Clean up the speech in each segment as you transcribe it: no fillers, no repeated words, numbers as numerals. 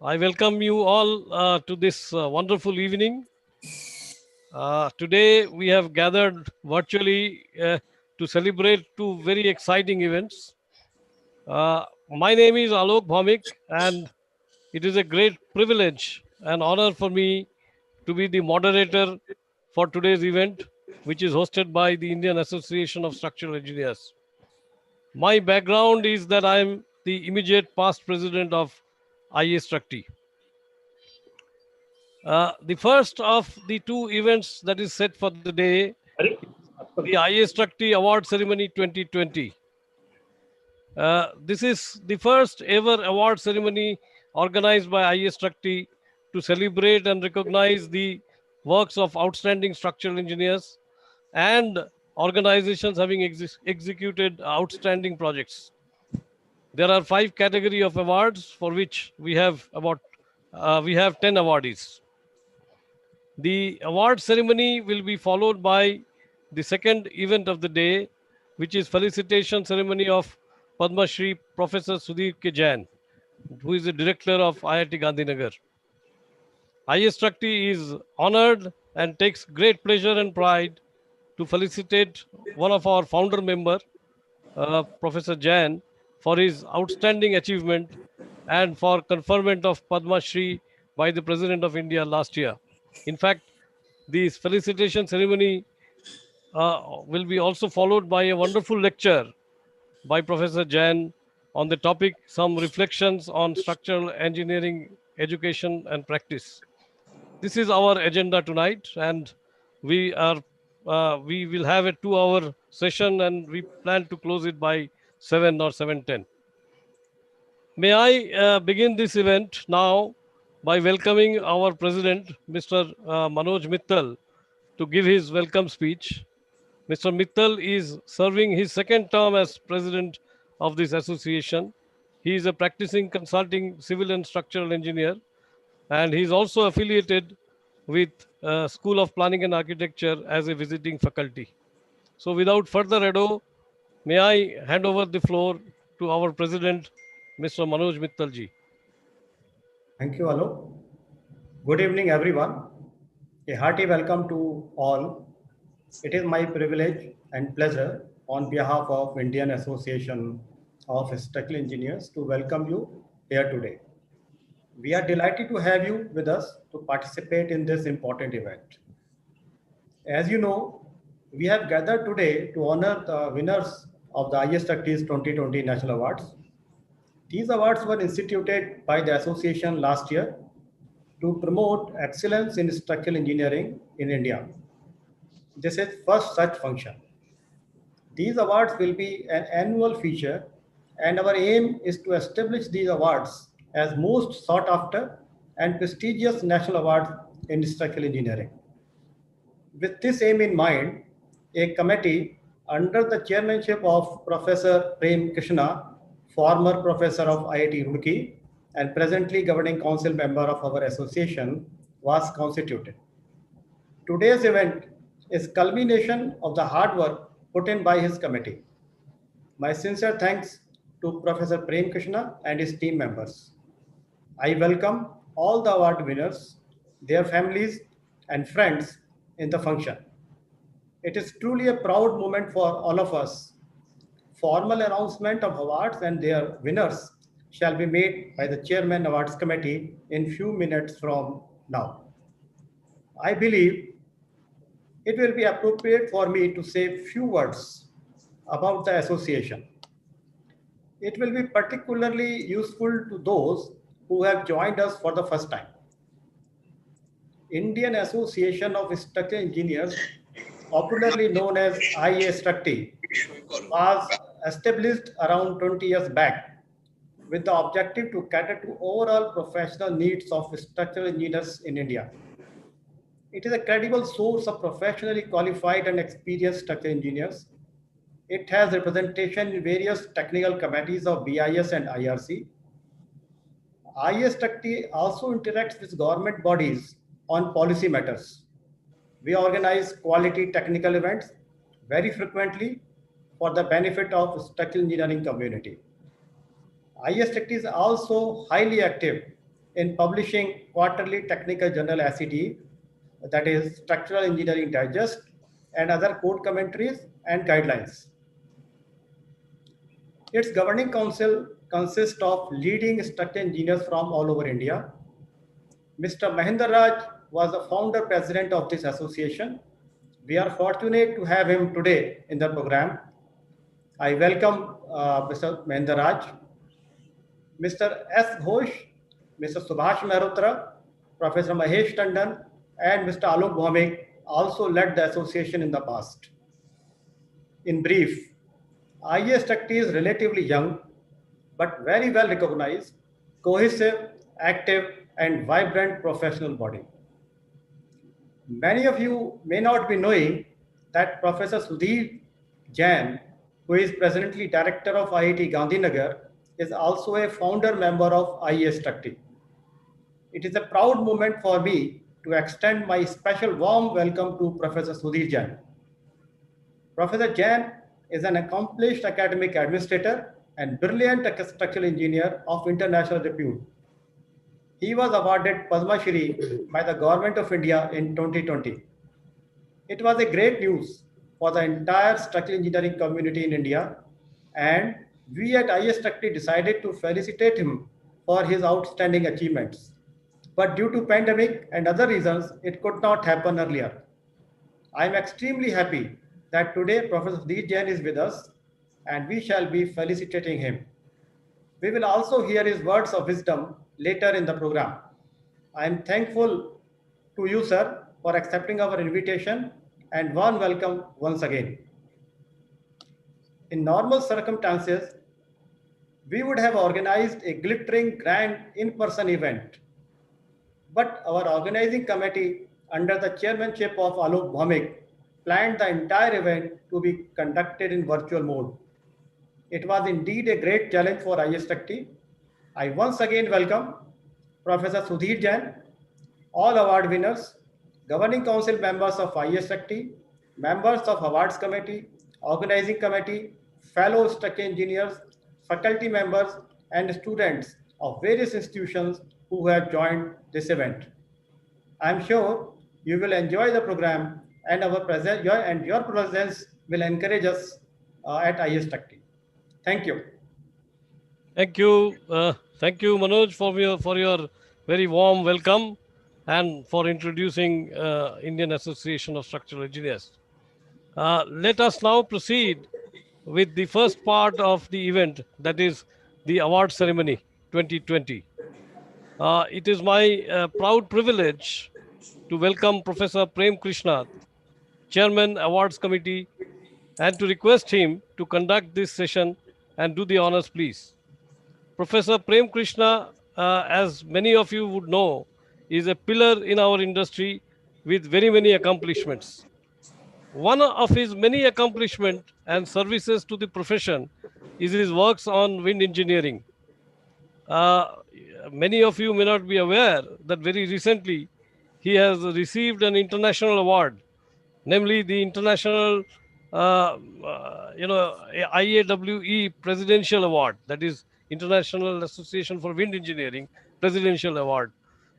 I welcome you all to this wonderful evening. Today we have gathered virtually to celebrate two very exciting events. My name is Alok Bhaumik, and it is a great privilege and honor for me to be the moderator for today's event, which is hosted by the Indian Association of Structural Engineers. My background is that I am the immediate past president of IAStructE. The first of the two events that is set for the day, the IAStructE Award Ceremony 2020. This is the first ever award ceremony organized by IAStructE to celebrate and recognize the works of outstanding structural engineers and organizations having executed outstanding projects. There are five category of awards for which we have 10 awardees. The award ceremony will be followed by the second event of the day, which is felicitation ceremony of Padma Shri Professor Sudhir Jain, who is the director of IIT Gandhinagar. IAStructE is honored and takes great pleasure and pride to felicitate one of our founder member, Professor Jain, for his outstanding achievement and for conferment of Padma Shri by the President of India last year. In fact, this felicitation ceremony will be also followed by a wonderful lecture by Professor Jain on the topic Some Reflections on Structural Engineering Education and Practice. This is our agenda tonight, and we are we will have a 2 hour session, and we plan to close it by 7 or 7:10. May I begin this event now by welcoming our president, Mr. Manoj Mittal, to give his welcome speech. Mr. Mittal is serving his second term as president of this association. He is a practicing consulting civil and structural engineer, and he is also affiliated with School of Planning and Architecture as a visiting faculty. So without further ado, may I hand over the floor to our president, Mr. Manoj Mittal ji. Thank you, Alok. Good evening, everyone. A hearty welcome to all. It is my privilege and pleasure on behalf of Indian Association of Structural Engineers to welcome you here today. We are delighted to have you with us to participate in this important event. As you know, we have gathered today to honor the winners of the IAStructE's 2020 National Awards. These awards were instituted by the association last year to promote excellence in structural engineering in India. This is first such function. These awards will be an annual feature, and our aim is to establish these awards as most sought after and prestigious national awards in structural engineering. With this aim in mind, a committee under the chairmanship of Professor Prem Krishna, former professor of IIT Roorkee and presently governing council member of our association, was constituted. Today's event is culmination of the hard work put in by his committee. My sincere thanks to Professor Prem Krishna and his team members. I welcome all the award winners, their families and friends in the function. It is truly a proud moment for all of us. Formal announcement of awards and their winners shall be made by the Chairman Awards Committee in few minutes from now. I believe it will be appropriate for me to say few words about the association. It will be particularly useful to those who have joined us for the first time. Indian Association of Structural Engineers, popularly known as IAStructE, was established around 20 years back with the objective to cater to overall professional needs of structural engineers in India. It is a credible source of professionally qualified and experienced structural engineers. It has representation in various technical committees of BIS and IRC. IAStructE also interacts with government bodies on policy matters. We organize quality technical events very frequently for the benefit of structural engineering community. IAStructE is also highly active in publishing quarterly technical journal SED, that is Structural Engineering Digest, and other code commentaries and guidelines. Its governing council consists of leading structural engineers from all over India. Mr. Mahendra Raj was the founder president of this association. We are fortunate to have him today in the program. I welcome Mr. Mahendra Raj, Mr. S. Ghosh, Mr. Subhash Mehrotra, Professor Mahesh Tandon, and Mr. Alok Bhaumik also led the association in the past. In brief, IAStructE is relatively young, but very well recognized, cohesive, active, and vibrant professional body. Many of you may not be knowing that Professor Sudhir Jain, who is presently director of IIT Gandhinagar, is also a founder member of IAStructE. It is a proud moment for me to extend my special warm welcome to Professor Sudhir Jain. Professor Jain is an accomplished academic administrator and brilliant structural engineer of international repute. He was awarded Padma Shri by the Government of India in 2020. It was a great news for the entire structural engineering community in India, and we at IAStructE decided to felicitate him for his outstanding achievements. But due to pandemic and other reasons, it could not happen earlier. I am extremely happy that today Professor Sudhir Jain is with us, and we shall be felicitating him. We will also hear his words of wisdom later in the program. I am thankful to you, sir, for accepting our invitation, and warm welcome once again. In normal circumstances, we would have organized a glittering grand in-person event. But our organizing committee, under the chairmanship of Alok Bhaumik, planned the entire event to be conducted in virtual mode. It was indeed a great challenge for IAStructE. I once again welcome Professor Sudhir Jain, all award winners, governing council members of IAStructE, members of awards committee, organizing committee, fellow structural engineers, faculty members, and students of various institutions who have joined this event. I am sure you will enjoy the program, and your presence will encourage us at IAStructE. Thank you. Thank you. Thank you, Manoj, for your very warm welcome and for introducing Indian Association of Structural Engineers. Let us now proceed with the first part of the event, that is the award ceremony 2020. It is my proud privilege to welcome Professor Prem Krishna, Chairman Awards Committee, and to request him to conduct this session and do the honors, please. Professor Prem Krishna, as many of you would know, is a pillar in our industry with very many accomplishments. One of his many accomplishments and services to the profession is his works on wind engineering. Uh, Many of you may not be aware that very recently he has received an international award, namely the International IAWE Presidential Award, that is International Association for Wind Engineering Presidential Award,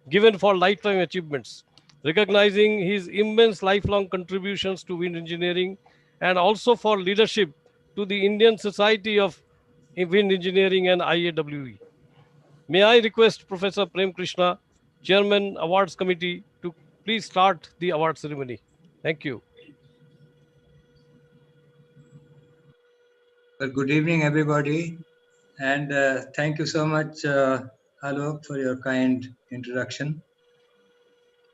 given for lifetime achievements, recognizing his immense lifelong contributions to wind engineering and also for leadership to the Indian Society of Wind Engineering and IAWE. May I request Professor Prem Krishna, Chairman Awards Committee, to please start the award ceremony. Thank you. Well, good evening, everybody, and thank you so much, Alok, for your kind introduction.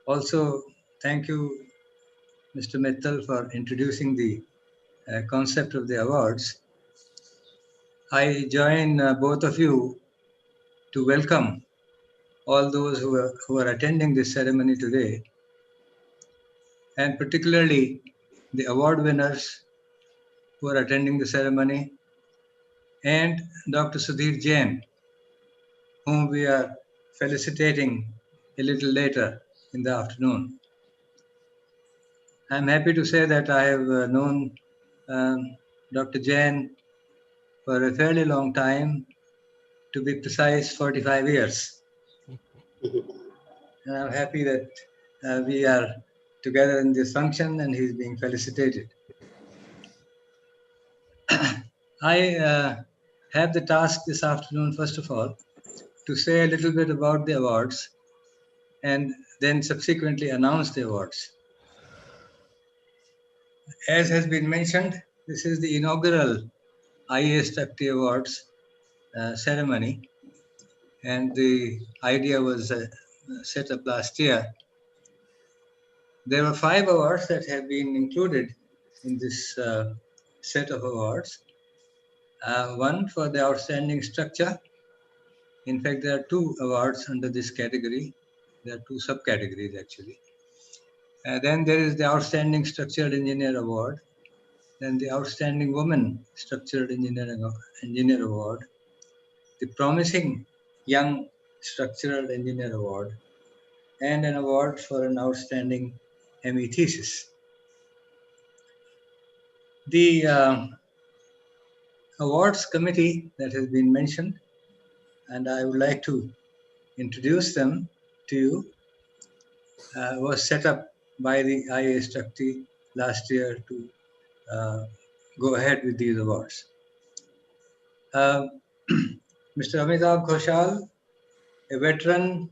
Also, thank you, Mr. Mittal, for introducing the concept of the awards. I join both of you to welcome all those who are attending this ceremony today, and particularly the award winners who are attending the ceremony, and Dr. Sudhir Jain, whom we are felicitating a little later in the afternoon. I'm happy to say that I have known Dr. Jain for a fairly long time, to be precise, 45 years. And I'm happy that we are together in this function and he's being felicitated. I have the task this afternoon, first of all, to say a little bit about the awards and then subsequently announce the awards. As has been mentioned, this is the inaugural IAStructE Awards ceremony, and the idea was set up last year. There were 5 awards that have been included in this set of awards. One for the outstanding structure. In fact, there are 2 awards under this category. There are 2 subcategories actually. Then there is the Outstanding Structural Engineer Award, then the Outstanding Woman Structural Engineer Award, the Promising Young Structural Engineer Award, and an award for an outstanding ME thesis. The awards committee that has been mentioned, and I would like to introduce them to you, was set up by the IAStructE last year to go ahead with these awards. Mr. Amitabh Ghoshal, a veteran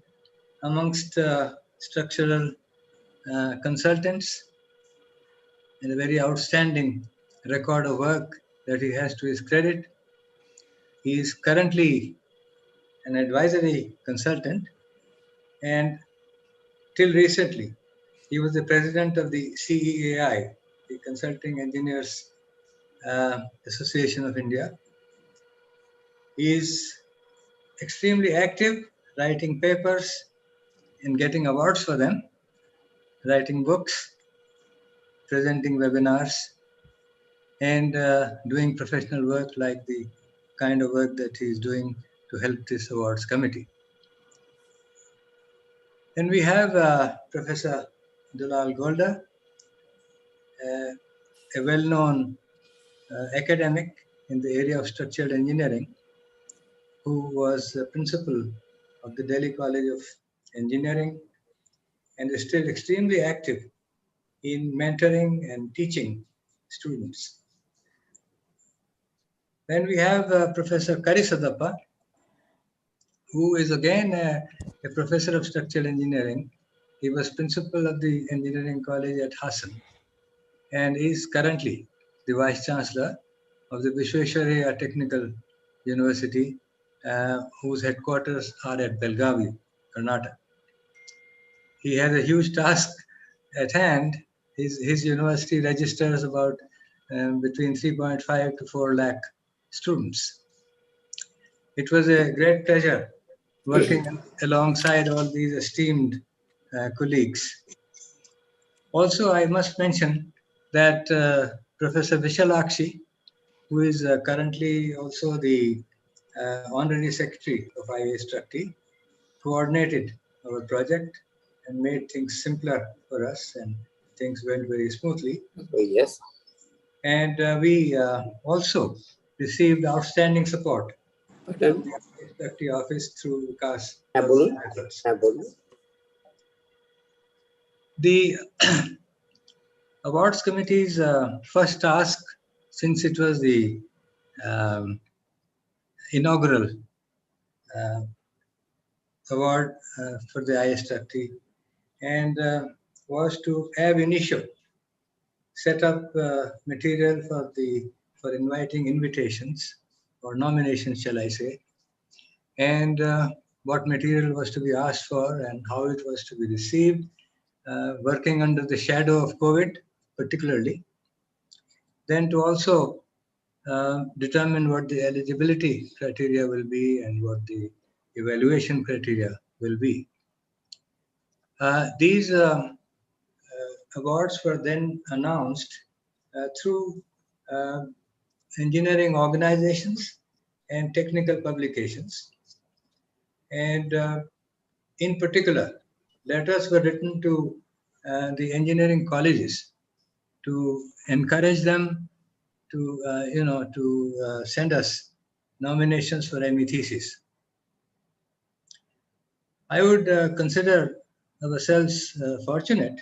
amongst structural consultants, and a very outstanding record of work that he has to his credit. He is currently an advisory consultant, and till recently, he was the president of the CEAI, the Consulting Engineers Association of India. He is extremely active, writing papers and getting awards for them, writing books, presenting webinars, and doing professional work like the kind of work that he is doing to help this awards committee. Then we have Professor Dulal Golda, a well-known academic in the area of structural engineering, who was principal of the Delhi College of Engineering and is still extremely active in mentoring and teaching students. Then we have Professor Karisadappa, who is again a professor of structural engineering. He was principal of the engineering college at Hassan and is currently the vice chancellor of the Vishwesvaraya Technical University, whose headquarters are at Belgavi, Karnataka. He has a huge task at hand. His university registers about between 3.5 to 4 lakh students. It was a great pleasure working alongside all these esteemed colleagues. Also, I must mention that Professor Vishalakshi, who is currently also the honorary secretary of IAStructE, coordinated our project and made things simpler for us, and things went very smoothly. Yes. And we also received outstanding support from the IAStructE office through Vikas efforts. The awards committee's first task, since it was the inaugural award for the IAStructE, and was to ab initio set up material for inviting invitations or nominations, shall I say, and what material was to be asked for and how it was to be received, working under the shadow of COVID particularly. Then to also determine what the eligibility criteria will be and what the evaluation criteria will be. These awards were then announced through engineering organizations and technical publications. And in particular, letters were written to the engineering colleges to encourage them to send us nominations for ME thesis. I would consider ourselves fortunate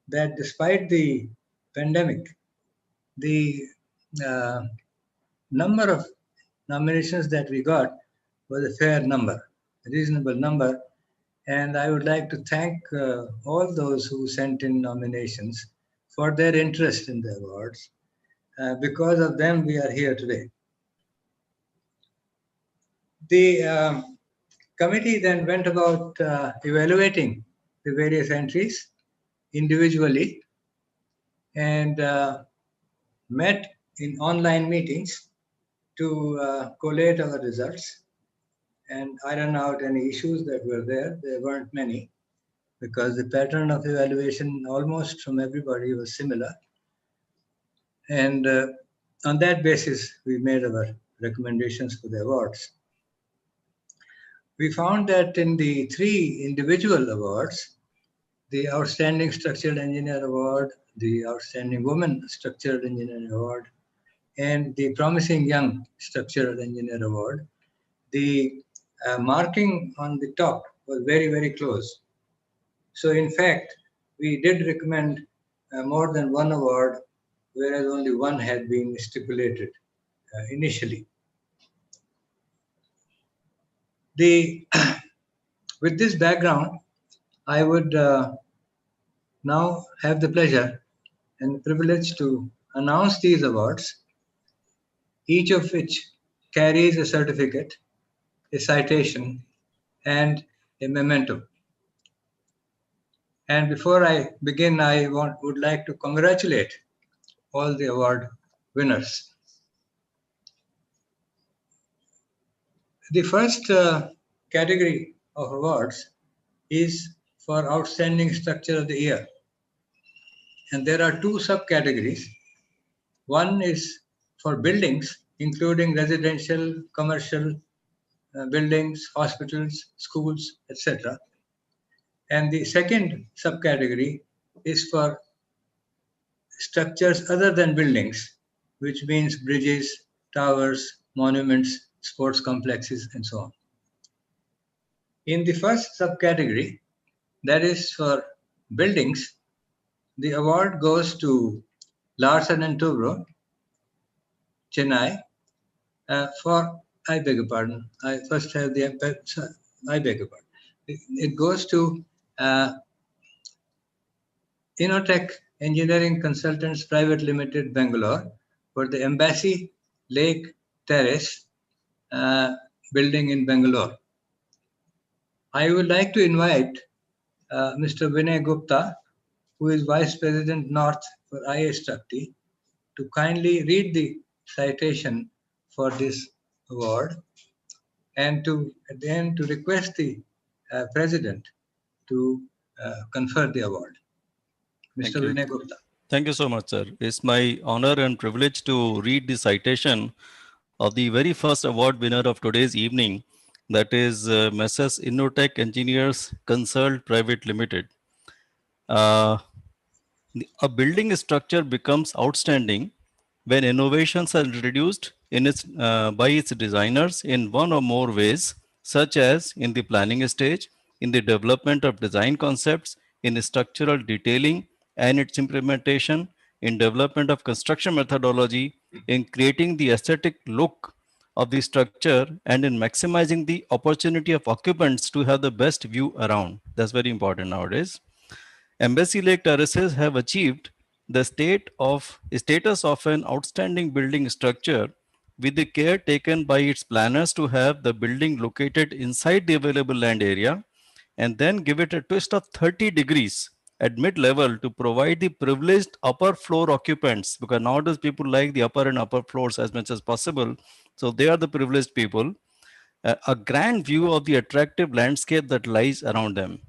that despite the pandemic, the uh, number of nominations that we got was a fair number, a reasonable number. And I would like to thank all those who sent in nominations for their interest in the awards. Because of them, we are here today. The committee then went about evaluating the various entries individually and met in online meetings to collate our results and iron out any issues that were there. There weren't many because the pattern of evaluation almost from everybody was similar. And on that basis, we made our recommendations for the awards. We found that in the 3 individual awards, the Outstanding Structural Engineer Award, the Outstanding Woman Structural Engineer Award, and the Promising Young Structural Engineer Award, the marking on the top was very, very close. So in fact, we did recommend more than one award, whereas only one had been stipulated initially. With this background, I would now have the pleasure and the privilege to announce these awards, each of which carries a certificate, a citation, and a memento. And before I begin, I would like to congratulate all the award winners. The first category of awards is for Outstanding Structure of the Year. And there are 2 subcategories. One is for buildings, including residential, commercial buildings, hospitals, schools, etc. And the second subcategory is for structures other than buildings, which means bridges, towers, monuments, sports complexes, and so on. In the first subcategory, that is for buildings, the award goes to Larsen and Toubro, Chennai, I beg your pardon. I first have I beg your pardon. It goes to Innotech Engineering Consultants Private Limited, Bangalore, for the Embassy Lake Terrace building in Bangalore. I would like to invite Mr. Vinay Gupta, who is Vice President North for IAStructE, to kindly read the citation for this award and at the end to request the President to confer the award. Mr. Vinay Gupta. Thank you so much, sir. It's my honor and privilege to read the citation of the very first award winner of today's evening, that is Messrs. Innotech Engineers Consult Private Limited. A building structure becomes outstanding when innovations are introduced by its designers in one or more ways, such as in the planning stage, in the development of design concepts, in structural detailing and its implementation, in development of construction methodology, in creating the aesthetic look of the structure, and in maximizing the opportunity of occupants to have the best view around. That's very important nowadays. Embassy Lake Terraces have achieved the status of an outstanding building structure with the care taken by its planners to have the building located inside the available land area and then give it a twist of 30 degrees at mid-level to provide the privileged upper floor occupants, because nowadays people like the upper floors as much as possible. So they are the privileged people, a grand view of the attractive landscape that lies around them.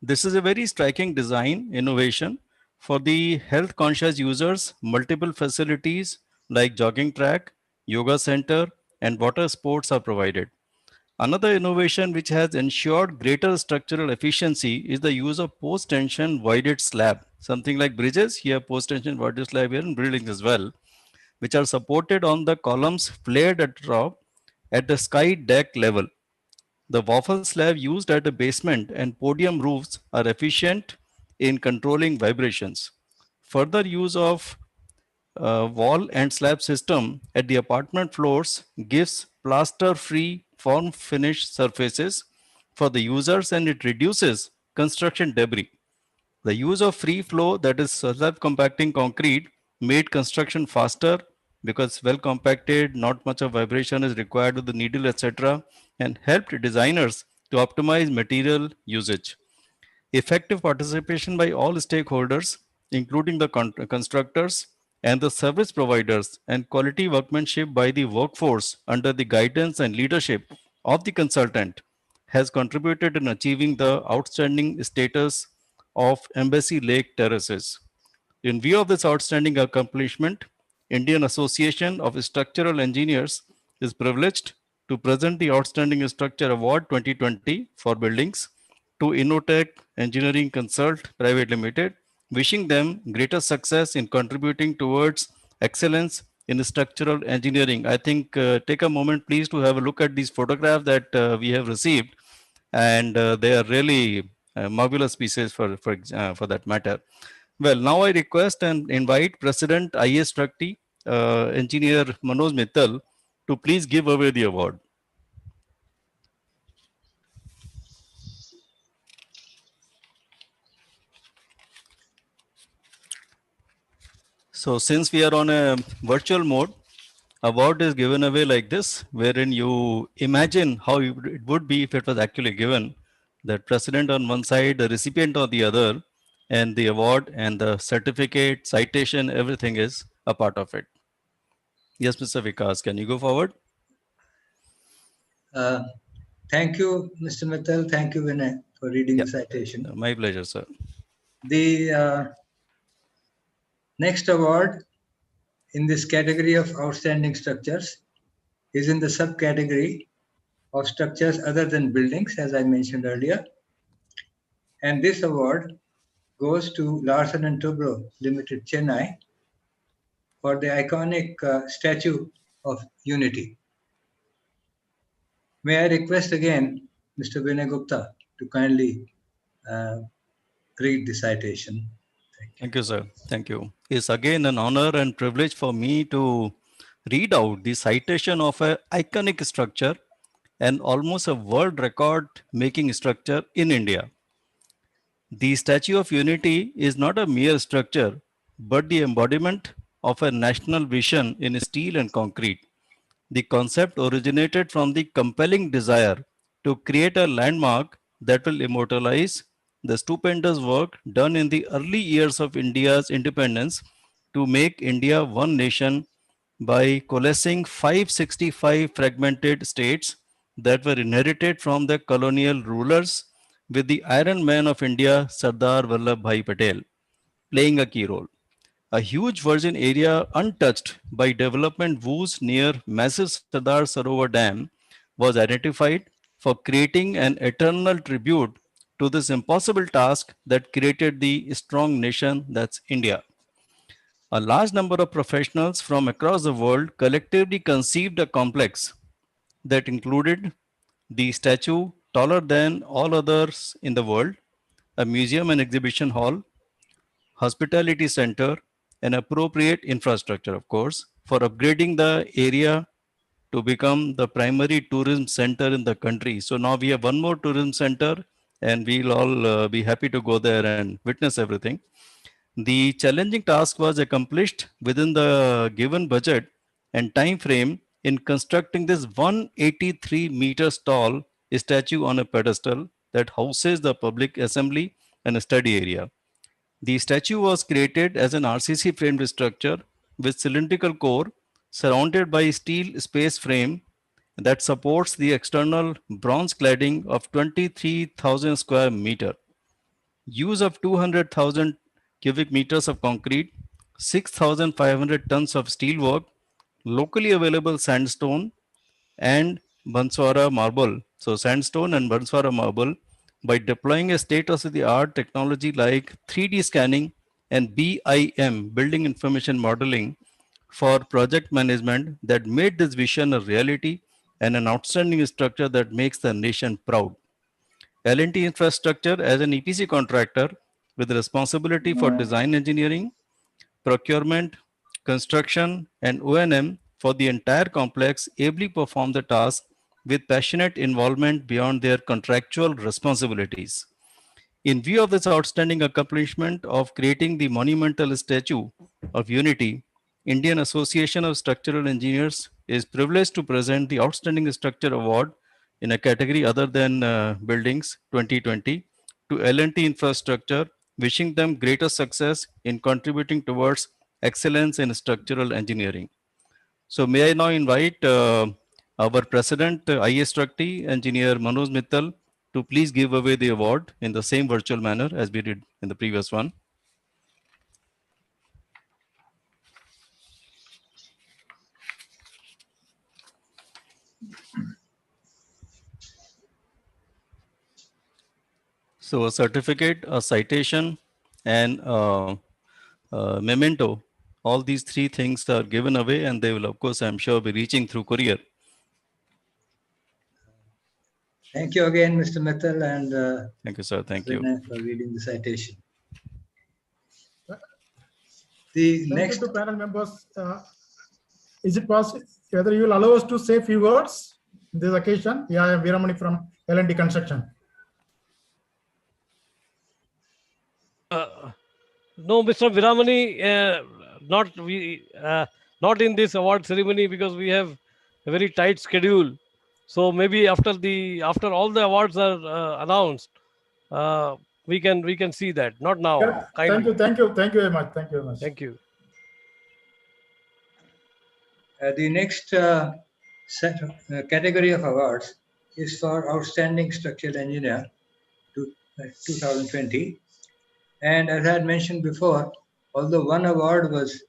This is a very striking design innovation for the health conscious users. Multiple facilities like jogging track, yoga center, and water sports are provided. Another innovation which has ensured greater structural efficiency is the use of post-tension voided slab, something like bridges. Here, post-tension voided slab here in buildings as well, which are supported on the columns flared at top at the sky deck level. The waffle slab used at the basement and podium roofs are efficient in controlling vibrations. Further use of wall and slab system at the apartment floors gives plaster-free form finish surfaces for the users, and it reduces construction debris. The use of free flow, that is slab compacting concrete, made construction faster because well compacted, not much of vibration is required with the needle, etc., and helped designers to optimize material usage. Effective participation by all stakeholders, including the constructors and the service providers, and quality workmanship by the workforce under the guidance and leadership of the consultant, has contributed in achieving the outstanding status of Embassy Lake Terraces. In view of this outstanding accomplishment, Indian Association of Structural Engineers is privileged to present the Outstanding Structure Award 2020 for buildings to Innotech Engineering Consult Private Limited, wishing them greater success in contributing towards excellence in structural engineering. I think take a moment, please, to have a look at these photographs that we have received, and they are really marvelous pieces for that matter. Well, now I request and invite President IAStructE, Engineer Manoj Mittal, to please give away the award. So since we are on a virtual mode, award is given away like this, wherein you imagine how it would be if it was actually given. The president on one side, the recipient on the other, and the award and the certificate, citation, everything is a part of it. Yes, Mr. Vikas, can you go forward? Thank you, Mr. Mittal. Thank you, Vinay, for reading the citation. My pleasure, sir. The next award in this category of outstanding structures is in the subcategory of structures other than buildings, as I mentioned earlier. And this award goes to Larsen and Toubro Limited, Chennai, for the iconic Statue of Unity. May I request again Mr. Vinay Gupta to kindly read the citation. Thank you, sir. Thank you. It's again an honor and privilege for me to read out the citation of an iconic structure and almost a world record making structure in India. The Statue of Unity is not a mere structure, but the embodiment of a national vision in steel and concrete. The concept originated from the compelling desire to create a landmark that will immortalize the stupendous work done in the early years of India's independence to make India one nation by coalescing 565 fragmented states that were inherited from the colonial rulers, with the Iron Man of India, Sardar Vallabhbhai Patel, playing a key role. A huge virgin area untouched by development woes near massive Sardar Sarovar Dam was identified for creating an eternal tribute to this impossible task that created the strong nation that's India. A large number of professionals from across the world collectively conceived a complex that included the statue taller than all others in the world, a museum and exhibition hall, hospitality center, and appropriate infrastructure, of course, for upgrading the area to become the primary tourism center in the country. So now we have one more tourism center, and we'll all be happy to go there and witness everything. The challenging task was accomplished within the given budget and time frame in constructing this 183 meters tall statue on a pedestal that houses the public assembly and study area. The statue was created as an RCC framed structure with cylindrical core surrounded by steel space frame that supports the external bronze cladding of 23,000 square meter. Use of 200,000 cubic meters of concrete, 6,500 tons of steel work, locally available sandstone, and Banswara marble. So sandstone and Banswara marble, by deploying a state-of-the-art technology like 3D scanning and BIM, building information modeling, for project management, that made this vision a reality and an outstanding structure that makes the nation proud. L&T Infrastructure as an EPC contractor with responsibility for design engineering, procurement, construction, and O&M for the entire complex ably perform the task with passionate involvement beyond their contractual responsibilities. In view of this outstanding accomplishment of creating the monumental statue of unity, Indian Association of Structural Engineers is privileged to present the Outstanding Structure Award in a category other than buildings 2020 to L&T Infrastructure, wishing them greater success in contributing towards excellence in structural engineering. So may I now invite our President, IAStructE, Engineer Manoj Mittal, to please give away the award in the same virtual manner as we did in the previous one. So a certificate, a citation, and memento, all these three things are given away, and they will, of course, I'm sure, be reaching through courier. Thank you again, Mr. Mittal, and Thank you, sir. Thank you. for reading the citation. The next to panel members. Is it possible whether you will allow us to say a few words on this occasion? Yeah, I am Veeramani from L&T Construction. No, Mr. Viramani, not in this award ceremony because we have a very tight schedule. So maybe after all the awards are announced, we can see that. Not now. Thank you very much. Thank you very much. Thank you. The next category of awards is for Outstanding Structural Engineer 2020. And as I had mentioned before, although one award was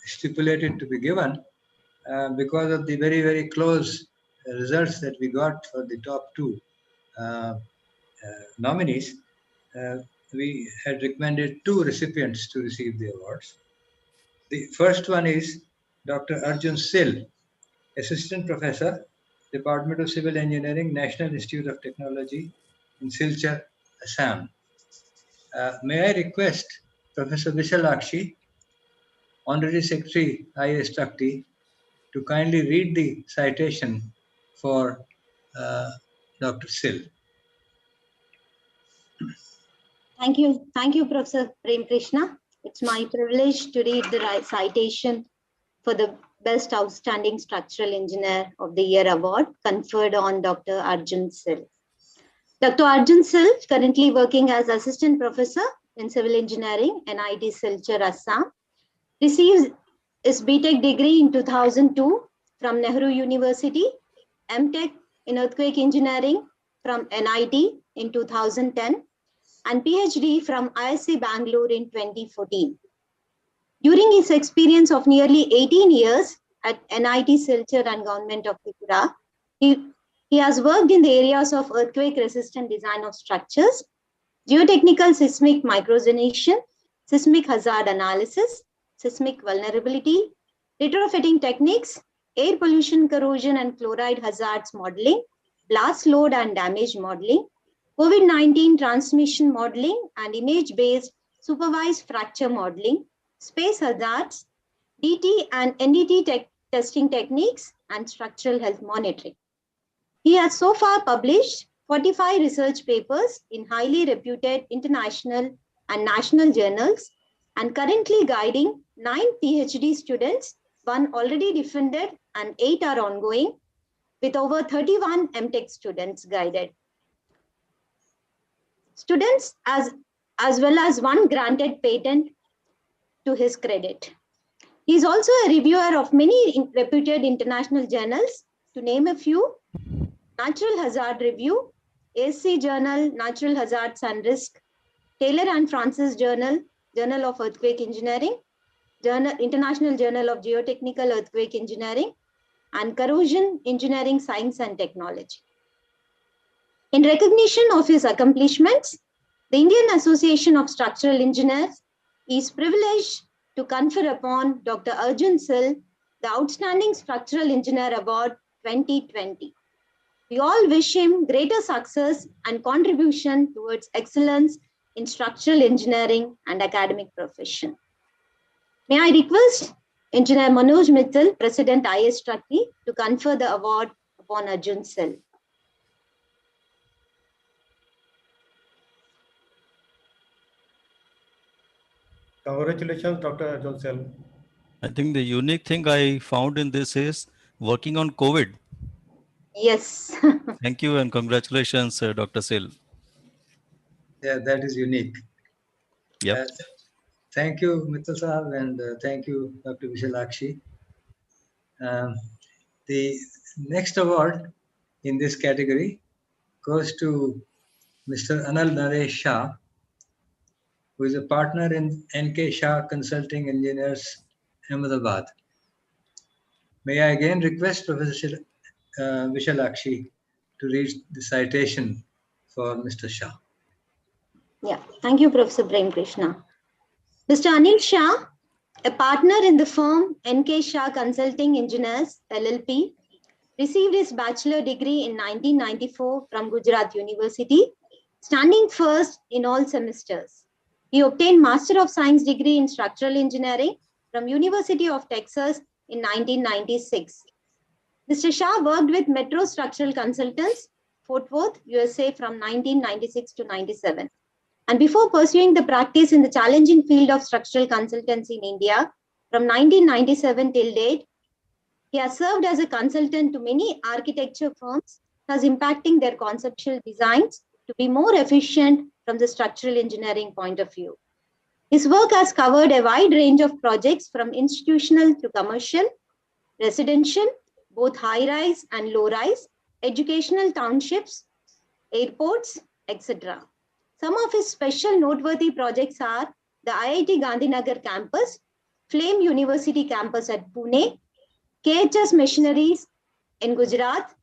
stipulated to be given, because of the very, very close results that we got for the top two nominees, we had recommended two recipients to receive the awards. The first one is Dr. Arjun Sil, Assistant Professor, Department of Civil Engineering, National Institute of Technology in Silchar, Assam. May I request Professor Vishalakshi, Honorary Secretary, IAStructE, to kindly read the citation for Dr. Sil. Thank you, Professor Prem Krishna. It's my privilege to read the citation for the Best Outstanding Structural Engineer of the Year award conferred on Dr. Arjun Sil. Dr. Arjun Sil, currently working as Assistant Professor in Civil Engineering, NIT Silchar, Assam, received his BTech degree in 2002 from Nehru University, MTech in Earthquake Engineering from NIT in 2010, and PhD from ISC Bangalore in 2014. During his experience of nearly 18 years at NIT Silchar and Government of Tripura, he has worked in the areas of earthquake-resistant design of structures, geotechnical seismic microzonation, seismic hazard analysis, seismic vulnerability, retrofitting techniques, air pollution, corrosion and chloride hazards modeling, blast load and damage modeling, COVID-19 transmission modeling, and image-based supervised fracture modeling, space hazards, DT and NDT testing techniques, and structural health monitoring. He has so far published 45 research papers in highly reputed international and national journals, and currently guiding 9 PhD students, 1 already defended and 8 are ongoing, with over 31 MTech students guided. Students as well as 1 granted patent to his credit. He is also a reviewer of many reputed international journals, to name a few: Natural Hazard Review, ASC Journal, Natural Hazards and Risk, Taylor and Francis Journal, Journal of Earthquake Engineering, International Journal of Geotechnical Earthquake Engineering, and Corrosion Engineering Science and Technology. In recognition of his accomplishments, the Indian Association of Structural Engineers is privileged to confer upon Dr. Arjun Sil the Outstanding Structural Engineer Award 2020. We all wish him greater success and contribution towards excellence in structural engineering and academic profession. May I request Engineer Manoj Mittal, President IAStructE, to confer the award upon Arjun Sel. Congratulations, Dr. Arjun Sel. I think the unique thing I found in this is working on COVID. Yes. Thank you and congratulations, Dr. Sil. Yeah, that is unique. Yep. Thank you, Mittal Sahab, and thank you, Dr. Vishalakshi. The next award in this category goes to Mr. Anil Naresh Shah, who is a partner in NK Shah Consulting Engineers, Ahmedabad. May I again request Professor Vishalakshi to read the citation for Mr. Shah. Yeah, thank you, Professor Prem Krishna. Mr. Anil Shah, a partner in the firm NK Shah Consulting Engineers, LLP, received his bachelor degree in 1994 from Gujarat University, standing first in all semesters. He obtained Master of Science degree in Structural Engineering from University of Texas in 1996. Mr. Shah worked with Metro Structural Consultants, Fort Worth, USA from 1996 to 97. And before pursuing the practice in the challenging field of structural consultancy in India, from 1997 till date, he has served as a consultant to many architecture firms, thus impacting their conceptual designs to be more efficient from the structural engineering point of view. His work has covered a wide range of projects from institutional to commercial, residential, both high-rise and low-rise, educational townships, airports, etc. Some of his special noteworthy projects are the IIT Gandhinagar campus, Flame University campus at Pune, KHS Machineries in Gujarat,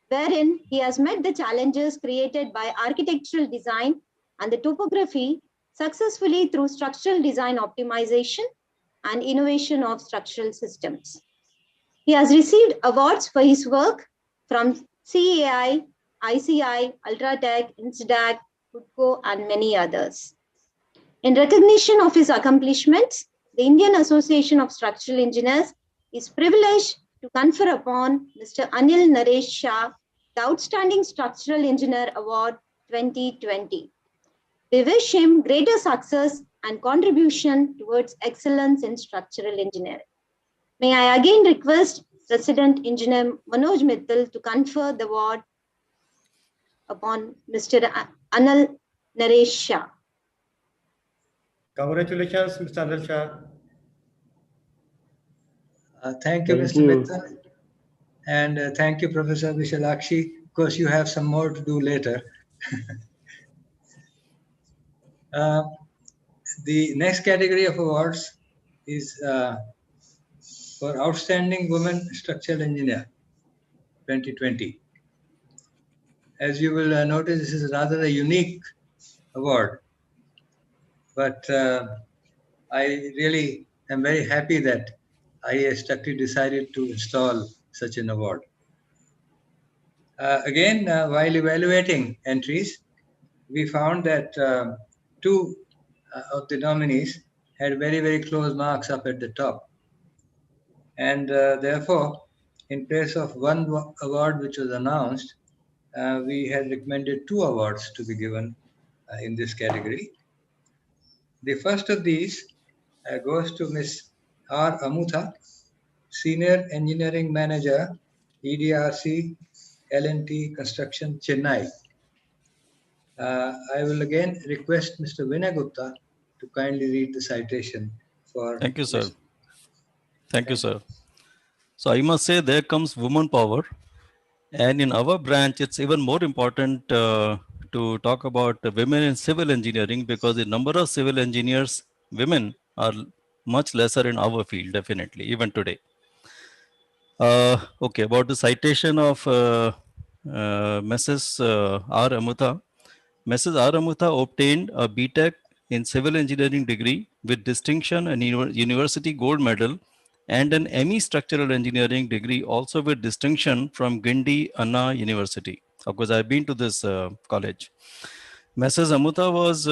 wherein he has met the challenges created by architectural design and the topography successfully through structural design optimization and innovation of structural systems. He has received awards for his work from CAI, ICI, Ultratech, INSDAC, Hudco, and many others. In recognition of his accomplishments, the Indian Association of Structural Engineers is privileged to confer upon Mr. Anil Naresh Shah the Outstanding Structural Engineer Award 2020. We wish him greater success and contribution towards excellence in structural engineering. May I again request President Engineer Manoj Mittal to confer the award upon Mr. Anil Naresh Shah. Congratulations, Mr. Anil Shah. Thank you, Mr. Mittal. And thank you, Professor Vishalakshi. Of course, you have some more to do later. The next category of awards is for Outstanding Women Structural Engineer 2020. As you will notice, this is rather a unique award. But I really am very happy that IAStructE decided to install such an award. Again, while evaluating entries, we found that two of the nominees had very, very close marks up at the top. And therefore, in place of one award which was announced, we had recommended two awards to be given in this category. The first of these goes to Ms. R. Amutha, Senior Engineering Manager, EDRC, L&T Construction, Chennai. I will again request Mr. Vinay Gupta to kindly read the citation for. Thank you, sir. Thank you, sir. So I must say there comes woman power. And in our branch, it's even more important to talk about women in civil engineering because the number of civil engineers, women, are much lesser in our field, definitely, even today. Okay, about the citation of Mrs. R. Amutha. Mrs. R. Amutha obtained a BTech in civil engineering degree with distinction and university gold medal and an ME Structural Engineering degree also with distinction from Gindi Anna University. Of course, I've been to this college. Mrs. Amuta was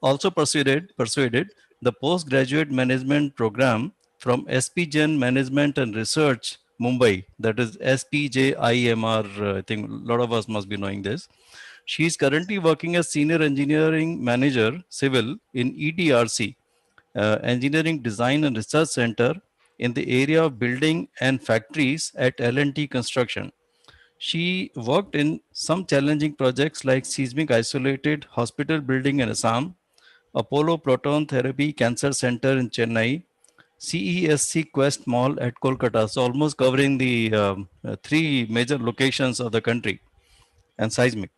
also persuaded the postgraduate management program from SP Jain Management and Research, Mumbai, that is SPJIMR. I think a lot of us must be knowing this. She is currently working as Senior Engineering Manager, Civil in EDRC, Engineering Design and Research Center in the area of building and factories at L&T Construction. She worked in some challenging projects like seismic isolated hospital building in Assam, Apollo Proton Therapy Cancer Center in Chennai, CESC Quest Mall at Kolkata. So almost covering the three major locations of the country and seismic.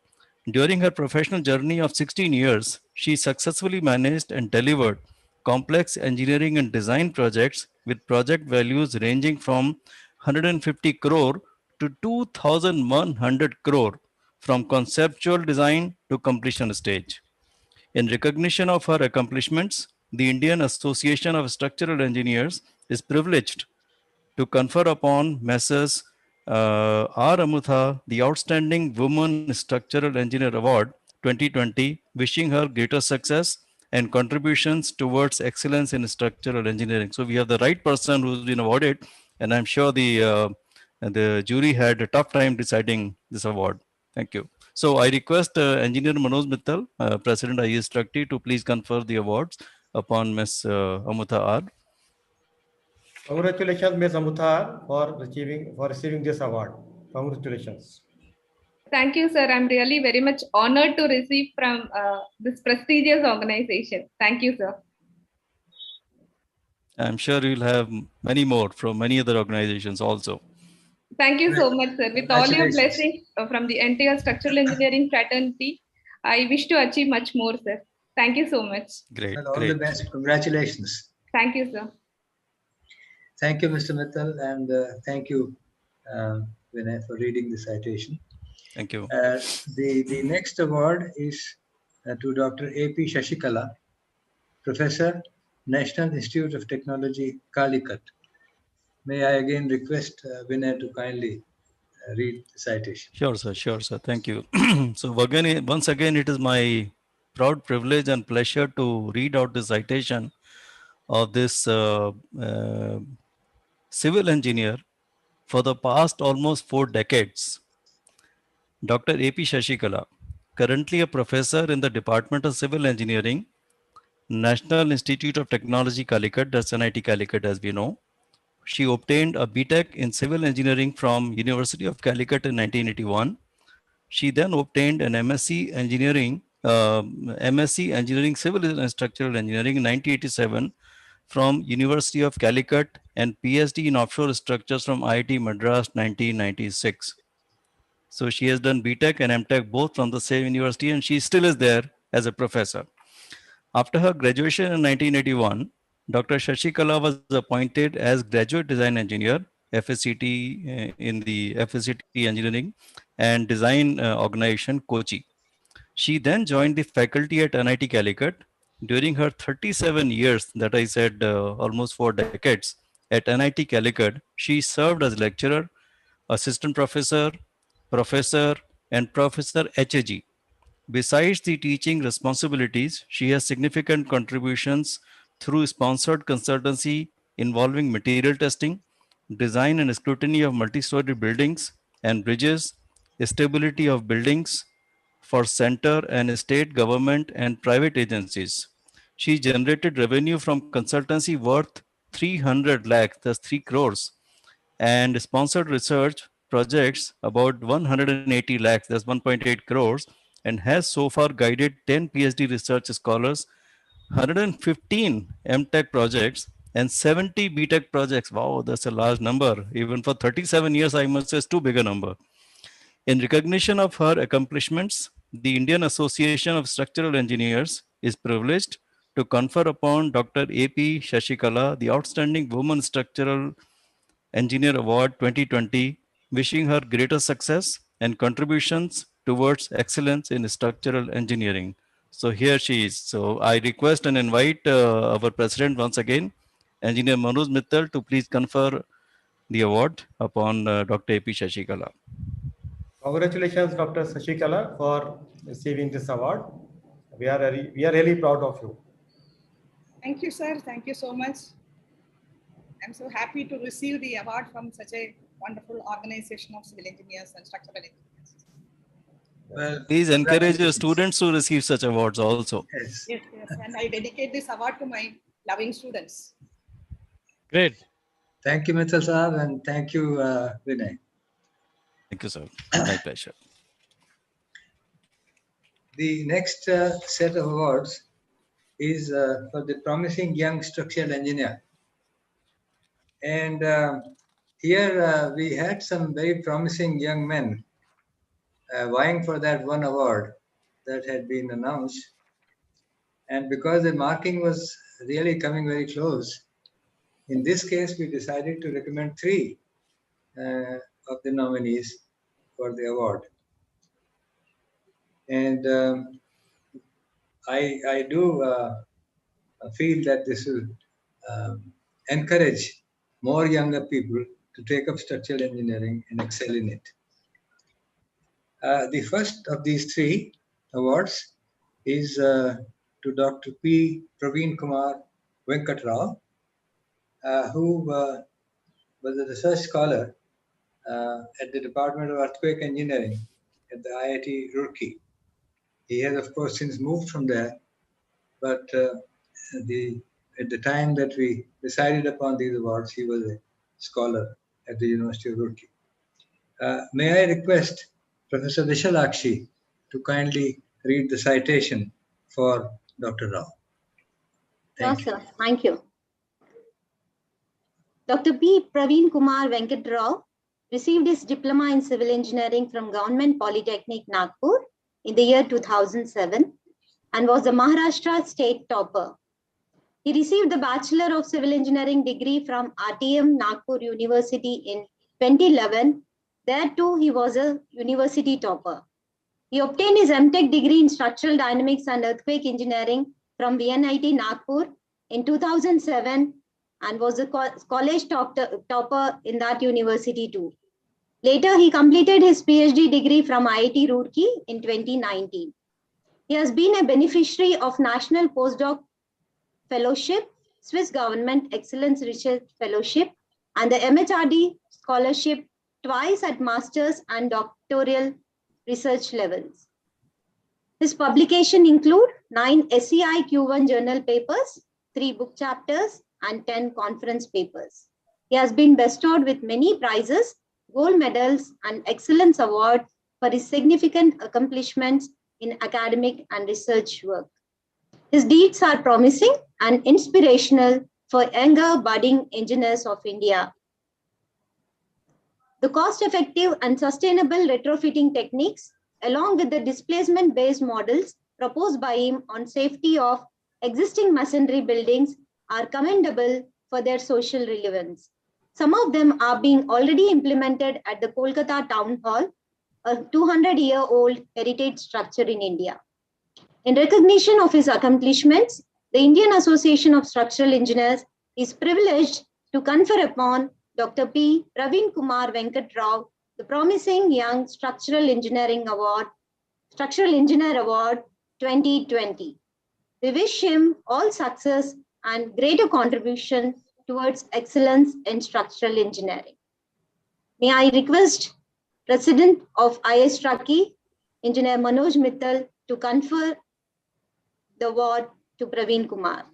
During her professional journey of 16 years, she successfully managed and delivered complex engineering and design projects with project values ranging from 150 crore to 2,100 crore from conceptual design to completion stage. In recognition of her accomplishments, the Indian Association of Structural Engineers is privileged to confer upon Messrs. R. Amutha the Outstanding Woman Structural Engineer Award 2020, wishing her greater success and contributions towards excellence in structural engineering. So we have the right person who's been awarded, and I'm sure the jury had a tough time deciding this award. Thank you. So I request Engineer Manoj Mittal, President IAStructE, to please confer the awards upon Ms. Amutha R. Congratulations, Ms. Amutha, for receiving this award. Congratulations. Thank you, sir. I'm really very much honored to receive from this prestigious organization. Thank you, sir. I'm sure you'll have many more from many other organizations also. Thank you so much, sir. With all your blessings from the entire structural engineering fraternity, I wish to achieve much more, sir. Thank you so much. Great. Well, all the best. Congratulations. Thank you, sir. Thank you, Mr. Mittal, and thank you, Vinay, for reading the citation. Thank you. The next award is to Dr. A.P. Shashikala, Professor, National Institute of Technology, Calicut. May I again request Vinay to kindly read the citation. Sure, sir. Sure, sir. Thank you. So once again, it is my proud privilege and pleasure to read out the citation of this civil engineer for the past almost 4 decades. Dr. A.P. Shashikala, currently a professor in the Department of Civil Engineering, National Institute of Technology, Calicut, that's NIT Calicut as we know. She obtained a BTech in Civil Engineering from University of Calicut in 1981. She then obtained an MSc Engineering Civil and Structural Engineering in 1987 from University of Calicut and PhD in Offshore Structures from IIT Madras 1996. So she has done BTech and MTech both from the same university, and she still is there as a professor. After her graduation in 1981, Dr. Shashikala was appointed as Graduate Design Engineer, FSCT in the FSCT Engineering and Design Organization, Kochi. She then joined the faculty at NIT Calicut. During her 37 years, that I said almost 4 decades, at NIT Calicut, she served as lecturer, assistant professor, professor, and Professor HAG. Besides the teaching responsibilities, she has significant contributions through sponsored consultancy involving material testing, design and scrutiny of multi-story buildings and bridges, stability of buildings for center and state government and private agencies. She generated revenue from consultancy worth 300 lakh, that's 3 crores, and sponsored research projects about 180 lakhs, that's 1.8 crores, and has so far guided 10 PhD research scholars, 115 MTech projects, and 70 BTech projects. Wow, that's a large number. Even for 37 years, I must say it's too big a number. In recognition of her accomplishments, the Indian Association of Structural Engineers is privileged to confer upon Dr. A.P. Shashikala the Outstanding Woman Structural Engineer Award 2020, wishing her greater success and contributions towards excellence in structural engineering. So here she is. So I request and invite our president once again, Engineer Manoj Mittal, to please confer the award upon Dr. A.P. Shashikala. Congratulations, Dr. Shashikala, for receiving this award. We are really proud of you. Thank you, sir. Thank you so much. I'm so happy to receive the award from such a wonderful organization of civil engineers and structural engineers. Well, Please encourage your students to receive such awards also. Yes. Yes, yes. And I dedicate this award to my loving students. Great. Thank you, Mithal Saab, and thank you, Vinay. Thank you, sir. My pleasure. The next set of awards is for the promising young structural engineer. And here we had some very promising young men vying for that one award that had been announced. And because the marking was really coming very close, in this case, we decided to recommend 3 of the nominees for the award. And I do feel that this will encourage more younger people to take up structural engineering and excel in it. The first of these 3 awards is to Dr. P. Praveen Kumar Venkatrao, who was a research scholar at the Department of Earthquake Engineering at the IIT Roorkee. He has, of course, since moved from there, but at the time that we decided upon these awards, he was a scholar at the University of Roorkee. May I request Professor Vishalakshi to kindly read the citation for Dr. Rao. Yes, sir. Thank you. Dr. P. Praveen Kumar Venkat Rao received his diploma in civil engineering from Government Polytechnic, Nagpur in the year 2007 and was the Maharashtra state topper. He received the Bachelor of Civil Engineering degree from RTM Nagpur University in 2011. There too, he was a university topper. He obtained his MTech degree in Structural Dynamics and Earthquake Engineering from VNIT Nagpur in 2007 and was a college topper in that university too. Later, he completed his PhD degree from IIT Roorkee in 2019. He has been a beneficiary of National Postdoc Fellowship, Swiss Government Excellence Research Fellowship, and the MHRD Scholarship twice at master's and doctoral research levels. His publications include 9 SCI Q1 journal papers, 3 book chapters, and 10 conference papers. He has been bestowed with many prizes, gold medals, and excellence awards for his significant accomplishments in academic and research work. His deeds are promising and inspirational for younger budding engineers of India. The cost-effective and sustainable retrofitting techniques, along with the displacement-based models proposed by him on safety of existing masonry buildings, are commendable for their social relevance. Some of them are being already implemented at the Kolkata Town Hall, a 200-year-old heritage structure in India. In recognition of his accomplishments, the Indian Association of Structural Engineers is privileged to confer upon Dr. P. Praveen Kumar Venkat Rao the Promising Young Structural Engineer Award 2020. We wish him all success and greater contribution towards excellence in structural engineering. May I request President of IAStructE, Engineer Manoj Mittal, to confer the award to Praveen Kumar.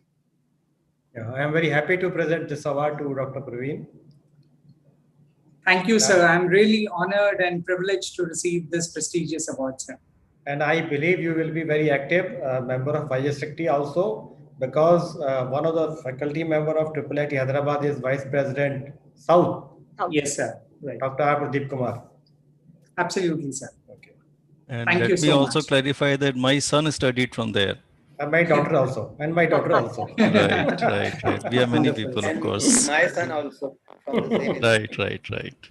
Yeah, I am very happy to present this award to Dr. Praveen. Thank you, sir. I'm really honored and privileged to receive this prestigious award, sir. And I believe you will be very active member of IAStructE also, because one of the faculty member of IIIT Hyderabad is Vice President South. Yes, sir. Right. Dr. R. Pradeep Kumar. Absolutely, sir. Okay. And Thank you let me so also much. clarify that my son studied from there. And my daughter also. And my daughter also. Right. We are many people, of course. My son also. From the same Right.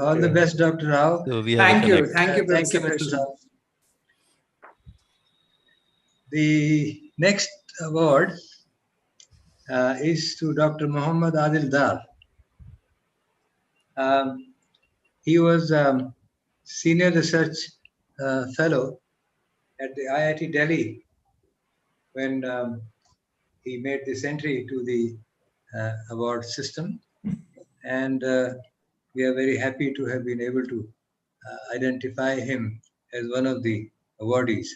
All the best, Dr. Rao. So we Thank you. connect. Thank you, Thank you, Professor Mr. Krishna. Rao. The next award is to Dr. Muhammad Adil Dar. He was Senior Research Fellow at the IIT Delhi when he made this entry to the award system. And we are very happy to have been able to identify him as one of the awardees.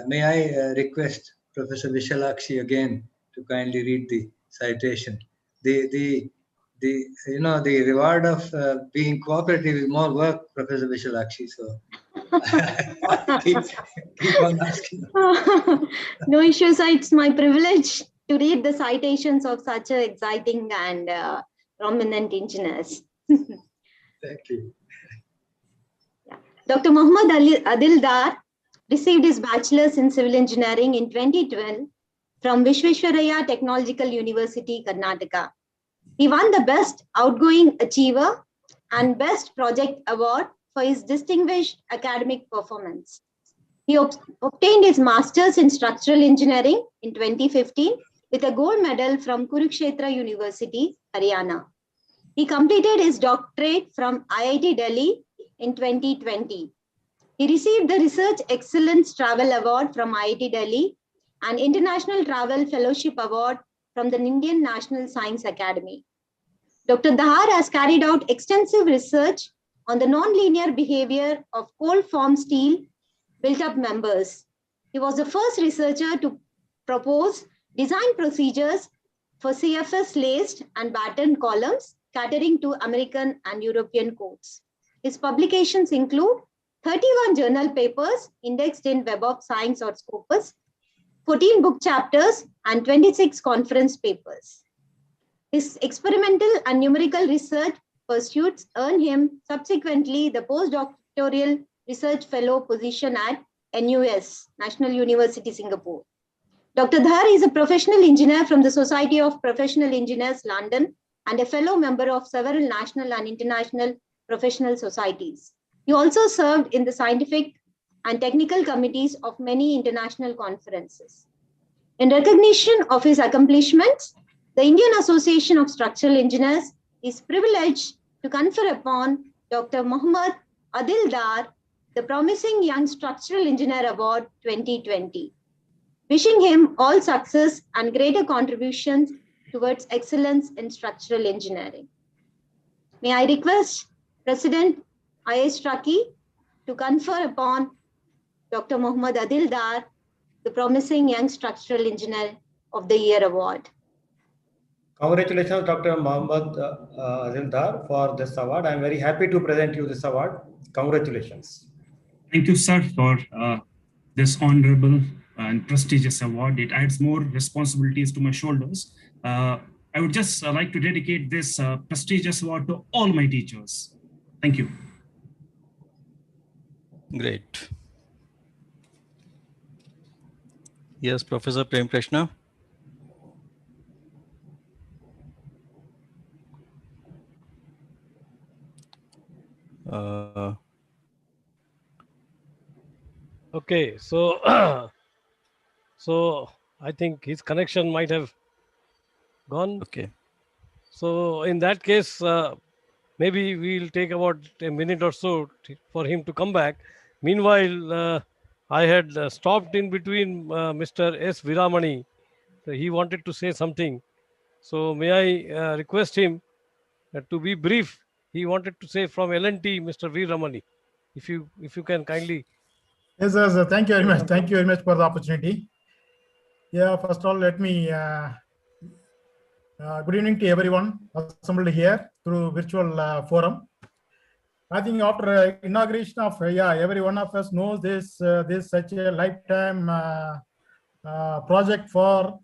May I request Professor Vishalakshi again to kindly read the citation. The reward of being cooperative is more work, Professor Vishalakshi. So keep on asking. No issues. It's my privilege to read the citations of such exciting and prominent engineers. Thank you. Yeah. Dr. Muhammad Adil Dar received his bachelor's in civil engineering in 2012 from Vishveshwaraya Technological University, Karnataka. He won the Best Outgoing Achiever and Best Project Award for his distinguished academic performance. He obtained his master's in structural engineering in 2015 with a gold medal from Kurukshetra University, Haryana. He completed his doctorate from IIT Delhi in 2020. He received the Research Excellence Travel Award from IIT Delhi and International Travel Fellowship Award from the Indian National Science Academy. Dr. Dahar has carried out extensive research on the nonlinear behavior of cold-formed steel built-up members. He was the first researcher to propose design procedures for CFS laced and battened columns catering to American and European codes. His publications include 31 journal papers indexed in Web of Science or Scopus, 14 book chapters, and 26 conference papers. His experimental and numerical research pursuits earned him subsequently the postdoctoral research fellow position at NUS, National University, Singapore. Dr. Dhar is a professional engineer from the Society of Professional Engineers, London, and a fellow member of several national and international professional societies. He also served in the scientific and technical committees of many international conferences. In recognition of his accomplishments, the Indian Association of Structural Engineers is privileged to confer upon Dr. Muhammad Adil Dar the Promising Young Structural Engineer Award 2020. Wishing him all success and greater contributions towards excellence in structural engineering. May I request President IAStructE to confer upon Dr. Muhammad Adil Dar the Promising Young Structural Engineer of the Year Award. Congratulations, Dr. Muhammad Adil Dar, for this award. I am very happy to present you this award. Congratulations. Thank you, sir, for this honorable and prestigious award. It adds more responsibilities to my shoulders. I would just like to dedicate this prestigious award to all my teachers. Thank you. Great. Yes, Professor Prem Krishna. Okay, so so I think his connection might have gone. Okay. So in that case, maybe we'll take about a minute or so for him to come back. Meanwhile, I had stopped in between Mr. S. Viramani. He wanted to say something. So may I request him to be brief. He wanted to say from L&T, Mr. Viramani. If you can kindly. Yes, sir. Thank you very much. Thank you very much for the opportunity. Yeah, first of all, let me good evening to everyone assembled here through virtual forum. I think after inauguration of every one of us knows this such a lifetime project for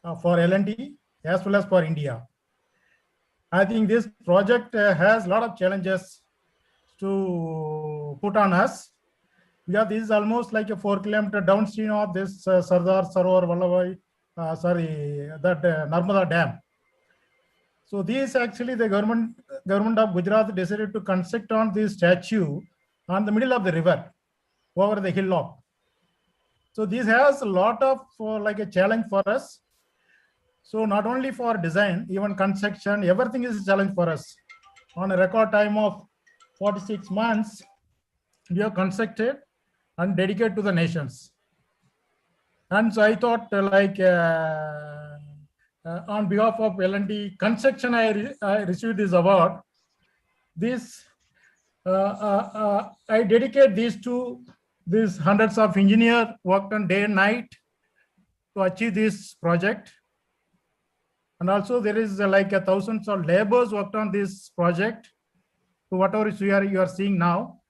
L&T as well as for India. I think this project has a lot of challenges to put on us. Yeah, this is almost like a 4-kilometer downstream of this Sardar Sarovar Vallabhai, Narmada Dam. So this actually the government of Gujarat decided to construct on this statue on the middle of the river over the hillock. So this has a lot of like a challenge for us. So not only for design, even construction, everything is a challenge for us. On a record time of 46 months, we have constructed and dedicated to the nations. And so I thought on behalf of L&D Construction, I received this award. This I dedicate these to these hundreds of engineers worked on day and night to achieve this project. And also there is like thousands of laborers worked on this project to whatever you are seeing now.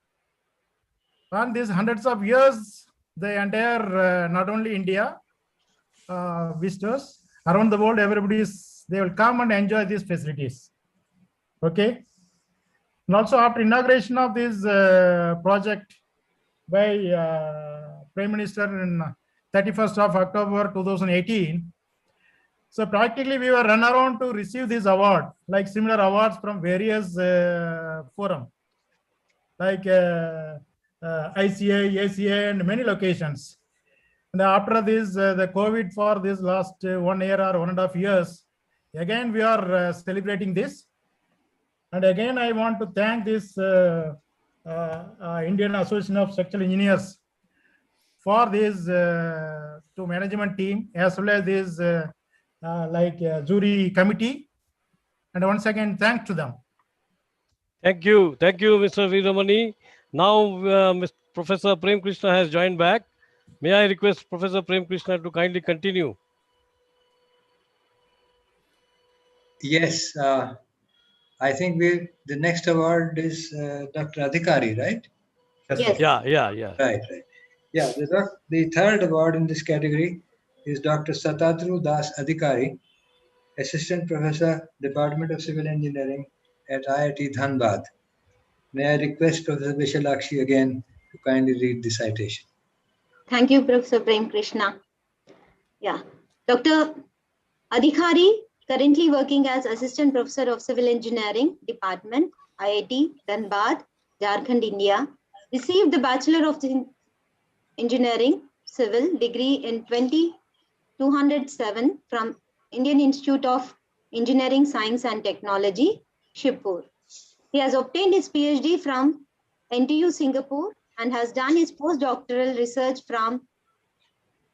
And these hundreds of years, the entire, not only India, visitors around the world, they will come and enjoy these facilities. Okay. And also after inauguration of this project by Prime Minister in 31st of October 2018, so practically we were run around to receive this award, like similar awards from various forums, like ICA, ACA, and many locations. And after this, the COVID for this last 1 year or 1.5 years, again we are celebrating this. And again, I want to thank this Indian Association of Structural Engineers for this to management team, as well as this jury committee. And once again, thanks to them. Thank you, Mr. Veeramani. Now, Professor Prem Krishna has joined back. May I request Professor Prem Krishna to kindly continue? Yes, I think the next award is Dr. Adhikari, right? Yes. Yeah. Right. Yeah, the third award in this category is Dr. Satadru Das Adhikari, Assistant Professor, Department of Civil Engineering at IIT Dhanbad. May I request Professor Vishalakshi again to kindly read the citation. Thank you, Professor Prem Krishna. Yeah, Dr. Adhikari, currently working as Assistant Professor of Civil Engineering Department, IIT Dhanbad, Jharkhand, India, received the Bachelor of Engineering Civil degree in 2007 from Indian Institute of Engineering, Science and Technology, Shibpur. He has obtained his PhD from NTU Singapore and has done his postdoctoral research from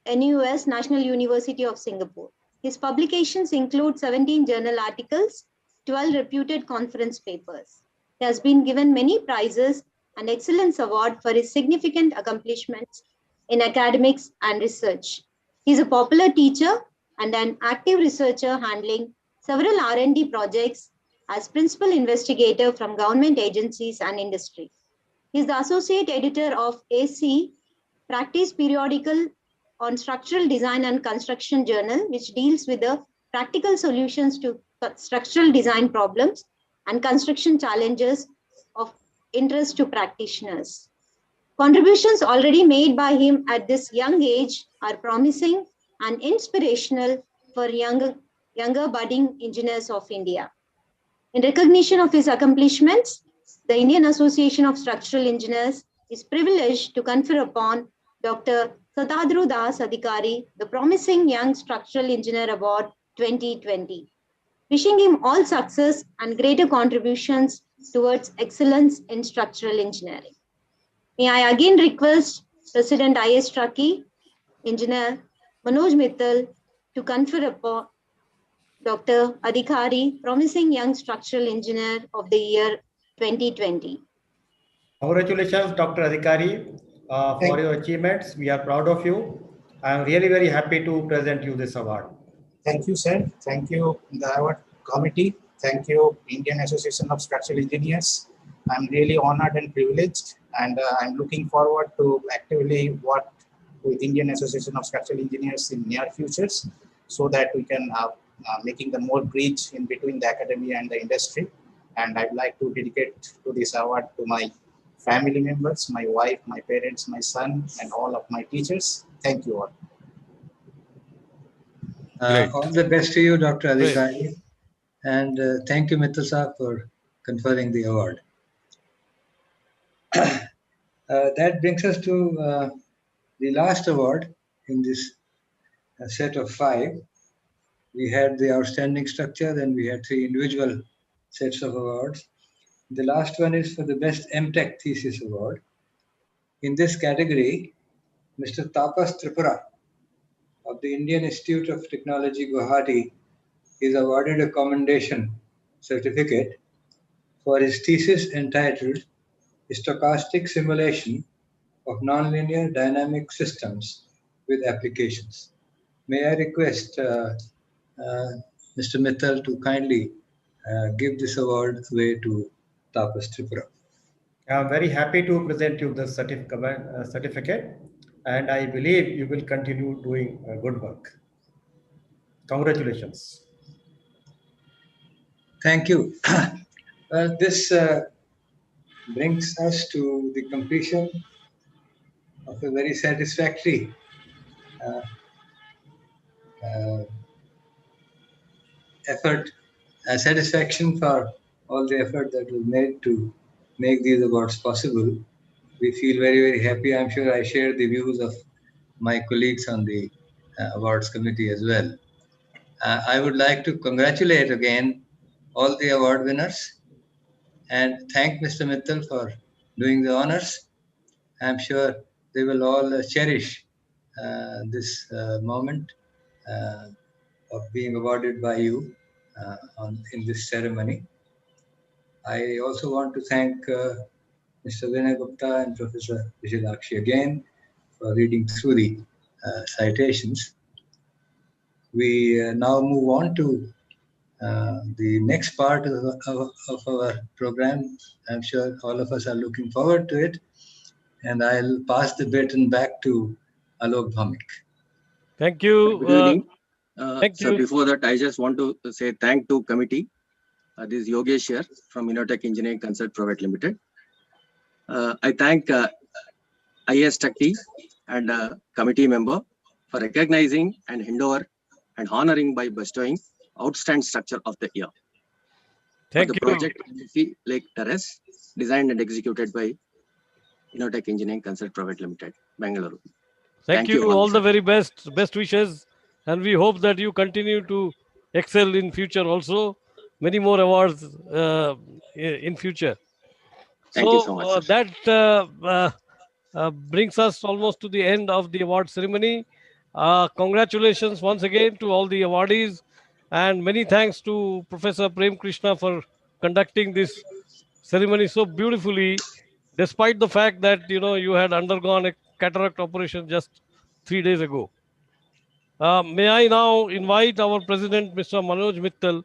NUS, National University of Singapore. His publications include 17 journal articles, 12 reputed conference papers. He has been given many prizes and excellence award for his significant accomplishments in academics and research. He is a popular teacher and an active researcher handling several R&D projects as principal investigator from government agencies and industry. He is the associate editor of AC Practice Periodical on Structural Design and Construction Journal, which deals with the practical solutions to structural design problems and construction challenges of interest to practitioners. Contributions already made by him at this young age are promising and inspirational for younger budding engineers of India. In recognition of his accomplishments, the Indian Association of Structural Engineers is privileged to confer upon Dr. Satadru Das Adhikari the Promising Young Structural Engineer Award 2020. Wishing him all success and greater contributions towards excellence in structural engineering. May I again request President IAStructE, Engineer Manoj Mittal, to confer upon Dr. Adhikari, Promising Young Structural Engineer of the Year 2020. Congratulations, Dr. Adhikari, for your achievements. We are proud of you. I am really very happy to present you this award. Thank you, sir. Thank you, the award committee. Thank you, Indian Association of Structural Engineers. I'm really honored and privileged, and I'm looking forward to actively work with Indian Association of Structural Engineers in near futures, so that we can making the more bridge in between the academia and the industry. And I'd like to dedicate to this award to my family members, my wife, my parents, my son, and all of my teachers. Thank you all. All the best to you, Dr. Adhikari. And thank you, Mittal Saab, for conferring the award. That brings us to the last award, in this set of 5. We had the outstanding structure, then we had 3 individual sets of awards. The last one is for the best MTech thesis award. In this category, Mr. Tapas Tripura of the Indian Institute of Technology, Guwahati, is awarded a commendation certificate for his thesis entitled Stochastic Simulation of Nonlinear Dynamic Systems with Applications. May I request Mr. Mittal to kindly give this award away to Tapas Tripura. I'm very happy to present you this certificate, and I believe you will continue doing good work. Congratulations. Thank you. Well, this brings us to the completion of a very satisfactory effort, satisfaction for all the effort that was made to make these awards possible. We feel very, very happy. I'm sure I share the views of my colleagues on the awards committee as well. I would like to congratulate again all the award winners and thank Mr. Mittal for doing the honors. I'm sure they will all cherish this moment of being awarded by you in this ceremony. I also want to thank Mr. Vinay Gupta and Professor Vijayalakshmi again for reading through the citations. We now move on to the next part of our program. I'm sure all of us are looking forward to it. And I'll pass the baton back to Alok Bhamik. Thank you. Good evening. Thank so you. before that, I just want to say thank to committee. This is Yogesh here from Innotech Engineering Consult Private Limited. I thank IAStructE and committee member for recognizing and handover and honoring by bestowing outstanding structure of the year. Thank for the you. project Lake Terrace, designed and executed by Innotech Engineering Consult Private Limited, Bangalore. Thank you. All the very best. Best wishes. And we hope that you continue to excel in future also. Many more awards in future. Thank you so much, that brings us almost to the end of the award ceremony. Congratulations once again to all the awardees, and many thanks to Professor Prem Krishna for conducting this ceremony so beautifully, despite the fact that you had undergone a cataract operation just 3 days ago. May I now invite our president, Mr. Manoj Mittal,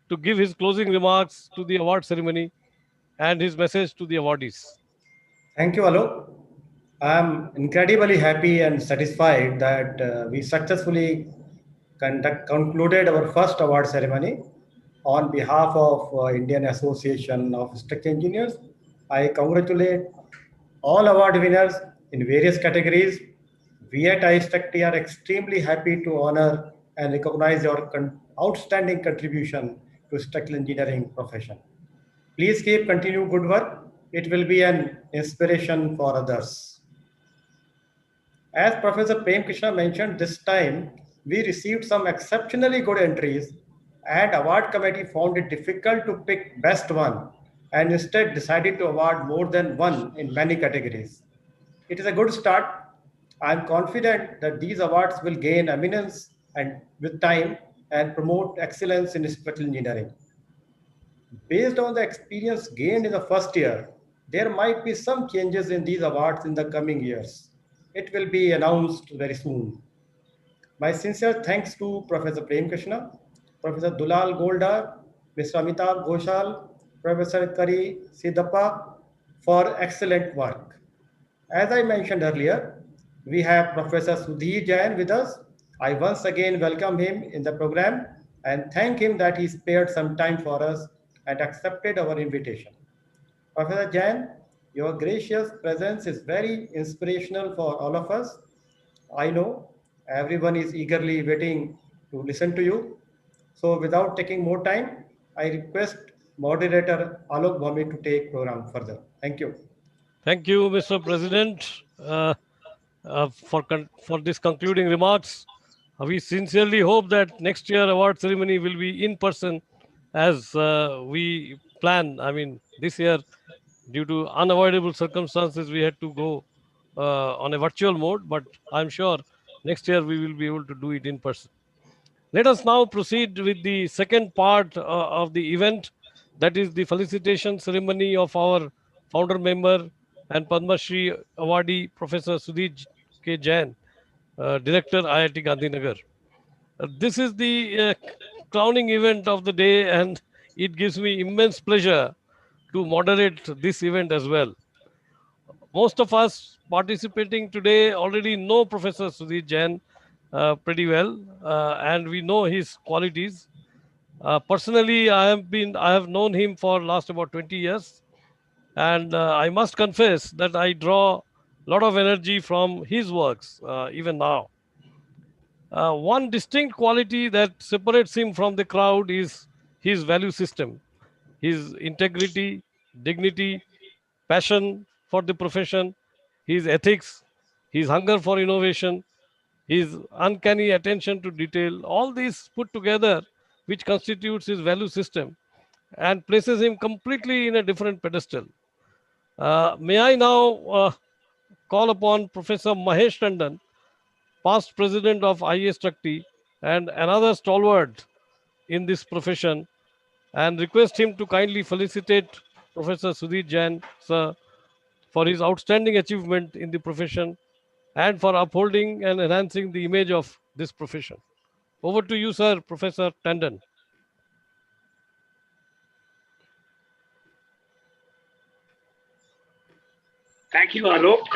to give his closing remarks to the award ceremony and his message to the awardees. Thank you, Alok. I'm incredibly happy and satisfied that we successfully concluded our first award ceremony. On behalf of Indian Association of Structural Engineers, I congratulate all award winners in various categories. We at IAStructE are extremely happy to honor and recognize your outstanding contribution to structural engineering profession. Please continue good work. It will be an inspiration for others. As Professor Prem Krishna mentioned, this time we received some exceptionally good entries, and award committee found it difficult to pick best one and instead decided to award more than one in many categories. It is a good start. I am confident that these awards will gain eminence and with time and promote excellence in structural engineering. Based on the experience gained in the first year, there might be some changes in these awards in the coming years. It will be announced very soon. My sincere thanks to Professor Prem Krishna, Professor Dulal Goldar, Mr. Amitabh Ghoshal, Professor Kari Siddhappa for excellent work. As I mentioned earlier, we have Professor Sudhir Jain with us. I once again welcome him in the program and thank him that he spared some time for us and accepted our invitation. Professor Jain, your gracious presence is very inspirational for all of us. I know everyone is eagerly waiting to listen to you. So without taking more time, I request moderator Alok Bhamik to take program further. Thank you. Thank you, Mr. President. for this concluding remarks. We sincerely hope that next year award ceremony will be in person as we plan. I mean, this year, due to unavoidable circumstances, we had to go on a virtual mode, but I'm sure next year we will be able to do it in person. Let us now proceed with the second part of the event, that is the felicitation ceremony of our founder member and Padma Shri Awardee Professor Sudhir K. Jain, Director IIT Gandhinagar. This is the crowning event of the day, and it gives me immense pleasure to moderate this event as well. Most of us participating today already know Professor Sudhir Jain pretty well, and we know his qualities. Personally, I have known him for last about 20 years, and I must confess that I draw a lot of energy from his works even now. One distinct quality that separates him from the crowd is his value system, his integrity, dignity, passion for the profession, his ethics, his hunger for innovation, his uncanny attention to detail, all these put together, which constitutes his value system and places him completely in a different pedestal. May I now call upon Professor Mahesh Tandon, past president of IAStructE and another stalwart in this profession, and request him to kindly felicitate Professor Sudhir Jain, sir, for his outstanding achievement in the profession and for upholding and enhancing the image of this profession. Over to you, sir, Professor Tandon. Thank you, Alok.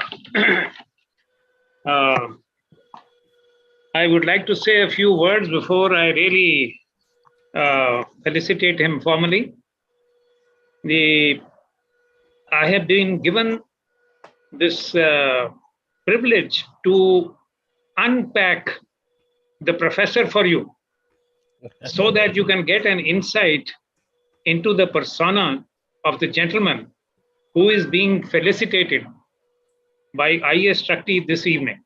I would like to say a few words before I really felicitate him formally. I have been given this privilege to unpack the professor for you so that you can get an insight into the persona of the gentleman who is being felicitated by IAStructE this evening.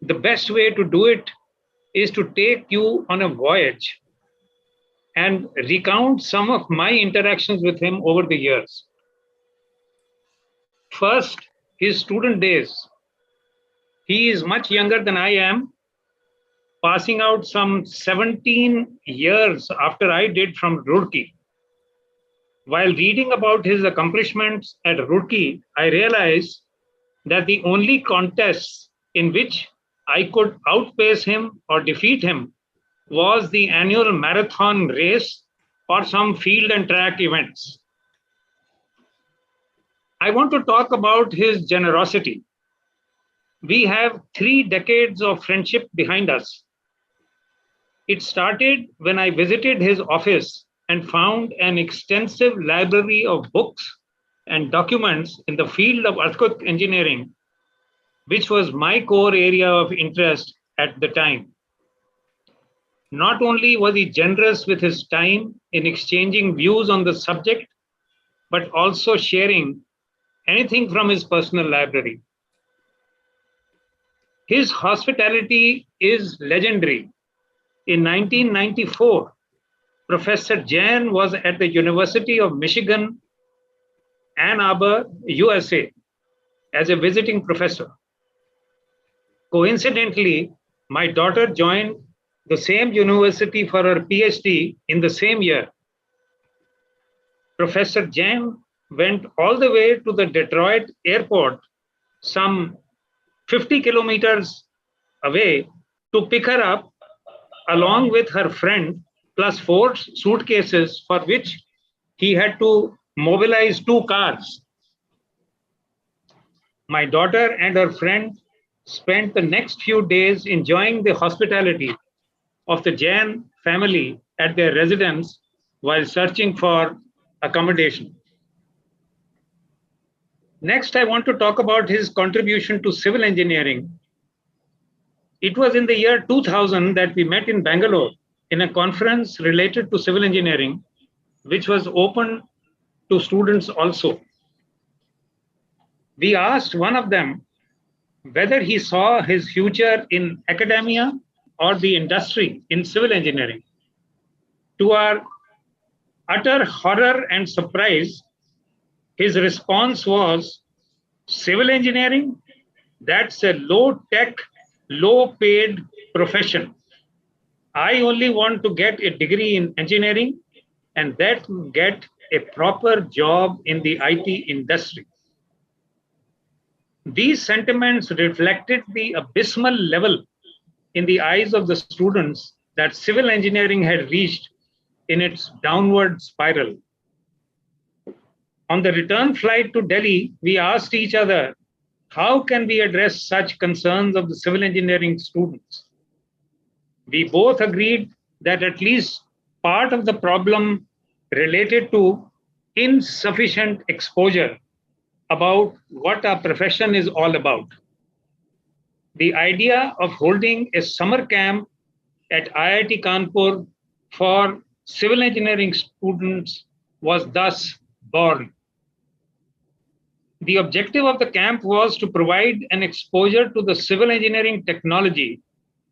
The best way to do it is to take you on a voyage and recount some of my interactions with him over the years. First, his student days. He is much younger than I am, passing out some 17 years after I did from Roorkee. While reading about his accomplishments at Roorkee, I realized that the only contests in which I could outpace him or defeat him was the annual marathon race or some field and track events. I want to talk about his generosity. We have 3 decades of friendship behind us. It started when I visited his office and found an extensive library of books and documents in the field of earthquake engineering, which was my core area of interest at the time. Not only was he generous with his time in exchanging views on the subject, but also sharing anything from his personal library. His hospitality is legendary. In 1994, Professor Jain was at the University of Michigan, Ann Arbor, USA, as a visiting professor. Coincidentally, my daughter joined the same university for her PhD in the same year. Professor Jain went all the way to the Detroit airport, some 50 kilometers away, to pick her up along with her friend, plus 4 suitcases for which he had to mobilize 2 cars. My daughter and her friend spent the next few days enjoying the hospitality of the Jain family at their residence while searching for accommodation. Next, I want to talk about his contribution to civil engineering. It was in the year 2000 that we met in Bangalore in a conference related to civil engineering, which was open to students also. We asked one of them whether he saw his future in academia or the industry in civil engineering. To our utter horror and surprise, his response was, "Civil engineering? That's a low-tech, low-paid profession. I only want to get a degree in engineering and then get a proper job in the IT industry." These sentiments reflected the abysmal level in the eyes of the students that civil engineering had reached in its downward spiral. On the return flight to Delhi, we asked each other, how can we address such concerns of the civil engineering students? We both agreed that at least part of the problem related to insufficient exposure about what our profession is all about. The idea of holding a summer camp at IIT Kanpur for civil engineering students was thus born. The objective of the camp was to provide an exposure to the civil engineering technology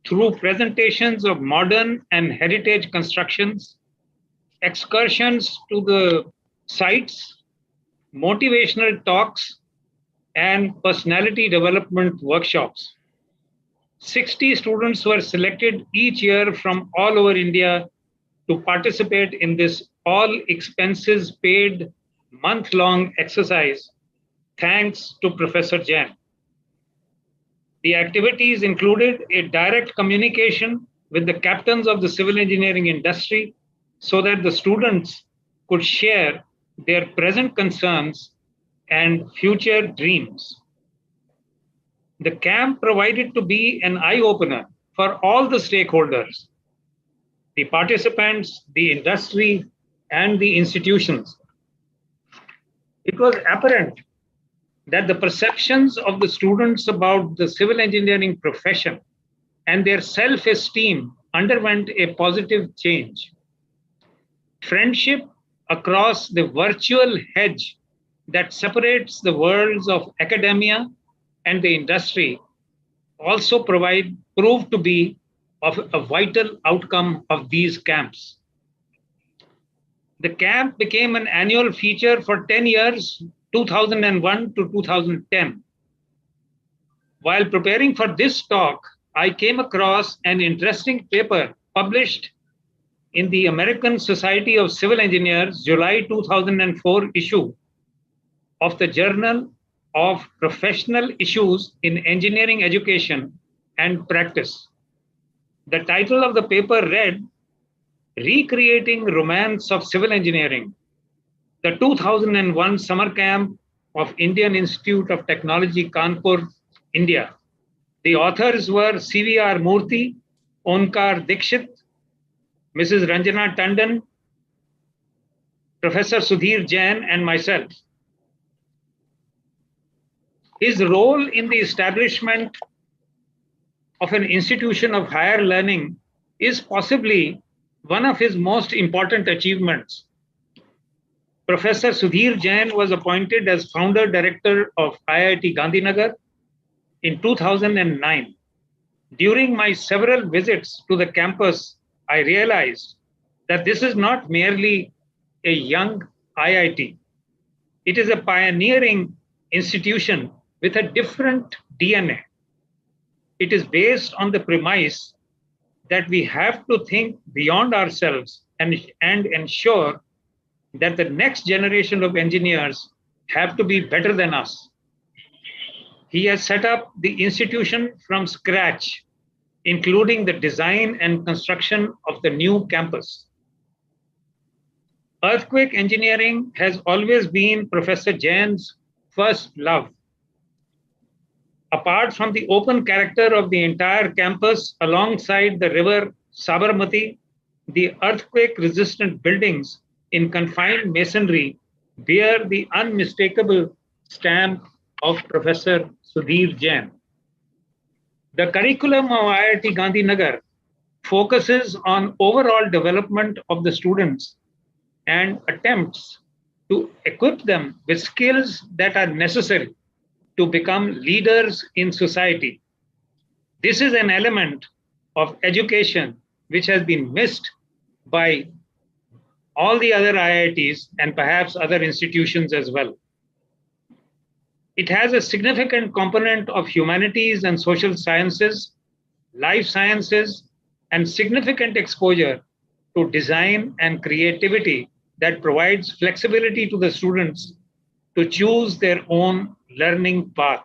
through presentations of modern and heritage constructions, excursions to the sites, motivational talks, and personality development workshops. 60 students were selected each year from all over India to participate in this all expenses paid month-long exercise, thanks to Professor Jain. The activities included a direct communication with the captains of the civil engineering industry so that the students could share their present concerns and future dreams. The camp provided to be an eye-opener for all the stakeholders, the participants, the industry, and the institutions. It was apparent that the perceptions of the students about the civil engineering profession and their self-esteem underwent a positive change. Friendship across the virtual hedge that separates the worlds of academia and the industry also proved to be of a vital outcome of these camps. The camp became an annual feature for 10 years, 2001 to 2010. While preparing for this talk, I came across an interesting paper published in the American Society of Civil Engineers, July 2004 issue of the Journal of Professional Issues in Engineering Education and Practice. The title of the paper read, "Recreating Romance of Civil Engineering, the 2001 Summer Camp of Indian Institute of Technology, Kanpur, India." The authors were CVR Murthy, Onkar Dikshit, Mrs. Ranjana Tandon, Professor Sudhir Jain, and myself. His role in the establishment of an institution of higher learning is possibly one of his most important achievements. Professor Sudhir Jain was appointed as founder director of IIT Gandhinagar in 2009. During my several visits to the campus, I realized that this is not merely a young IIT. It is a pioneering institution with a different DNA. It is based on the premise that we have to think beyond ourselves and ensure that the next generation of engineers have to be better than us. He has set up the institution from scratch, including the design and construction of the new campus. Earthquake engineering has always been Professor Jain's first love. Apart from the open character of the entire campus alongside the river Sabarmati, the earthquake-resistant buildings in confined masonry bear the unmistakable stamp of Professor Sudhir Jain. The curriculum of IIT Gandhinagar focuses on overall development of the students and attempts to equip them with skills that are necessary to become leaders in society. This is an element of education which has been missed by all the other IITs and perhaps other institutions as well. It has a significant component of humanities and social sciences, life sciences, and significant exposure to design and creativity that provides flexibility to the students to choose their own learning path.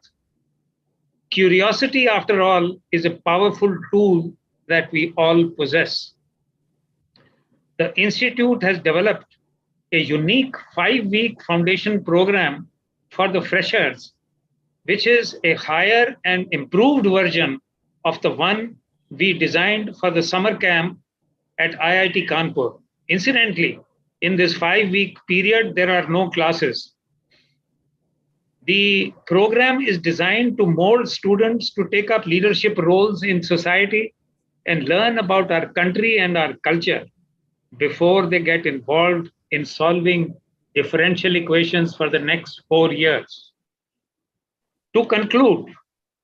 Curiosity, after all, is a powerful tool that we all possess. The Institute has developed a unique 5-week foundation program for the freshers, which is a higher and improved version of the one we designed for the summer camp at IIT Kanpur. Incidentally, in this 5-week period, there are no classes. The program is designed to mold students to take up leadership roles in society and learn about our country and our culture before they get involved in solving differential equations for the next 4 years. To conclude,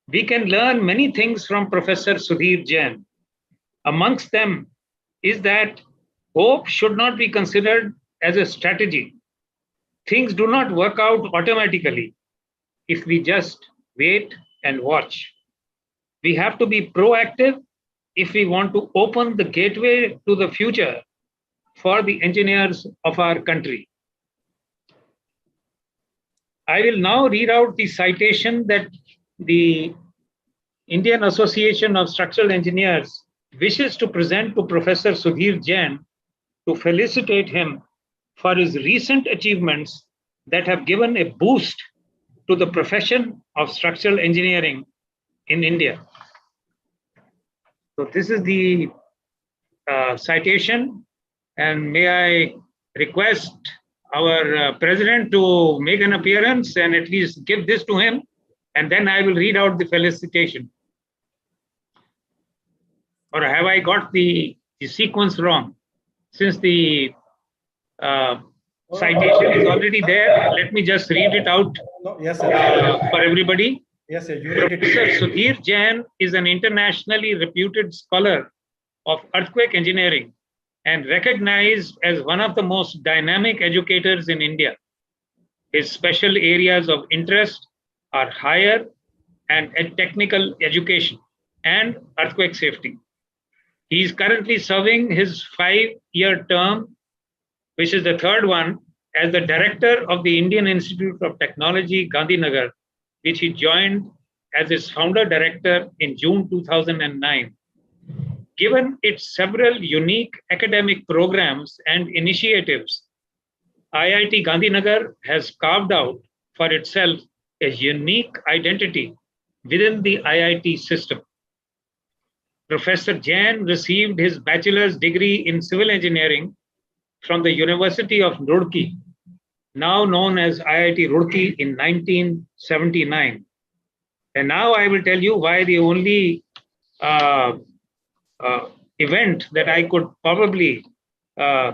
we can learn many things from Professor Sudhir Jain. Amongst them is that hope should not be considered as a strategy. Things do not work out automatically if we just wait and watch. We have to be proactive if we want to open the gateway to the future for the engineers of our country. I will now read out the citation that the Indian Association of Structural Engineers wishes to present to Professor Sudhir Jain to felicitate him for his recent achievements that have given a boost to the profession of structural engineering in India. So this is the citation, and may I request our president to make an appearance and at least give this to him, and then I will read out the felicitation. Or have I got the sequence wrong? Since the citation is already there, let me just read it out for everybody. Yes, sir. Professor Sudhir Jain is an internationally reputed scholar of earthquake engineering and recognized as one of the most dynamic educators in India. His special areas of interest are higher and technical education and earthquake safety. He is currently serving his 5-year term, which is the third one, as the director of the Indian Institute of Technology, Gandhinagar, which he joined as its founder director in June 2009. Given its several unique academic programs and initiatives, IIT Gandhinagar has carved out for itself a unique identity within the IIT system. Professor Jain received his bachelor's degree in civil engineering from the University of Roorkee, now known as IIT Roorkee, in 1979. And now I will tell you why the only event that I could probably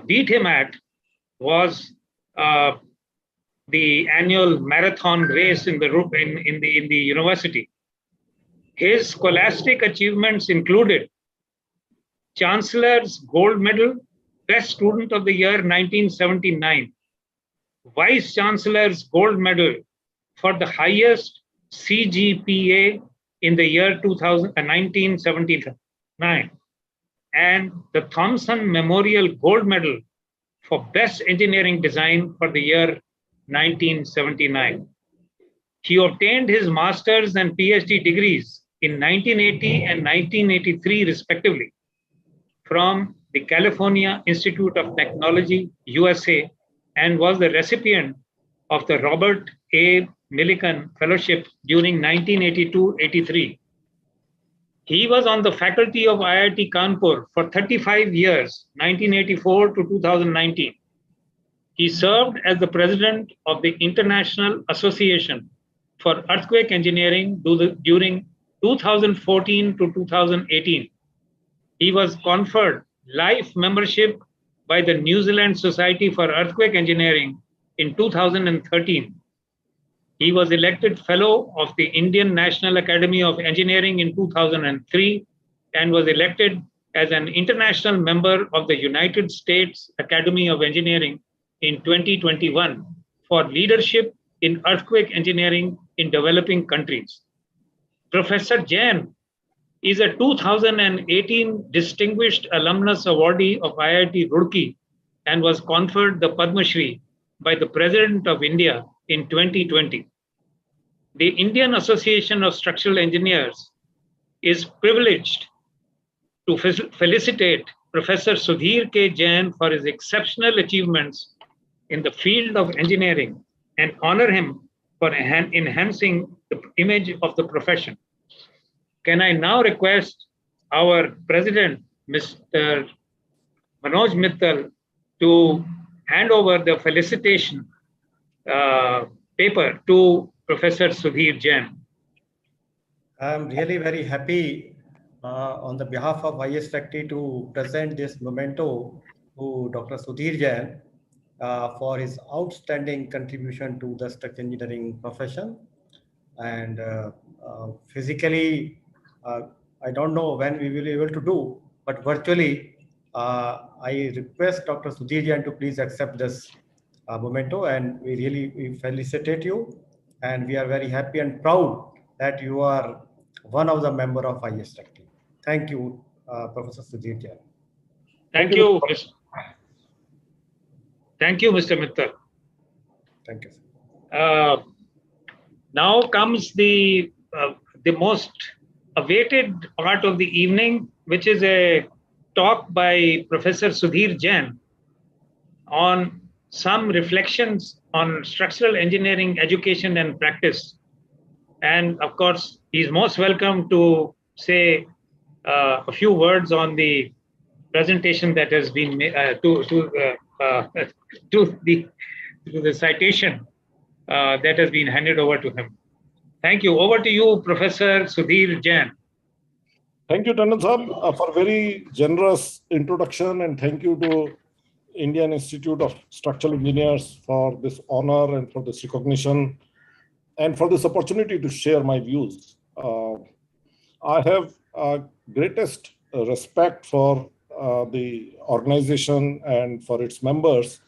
beat him at was the annual marathon race in the university. His scholastic achievements included Chancellor's Gold Medal, Best Student of the Year 1979, Vice Chancellor's Gold Medal for the highest CGPA in the year 1979, and the Thomson Memorial Gold Medal for Best Engineering Design for the year 1979. He obtained his master's and PhD degrees in 1980 and 1983 respectively from the California Institute of Technology, USA, and was the recipient of the Robert A. Millikan Fellowship during 1982-83. He was on the faculty of IIT Kanpur for 35 years, 1984 to 2019. He served as the president of the International Association for Earthquake Engineering during 2014 to 2018. He was conferred life membership by the New Zealand Society for Earthquake Engineering in 2013. He was elected Fellow of the Indian National Academy of Engineering in 2003 and was elected as an international member of the United States Academy of Engineering in 2021 for leadership in earthquake engineering in developing countries. Professor Jain is a 2018 Distinguished Alumnus Awardee of IIT Roorkee and was conferred the Padma Shri by the President of India in 2020. The Indian Association of Structural Engineers is privileged to felicitate Professor Sudhir K. Jain for his exceptional achievements in the field of engineering and honor him for enhancing the image of the profession. Can I now request our President, Mr. Manoj Mittal, to hand over the felicitation paper to Professor Sudhir Jain. I'm really very happy on the behalf of IAStructE to present this memento to Dr. Sudhir Jain for his outstanding contribution to the structural engineering profession. And physically, I don't know when we will be able to do, but virtually, I request Dr. Sudhir Jain to please accept this memento, and we felicitate you, and we are very happy and proud that you are one of the member of IAStructE. Thank you, Professor Sudhir Jain. Thank you. Thank you, Mr. Mittal. Thank you. Now comes the most awaited part of the evening, which is a talk by Professor Sudhir Jain on some reflections on structural engineering education and practice. And of course, he's most welcome to say a few words on the presentation that has been made to the citation that has been handed over to him. Thank you. Over to you, Professor Sudhir Jain. Thank you, Tandon Sahab, for very generous introduction, and thank you to Indian Institute of Structural Engineers for this honor and for this recognition and for this opportunity to share my views. I have greatest respect for the organization and for its members.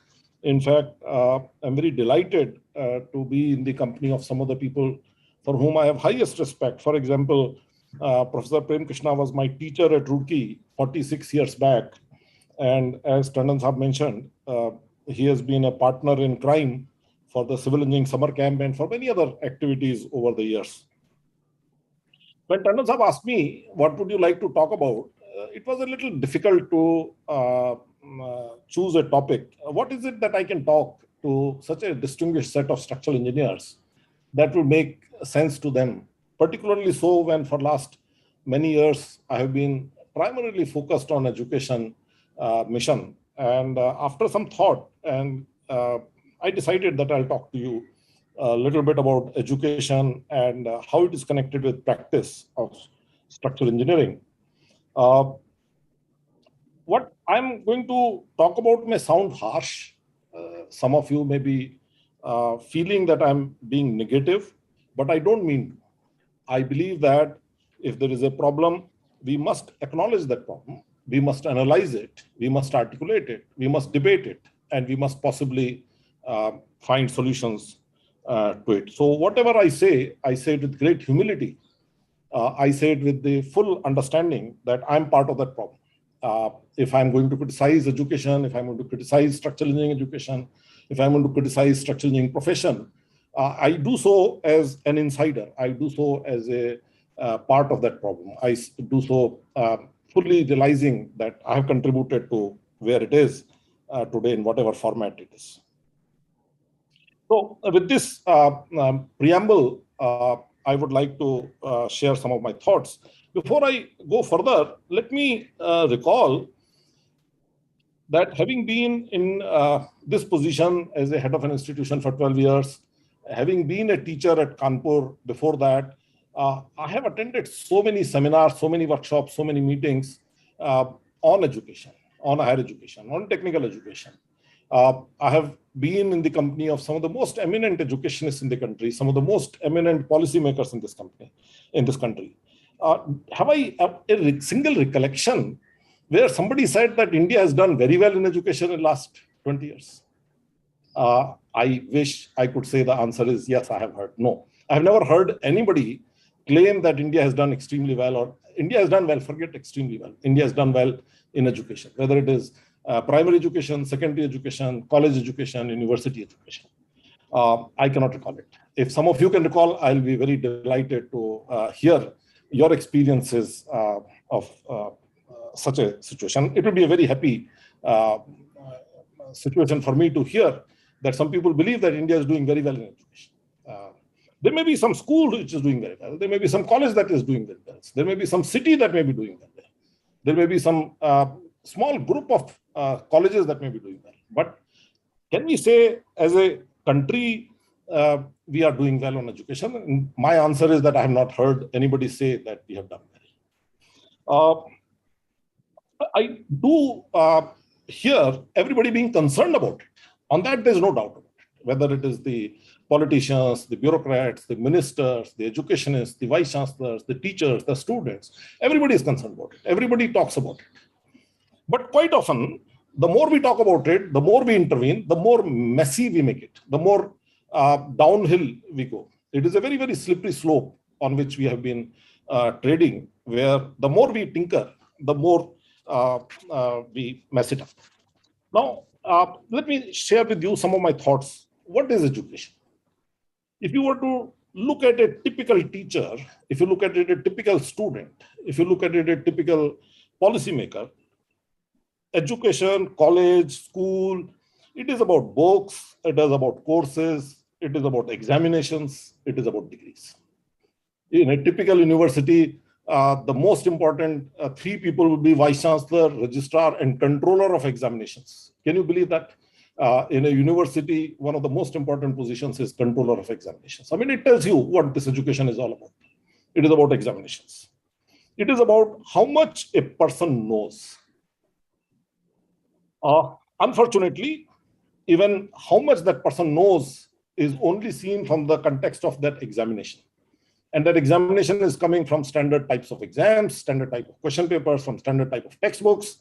In fact, I'm very delighted to be in the company of some of the people for whom I have highest respect. For example, Professor Prem Krishna was my teacher at Roorkee 46 years back. And as Tandon Sahab mentioned, he has been a partner in crime for the civil engineering summer camp and for many other activities over the years. When Tandon Sahab asked me, what would you like to talk about? It was a little difficult to choose a topic. What is it that I can talk to such a distinguished set of structural engineers that will make sense to them? Particularly so when for last many years, I have been primarily focused on education mission. And after some thought, and I decided that I'll talk to you a little bit about education and how it is connected with practice of structural engineering. What I'm going to talk about may sound harsh. Some of you may be feeling that I'm being negative, but I don't mean to. I believe that if there is a problem, we must acknowledge that problem. We must analyze it. We must articulate it. We must debate it. And we must possibly find solutions to it. So whatever I say it with great humility. I say it with the full understanding that I'm part of that problem. If I'm going to criticize education, if I'm going to criticize structural engineering education, if I'm going to criticize structural engineering profession, I do so as an insider. I do so as a part of that problem. I do so fully realizing that I have contributed to where it is today in whatever format it is. So with this preamble, I would like to share some of my thoughts. Before I go further, let me recall that having been in this position as a head of an institution for 12 years, having been a teacher at Kanpur before that, I have attended so many seminars, so many workshops, so many meetings on education, on higher education, on technical education. I have been in the company of some of the most eminent educationists in the country, some of the most eminent policymakers in this country. Have I a single recollection where somebody said that India has done very well in education in the last 20 years? I wish I could say the answer is yes, I have heard. No, I have never heard anybody claim that India has done extremely well, or India has done well, forget extremely well. India has done well in education, whether it is primary education, secondary education, college education, university education. I cannot recall it. If some of you can recall, I'll be very delighted to hear your experiences of such a situation. It will be a very happy situation for me to hear that some people believe that India is doing very well in education. There may be some school which is doing very well. There may be some college that is doing very well. There may be some city that may be doing very well. There may be some small group of colleges that may be doing well. But can we say as a country, we are doing well on education? And my answer is that I have not heard anybody say that we have done well. I do hear everybody being concerned about it. On that, there's no doubt about it. Whether it is the politicians, the bureaucrats, the ministers, the educationists, the vice chancellors, the teachers, the students, everybody is concerned about it. Everybody talks about it. But quite often, the more we talk about it, the more we intervene, the more messy we make it, the more downhill we go. It is a very, very slippery slope on which we have been trading, where the more we tinker, the more we mess it up. Now, let me share with you some of my thoughts. What is education? If you were to look at a typical teacher, if you look at it a typical student, if you look at it a typical policymaker, education, college, school, it is about books, it is about courses, it is about examinations, it is about degrees. In a typical university, the most important three people would be vice chancellor, registrar, and controller of examinations. Can you believe that? In a university, one of the most important positions is controller of examinations. I mean, it tells you what this education is all about. It is about examinations. It is about how much a person knows. Unfortunately, even how much that person knows is only seen from the context of that examination. And that examination is coming from standard types of exams, standard type of question papers, from standard type of textbooks.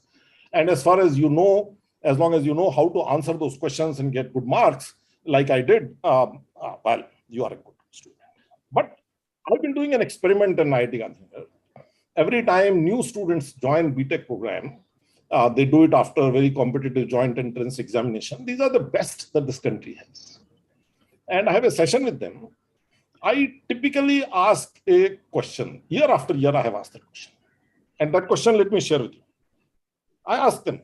And as far as you know, as long as you know how to answer those questions and get good marks, like I did, well, you are a good student. But I've been doing an experiment in IIT Gandhinagar. Every time new students join BTech program, they do it after a very competitive joint entrance examination. These are the best that this country has. And I have a session with them. I typically ask a question. Year after year, I have asked that question. And that question, let me share with you. I ask them,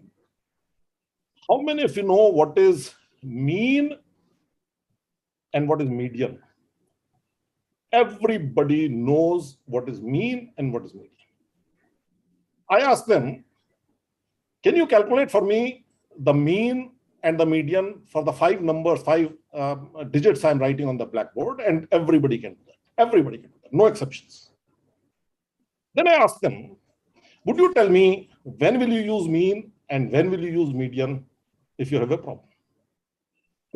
how many of you know what is mean and what is median? Everybody knows what is mean and what is median. I ask them, can you calculate for me the mean and the median for the five digits I'm writing on the blackboard? And everybody can do that. Everybody can do that. No exceptions. Then I ask them, would you tell me when will you use mean and when will you use median if you have a problem?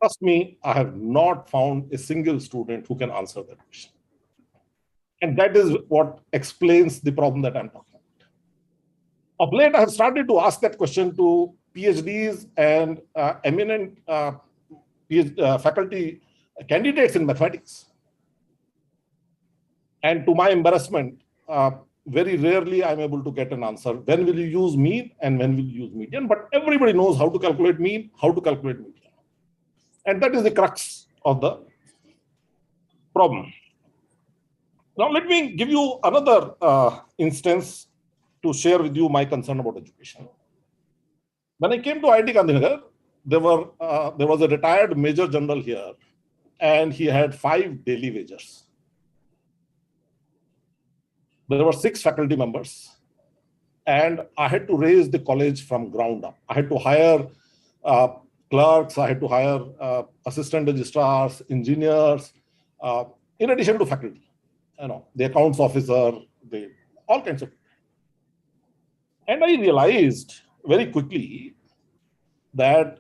Trust me, I have not found a single student who can answer that question. And that is what explains the problem that I'm talking about. Of late, I have started to ask that question to PhDs and eminent faculty candidates in mathematics. And to my embarrassment, very rarely I'm able to get an answer. When will you use mean and when will you use median? But everybody knows how to calculate mean, how to calculate median. And that is the crux of the problem. Now, let me give you another instance to share with you my concern about education. When I came to IIT Gandhinagar, there was a retired Major General here, and he had 5 daily wagers. There were 6 faculty members, and I had to raise the college from ground up. I had to hire clerks, I had to hire assistant registrars, engineers, in addition to faculty. The accounts officer, all kinds of. And I realized very quickly that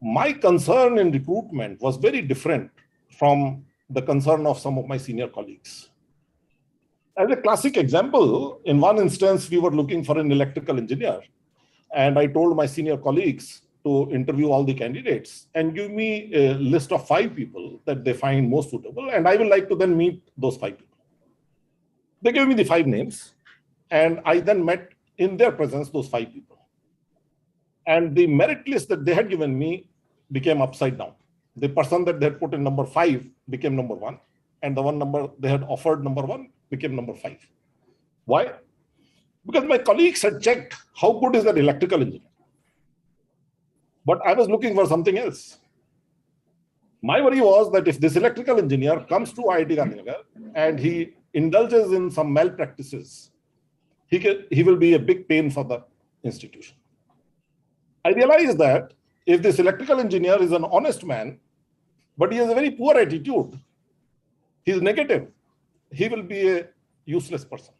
my concern in recruitment was very different from the concern of some of my senior colleagues. As a classic example, in one instance, we were looking for an electrical engineer, and I told my senior colleagues to interview all the candidates and give me a list of 5 people that they find most suitable, and I would like to then meet those 5 people. They gave me the 5 names, and I then met in their presence those 5 people. And the merit list that they had given me became upside down. The person that they had put in number 5 became number 1, and the one number they had offered number 1 became number 5. Why? Because my colleagues had checked how good is that electrical engineer. But I was looking for something else. My worry was that if this electrical engineer comes to IIT Gandhinagar and he indulges in some malpractices, he will be a big pain for the institution. I realized that if this electrical engineer is an honest man, but he has a very poor attitude, he is negative, he will be a useless person.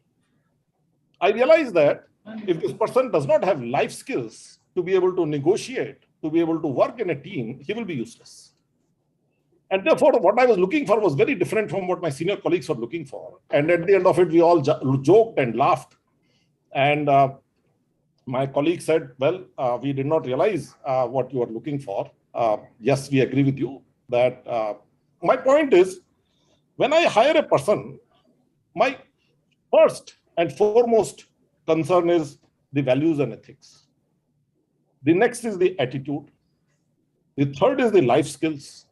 I realized that if this person does not have life skills to be able to negotiate, to be able to work in a team, he will be useless. And therefore, what I was looking for was very different from what my senior colleagues were looking for. And at the end of it, we all joked and laughed. And my colleague said, well, we did not realize what you are looking for. Yes, we agree with you that my point is, when I hire a person, my first and foremost concern is the values and ethics. The next is the attitude. The third is the life skills.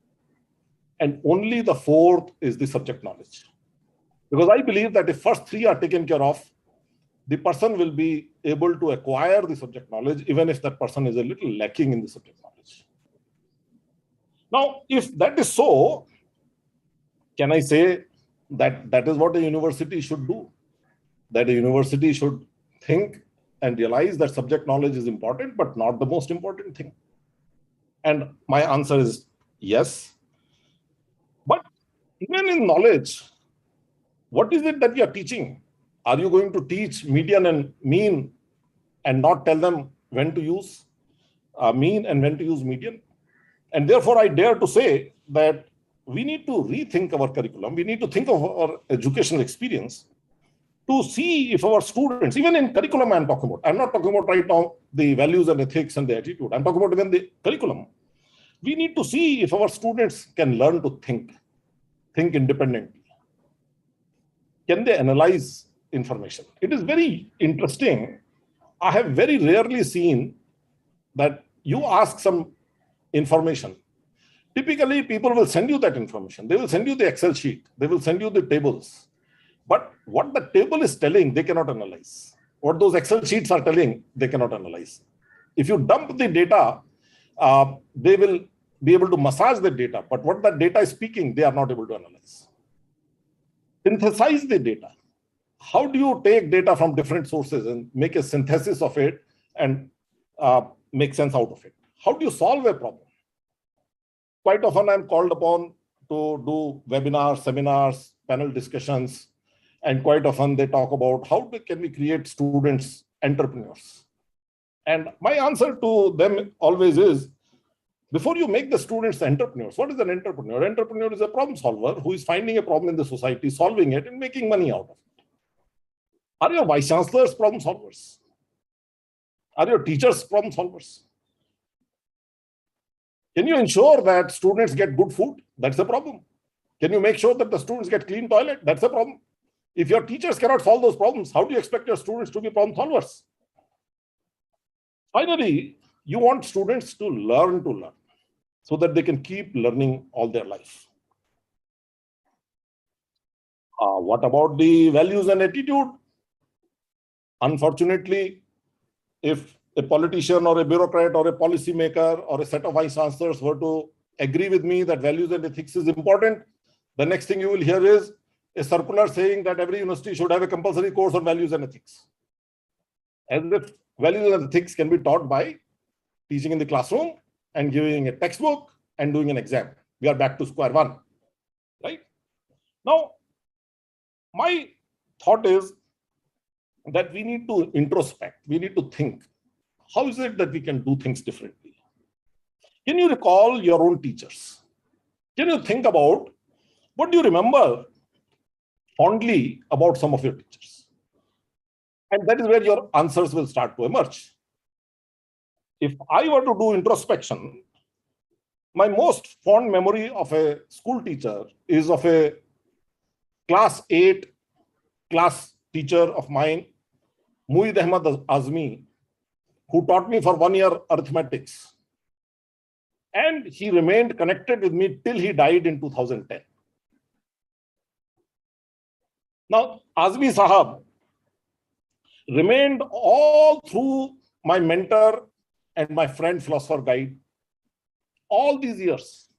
And only the fourth is the subject knowledge. Because I believe that if first 3 are taken care of, the person will be able to acquire the subject knowledge, even if that person is a little lacking in the subject knowledge. Now, if that is so, can I say that that is what a university should do? That a university should think and realize that subject knowledge is important, but not the most important thing. And my answer is yes. But even in knowledge, what is it that we are teaching? Are you going to teach median and mean and not tell them when to use mean and when to use median? And therefore, I dare to say that we need to rethink our curriculum. We need to think of our educational experience to see if our students, even in curriculum I'm talking about, I'm not talking about right now the values and ethics and the attitude. I'm talking about even the curriculum. We need to see if our students can learn to think independently. Can they analyze information? It is very interesting. I have very rarely seen that you ask some information. Typically, people will send you that information. They will send you the Excel sheet. They will send you the tables. But what the table is telling, they cannot analyze. What those Excel sheets are telling, they cannot analyze. If you dump the data, they will be able to massage the data. But what that data is speaking, they are not able to analyze. Synthesize the data. How do you take data from different sources and make a synthesis of it and make sense out of it? How do you solve a problem? Quite often I'm called upon to do webinars, seminars, panel discussions, and quite often they talk about how can we create students entrepreneurs. And my answer to them always is, before you make the students entrepreneurs, what is an entrepreneur? Entrepreneur is a problem solver who is finding a problem in the society, solving it, and making money out of it. Are your vice chancellors problem solvers? Are your teachers problem solvers? Can you ensure that students get good food? That's a problem. Can you make sure that the students get clean toilet? That's a problem. If your teachers cannot solve those problems, how do you expect your students to be problem solvers? Finally, you want students to learn so that they can keep learning all their life. What about the values and attitude? Unfortunately, if a politician or a bureaucrat or a policymaker or a set of vice chancellors were to agree with me that values and ethics is important, the next thing you will hear is a circular saying that every university should have a compulsory course on values and ethics. As if values and ethics can be taught by teaching in the classroom and giving a textbook and doing an exam. We are back to square one, right? Now, my thought is that we need to introspect. We need to think, how is it that we can do things differently? Can you recall your own teachers? Can you think about what do you remember fondly about some of your teachers? And that is where your answers will start to emerge. If I were to do introspection, my most fond memory of a school teacher is of a class 8 class teacher of mine, Muid Ahmad Azmi, who taught me for 1 year arithmetics. And he remained connected with me till he died in 2010. Now, Azmi Sahab remained all through my mentor and my friend philosopher guide all these years.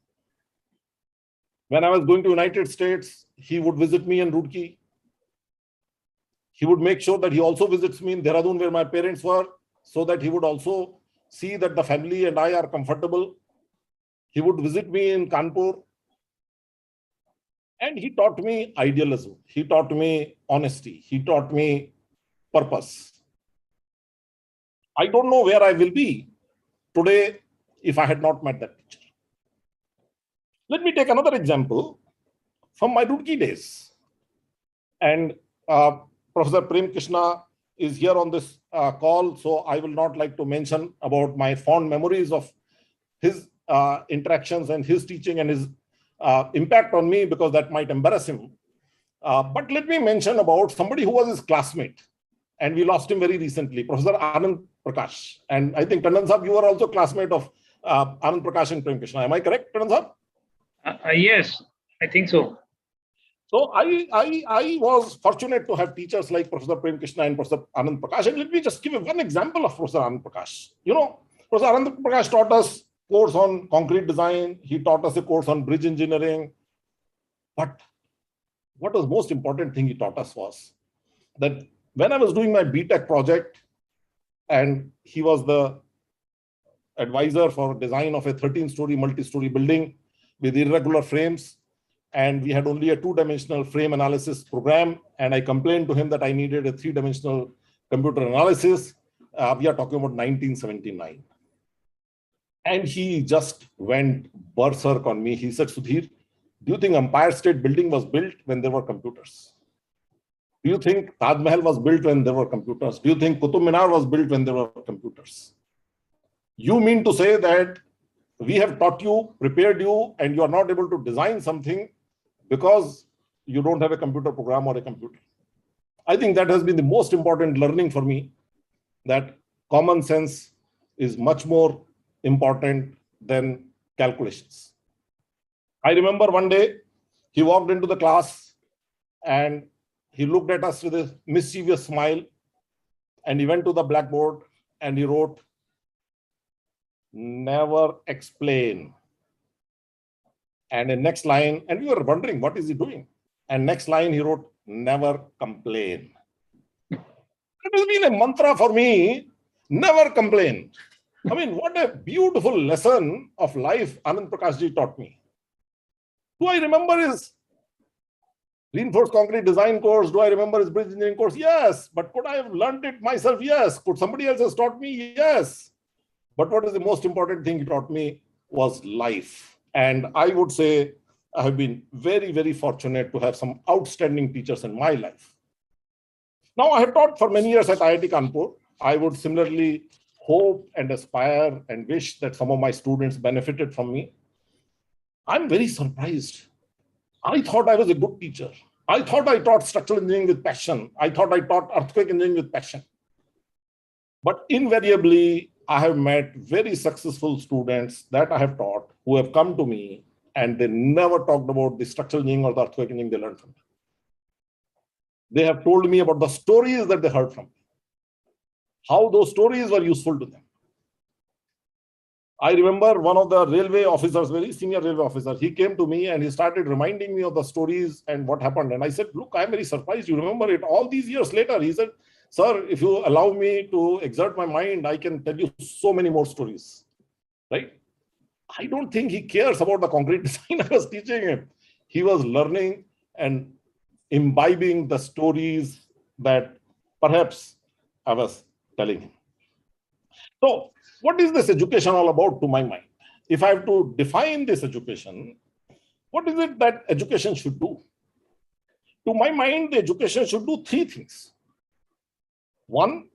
When I was going to United States, he would visit me in Roorkee. He would make sure that he also visits me in Dehradun, where my parents were, so that he would also see that the family and I are comfortable. He would visit me in Kanpur. And he taught me idealism. He taught me honesty. He taught me purpose. I don't know where I will be today if I had not met that teacher. Let me take another example from my Roorkee days. And Professor Prem Krishna is here on this call, so I will not like to mention about my fond memories of his interactions and his teaching and his impact on me, because that might embarrass him. But let me mention about somebody who was his classmate, and we lost him very recently, Professor Anand Prakash. And I think Tandon Sahab, you were also classmate of Anand Prakash and Prem Krishna. Am I correct, Tandon Sahab? Yes, I think so. So I was fortunate to have teachers like Professor Prem Krishna and Professor Anand Prakash. And let me just give you one example of Professor Anand Prakash. You know, Professor Anand Prakash taught us course on concrete design. He taught us a course on bridge engineering. But what was most important thing he taught us was that when I was doing my BTech project, and he was the advisor for design of a 13-story multi-story building with irregular frames, and we had only a 2-dimensional frame analysis program, and I complained to him that I needed a 3-dimensional computer analysis. We are talking about 1979. And he just went berserk on me. He said, Sudhir, do you think Empire State Building was built when there were computers? Do you think Taj Mahal was built when there were computers? Do you think Qutub Minar was built when there were computers? You mean to say that we have taught you, prepared you, and you are not able to design something because you don't have a computer program or a computer? I think that has been the most important learning for me, that common sense is much more important than calculations. I remember one day he walked into the class and he looked at us with a mischievous smile, and he went to the blackboard and he wrote, never explain. And in next line, and we were wondering, what is he doing? And next line he wrote, never complain. It has been a mantra for me, never complain. I mean, what a beautiful lesson of life Anand Prakash ji taught me. Do I remember his reinforced concrete design course? Do I remember his bridge engineering course? Yes. But could I have learned it myself? Yes. Could somebody else have taught me? Yes. But what is the most important thing he taught me was life. And I would say I have been very, very fortunate to have some outstanding teachers in my life. Now, I have taught for many years at IIT Kanpur. I would similarly hope and aspire and wish that some of my students benefited from me. I'm very surprised. I thought I was a good teacher. I thought I taught structural engineering with passion. I thought I taught earthquake engineering with passion. But invariably, I have met very successful students that I have taught who have come to me and they never talked about the structural engineering or the earthquake engineering they learned from me. They have told me about the stories that they heard from me, how those stories were useful to them. I remember one of the railway officers, very senior railway officer, he came to me and he started reminding me of the stories and what happened. And I said, look, I'm very surprised you remember it all these years later. He said, sir, if you allow me to exert my mind, I can tell you so many more stories, right? I don't think he cares about the concrete design I was teaching him. He was learning and imbibing the stories that perhaps I was telling him. So what is this education all about to my mind? if I have to define this education, what is it that education should do? To my mind, the education should do three things. One,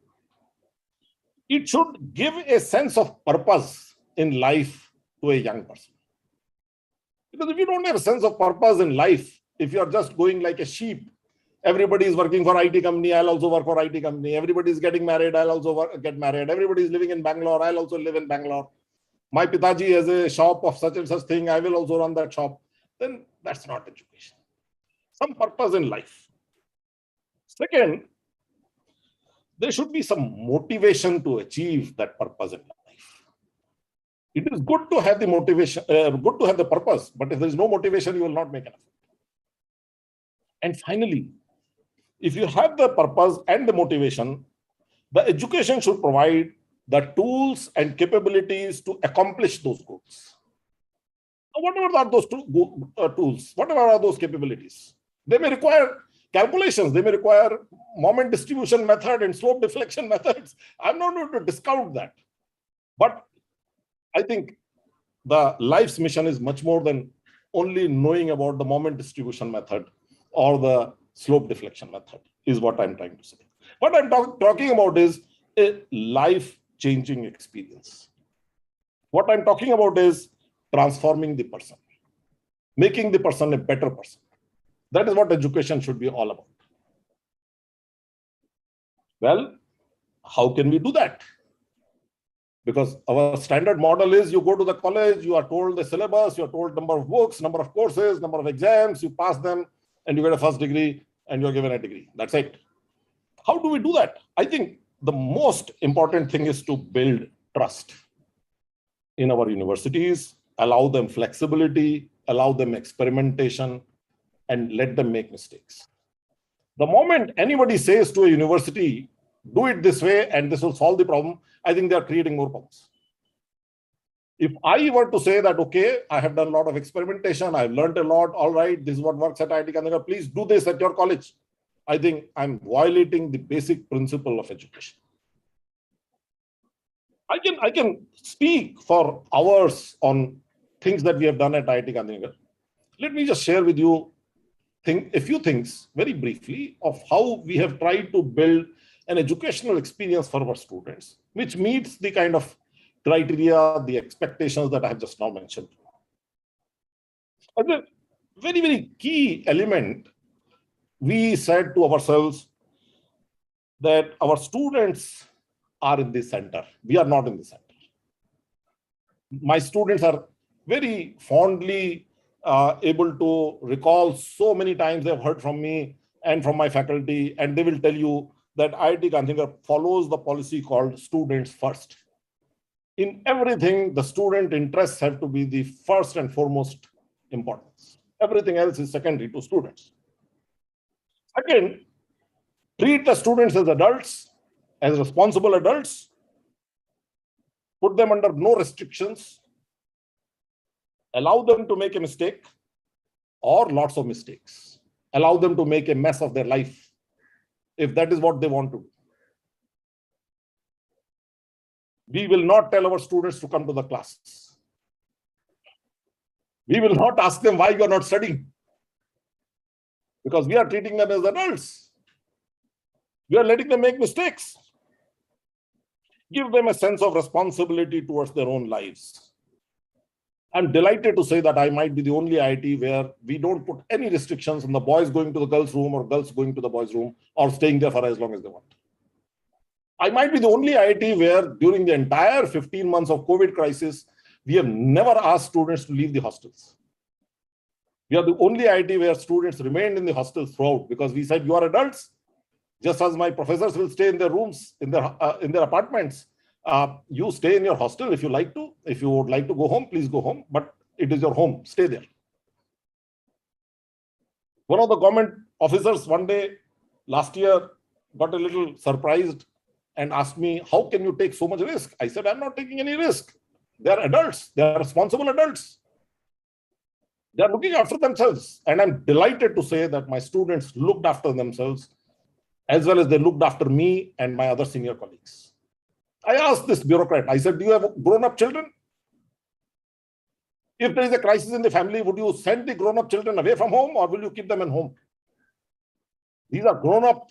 it should give a sense of purpose in life to a young person. Because if you don't have a sense of purpose in life, if you are just going like a sheep, everybody is working for IT company, I'll also work for IT company. Everybody is getting married, I'll also get married. Everybody is living in Bangalore, I'll also live in Bangalore. My Pitaji has a shop of such and such thing, I will also run that shop. Then that's not education. Some purpose in life. Second, there should be some motivation to achieve that purpose in life. It is good to have the motivation, good to have the purpose, but if there is no motivation, you will not make an effort. And finally, if you have the purpose and the motivation, the education should provide the tools and capabilities to accomplish those goals. Now, whatever are those tools, whatever are those capabilities, they may require calculations, they may require moment distribution method and slope deflection methods. I'm not going to discount that. But I think the life's mission is much more than only knowing about the moment distribution method or the slope deflection method, is what I'm trying to say. What I'm talking about is a life-changing experience. What I'm talking about is transforming the person, making the person a better person. That is what education should be all about. Well, how can we do that? Because our standard model is you go to the college, you are told the syllabus, you are told number of books, number of courses, number of exams, you pass them, and you get a first degree, and you're given a degree. That's it. How do we do that? I think the most important thing is to build trust in our universities, allow them flexibility, allow them experimentation, and let them make mistakes. The moment anybody says to a university, do it this way and this will solve the problem, I think they are creating more problems. If I were to say that, okay, I have done a lot of experimentation, I've learned a lot, all right, this is what works at IIT Gandhinagar, please do this at your college, I think I'm violating the basic principle of education. I can speak for hours on things that we have done at IIT Gandhinagar. Let me just share with you a few things very briefly of how we have tried to build an educational experience for our students, which meets the kind of criteria, the expectations that I have just now mentioned. As a very, very key element, we said to ourselves that our students are in the center. We are not in the center. My students are very fondly able to recall so many times they've heard from me and from my faculty, and they will tell you that IIT Gandhinagar follows the policy called students first. In everything, the student interests have to be the first and foremost importance. Everything else is secondary to students. Second, treat the students as adults, as responsible adults, put them under no restrictions, allow them to make a mistake or lots of mistakes, allow them to make a mess of their life if that is what they want to do. We will not tell our students to come to the class. We will not ask them why you are not studying, because we are treating them as adults. We are letting them make mistakes. Give them a sense of responsibility towards their own lives. I'm delighted to say that I might be the only IIT where we don't put any restrictions on the boys going to the girls' room or girls going to the boys' room or staying there for as long as they want. I might be the only IIT where during the entire 15 months of COVID crisis, we have never asked students to leave the hostels. We are the only IIT where students remained in the hostels throughout, because we said, you are adults, just as my professors will stay in their rooms, in their apartments. You stay in your hostel if you like to. If you would like to go home, please go home, but it is your home, stay there. One of the government officers one day last year got a little surprised and asked me, how can you take so much risk? I said, I'm not taking any risk. They are adults. They are responsible adults. They are looking after themselves. And I'm delighted to say that my students looked after themselves as well as they looked after me and my other senior colleagues. I asked this bureaucrat, I said, do you have grown-up children? If there is a crisis in the family, would you send the grown-up children away from home or will you keep them at home? These are grown-up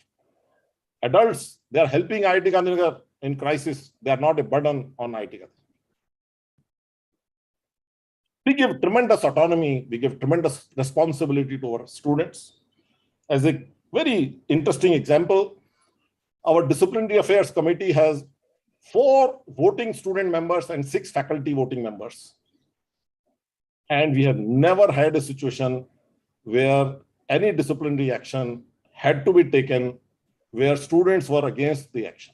adults. They are helping IIT Gandhinagar in crisis. They are not a burden on IIT Gandhinagar. We give tremendous autonomy. We give tremendous responsibility to our students. As a very interesting example, our disciplinary affairs committee has 4 voting student members and 6 faculty voting members. And we have never had a situation where any disciplinary action had to be taken where students were against the action.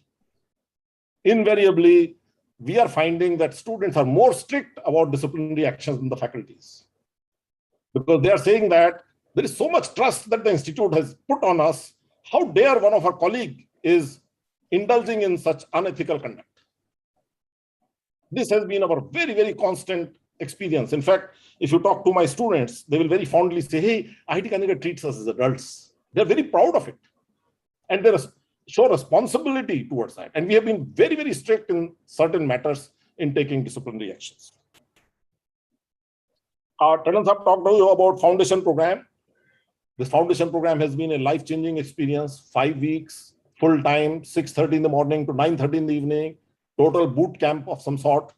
Invariably, we are finding that students are more strict about disciplinary actions than the faculties, because they are saying that there is so much trust that the institute has put on us. How dare one of our colleagues is indulging in such unethical conduct? This has been our very, very constant experience. In fact, if you talk to my students, they will very fondly say, hey, IIT Gandhinagar treats us as adults. They're very proud of it. And they show responsibility towards that. And we have been very, very strict in certain matters in taking disciplinary actions. Tandon Sahab talked to you about foundation program. This foundation program has been a life-changing experience. 5 weeks, full time, 6:30 in the morning to 9:30 in the evening, total boot camp of some sort.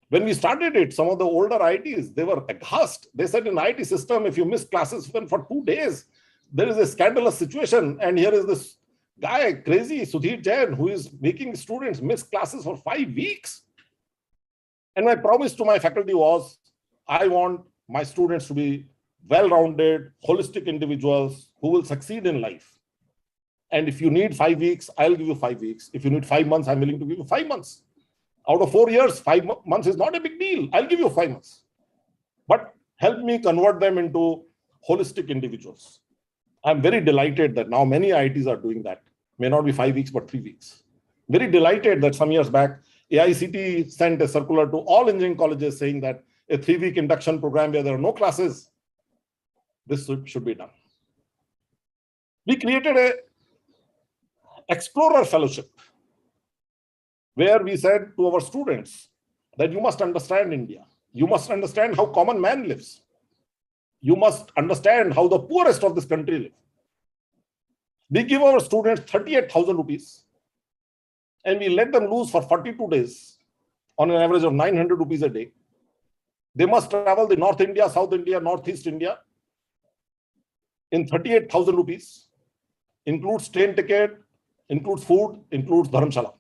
When we started it, some of the older IITs, they were aghast. They said in IT system, if you miss classes even for 2 days, there is a scandalous situation. And here is this guy, crazy Sudhir Jain, who is making students miss classes for 5 weeks. And my promise to my faculty was, I want my students to be well-rounded, holistic individuals who will succeed in life. And if you need 5 weeks, I'll give you 5 weeks. If you need 5 months, I'm willing to give you 5 months. Out of 4 years, 5 months is not a big deal. I'll give you 5 months. But help me convert them into holistic individuals. I'm very delighted that now many IITs are doing that. May not be 5 weeks, but 3 weeks. Very delighted that some years back, AICTE sent a circular to all engineering colleges saying that a 3-week induction program where there are no classes, this should be done. We created a Explorer Fellowship where we said to our students that you must understand India. You must understand how common man lives. You must understand how the poorest of this country live. We give our students 38,000 rupees and we let them loose for 42 days on an average of 900 rupees a day. They must travel the North India, South India, Northeast India in 38,000 rupees, includes train ticket, includes food, includes dharamshala.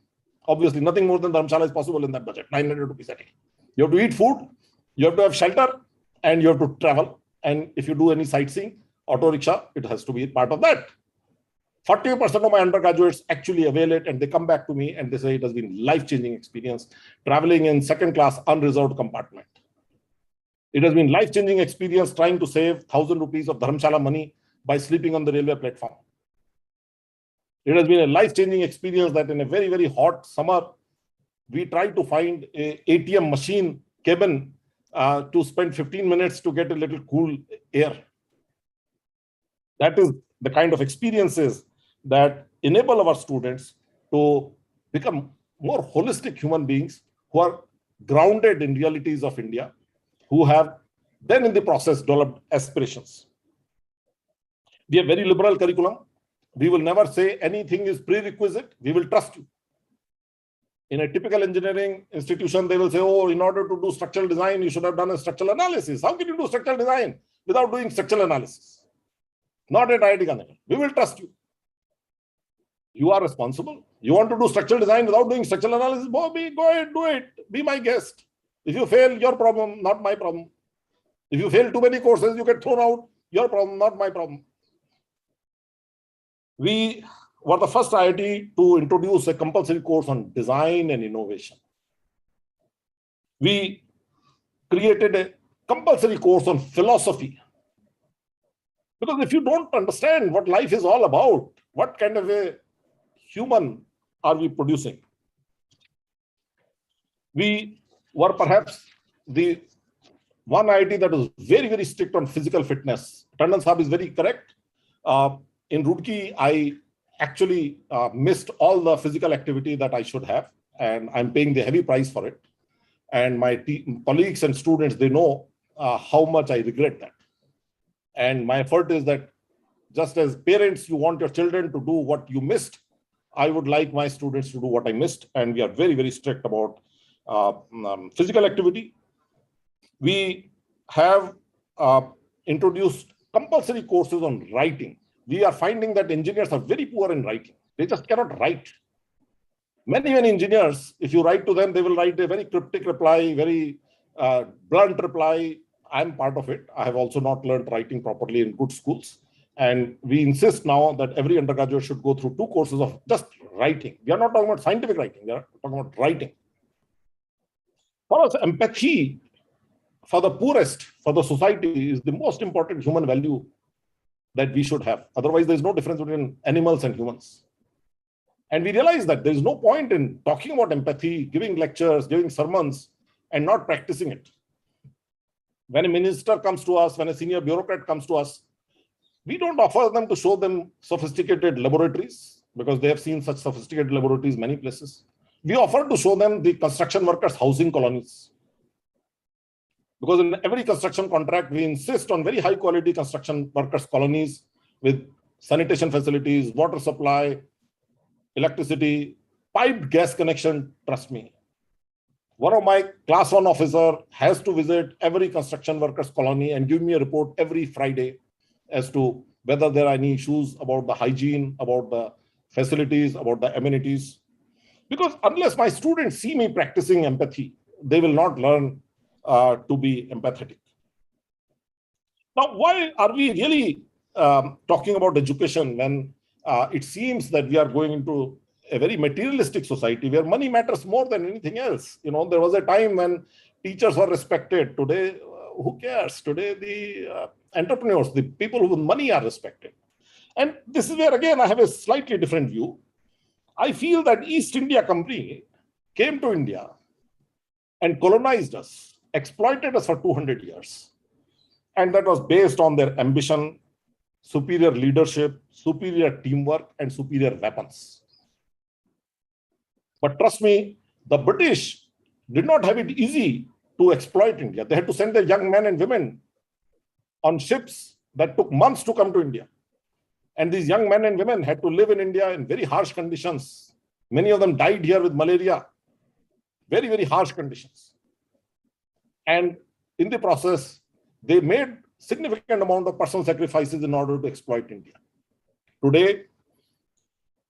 Obviously, nothing more than dharamshala is possible in that budget, 900 rupees a day. You have to eat food, you have to have shelter, and you have to travel. And if you do any sightseeing, auto rickshaw, it has to be part of that. 40% of my undergraduates actually avail it, and they come back to me and they say it has been life-changing experience traveling in second class unreserved compartment. It has been life-changing experience trying to save 1,000 rupees of dharamshala money by sleeping on the railway platform. It has been a life-changing experience that in a very, very hot summer, we tried to find a ATM machine cabin to spend 15 minutes to get a little cool air. That is the kind of experiences that enable our students to become more holistic human beings who are grounded in realities of India, who have then in the process developed aspirations. We have very liberal curriculum. We will never say anything is prerequisite. We will trust you. In a typical engineering institution, they will say, oh, in order to do structural design, you should have done a structural analysis. How can you do structural design without doing structural analysis? Not at IIT Gandhinagar. We will trust you. You are responsible. You want to do structural design without doing structural analysis? Go ahead, do it. Be my guest. If you fail, your problem, not my problem. If you fail too many courses, you get thrown out. Your problem, not my problem. We were the first IIT to introduce a compulsory course on design and innovation. We created a compulsory course on philosophy. Because if you don't understand what life is all about, what kind of a human are we producing? We were perhaps the one IIT that was very, very strict on physical fitness. Tandon Sahab is very correct. In Roorkee, I actually missed all the physical activity that I should have, and I'm paying the heavy price for it. and my colleagues and students, they know how much I regret that. And my effort is that just as parents, you want your children to do what you missed, I would like my students to do what I missed. And we are very, very strict about physical activity. We have introduced compulsory courses on writing. We are finding that engineers are very poor in writing. They just cannot write. Many engineers, if you write to them, they will write a very cryptic reply, very blunt reply. I'm part of it. I have also not learned writing properly in good schools. And we insist now that every undergraduate should go through 2 courses of just writing. We are not talking about scientific writing. We are talking about writing. For us, empathy for the poorest, for the society, is the most important human value that we should have. Otherwise, there is no difference between animals and humans. And we realize that there is no point in talking about empathy, giving lectures, giving sermons, and not practicing it. When a minister comes to us, when a senior bureaucrat comes to us, we don't offer them to show them sophisticated laboratories, because they have seen such sophisticated laboratories many places. We offer to show them the construction workers' housing colonies. Because in every construction contract, we insist on very high quality construction workers' colonies with sanitation facilities, water supply, electricity, piped gas connection, trust me. One of my class 1 officer has to visit every construction workers' colony and give me a report every Friday as to whether there are any issues about the hygiene, about the facilities, about the amenities. Because unless my students see me practicing empathy, they will not learn to be empathetic. Now, why are we really talking about education when it seems that we are going into a very materialistic society where money matters more than anything else? You know, there was a time when teachers were respected. Today, who cares? Today, the entrepreneurs, the people with money are respected. And this is where, again, I have a slightly different view. I feel that East India Company came to India and colonized us, exploited us for 200 years. And that was based on their ambition, superior leadership, superior teamwork, and superior weapons. But trust me, the British did not have it easy to exploit India. They had to send their young men and women on ships that took months to come to India. And these young men and women had to live in India in very harsh conditions. Many of them died here with malaria. Very, very harsh conditions. And in the process, they made significant amount of personal sacrifices in order to exploit India. Today,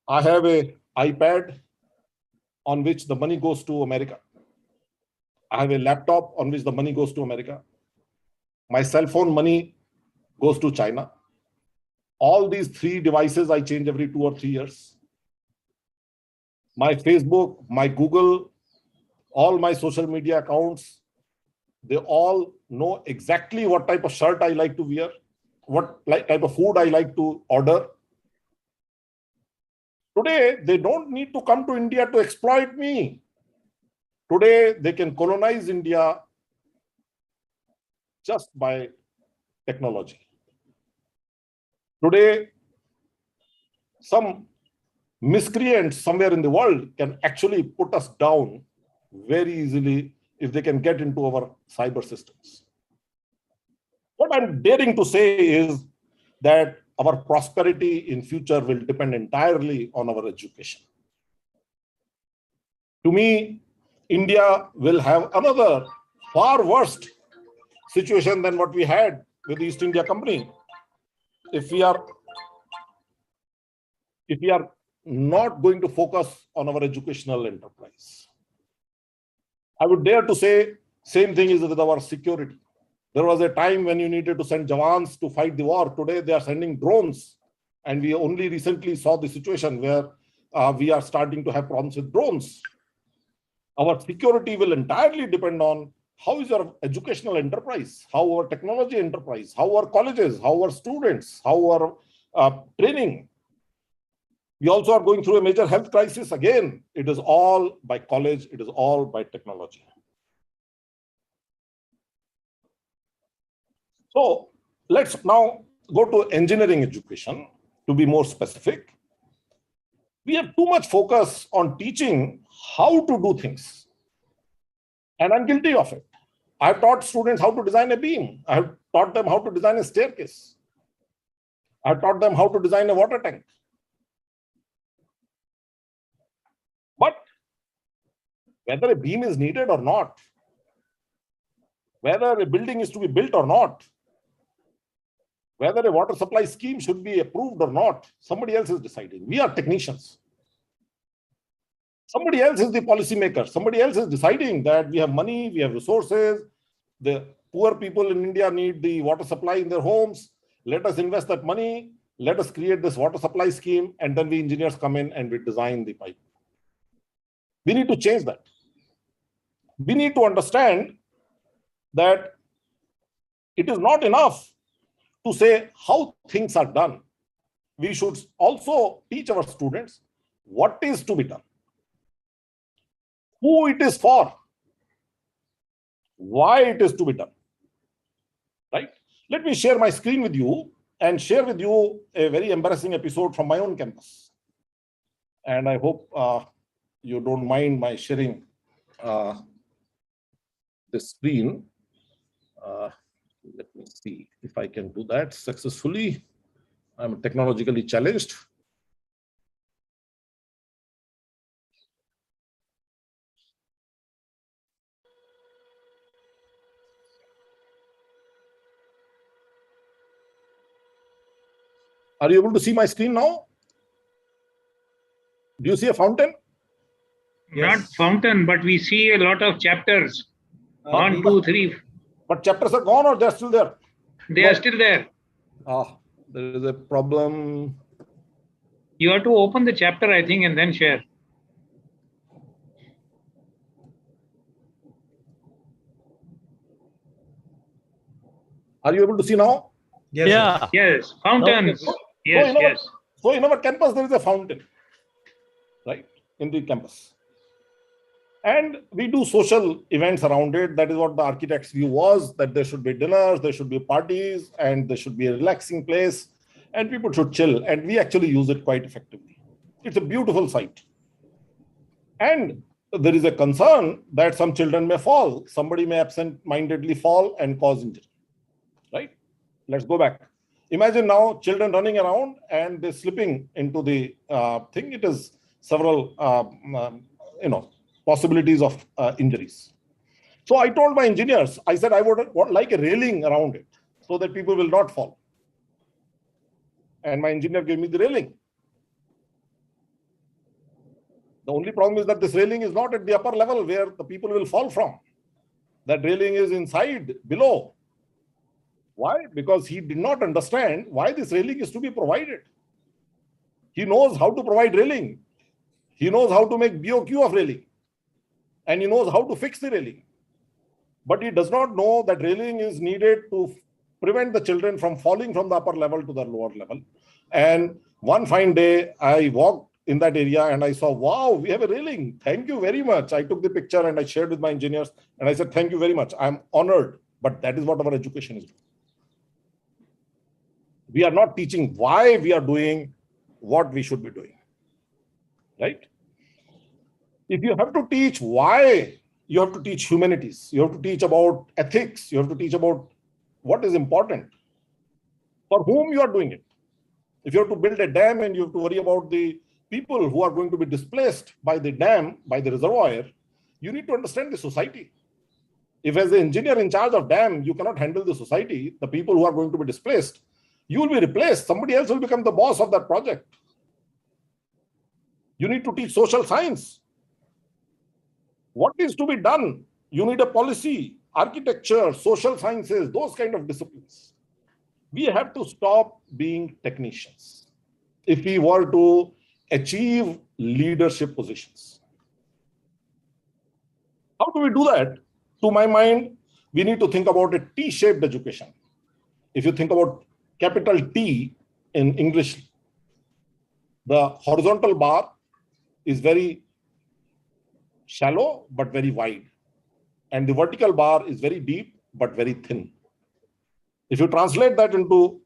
I have an iPad on which the money goes to America. I have a laptop on which the money goes to America. My cell phone money goes to China. All these 3 devices I change every 2 or 3 years. My Facebook, my Google, all my social media accounts, they all know exactly what type of shirt I like to wear, what type of food I like to order. Today, they don't need to come to India to exploit me. Today, they can colonize India just by technology. Today, some miscreants somewhere in the world can actually put us down very easily if they can get into our cyber systems. What I'm daring to say is that our prosperity in future will depend entirely on our education. To me, India will have another far worse situation than what we had with the East India Company if we are not going to focus on our educational enterprise. I would dare to say same thing is with our security. There was a time when you needed to send Jawans to fight the war. Today, they are sending drones. And we only recently saw the situation where we are starting to have problems with drones. Our security will entirely depend on how is our educational enterprise, how our technology enterprise, how our colleges, how our students, how our training. We also are going through a major health crisis. Again, it is all by college, it is all by technology. So let's now go to engineering education to be more specific. We have too much focus on teaching how to do things. And I'm guilty of it. I've taught students how to design a beam. I have taught them how to design a staircase. I've taught them how to design a water tank. But whether a beam is needed or not, whether a building is to be built or not, whether a water supply scheme should be approved or not, somebody else is deciding. We are technicians. Somebody else is the policymaker. Somebody else is deciding that we have money, we have resources. The poor people in India need the water supply in their homes. Let us invest that money. Let us create this water supply scheme. And then we engineers come in and we design the pipe. We need to change that. We need to understand that it is not enough to say how things are done. We should also teach our students what is to be done, who it is for, why it is to be done, right? Let me share my screen with you and share with you a very embarrassing episode from my own campus. And I hope you don't mind my sharing the screen. Let me see if I can do that successfully. I'm technologically challenged. Are you able to see my screen now? Do you see a fountain? Not fountain, but we see a lot of chapters. 1, 2, 3. But chapters are gone or they're still there? They are still there. There is a problem. You have to open the chapter, I think, and then share. Are you able to see now? Yes. Yeah. Yes. Fountains. Yes, yes. So in our campus, there is a fountain, right, in the campus. And we do social events around it. That is what the architect's view was, that there should be dinners, there should be parties, and there should be a relaxing place, and people should chill. And we actually use it quite effectively. It's a beautiful site. And there is a concern that some children may fall. Somebody may absent-mindedly fall and cause injury, right? Let's go back. Imagine now children running around and they're slipping into the thing. It is several, possibilities of injuries. So I told my engineers, I said I would like a railing around it so that people will not fall. And my engineer gave me the railing. The only problem is that this railing is not at the upper level where the people will fall from. That railing is inside, below. Why? Because he did not understand why this railing is to be provided. He knows how to provide railing. He knows how to make BOQ of railing. And he knows how to fix the railing. But he does not know that railing is needed to prevent the children from falling from the upper level to the lower level. And one fine day, I walked in that area and I saw, wow, we have a railing. Thank you very much. I took the picture and I shared with my engineers. And I said, thank you very much. I'm honored. But that is what our education is doing. We are not teaching why we are doing what we should be doing, right? If you have to teach why, you have to teach humanities. You have to teach about ethics. You have to teach about what is important, for whom you are doing it. If you have to build a dam and you have to worry about the people who are going to be displaced by the dam, by the reservoir, you need to understand the society. If as the engineer in charge of dam, you cannot handle the society, the people who are going to be displaced, you will be replaced. Somebody else will become the boss of that project. You need to teach social science. What is to be done? You need a policy, architecture, social sciences, those kind of disciplines. We have to stop being technicians if we were to achieve leadership positions. How do we do that? To my mind, we need to think about a T-shaped education. If you think about capital T in English, the horizontal bar is very shallow but very wide, and the vertical bar is very deep but very thin. If you translate that into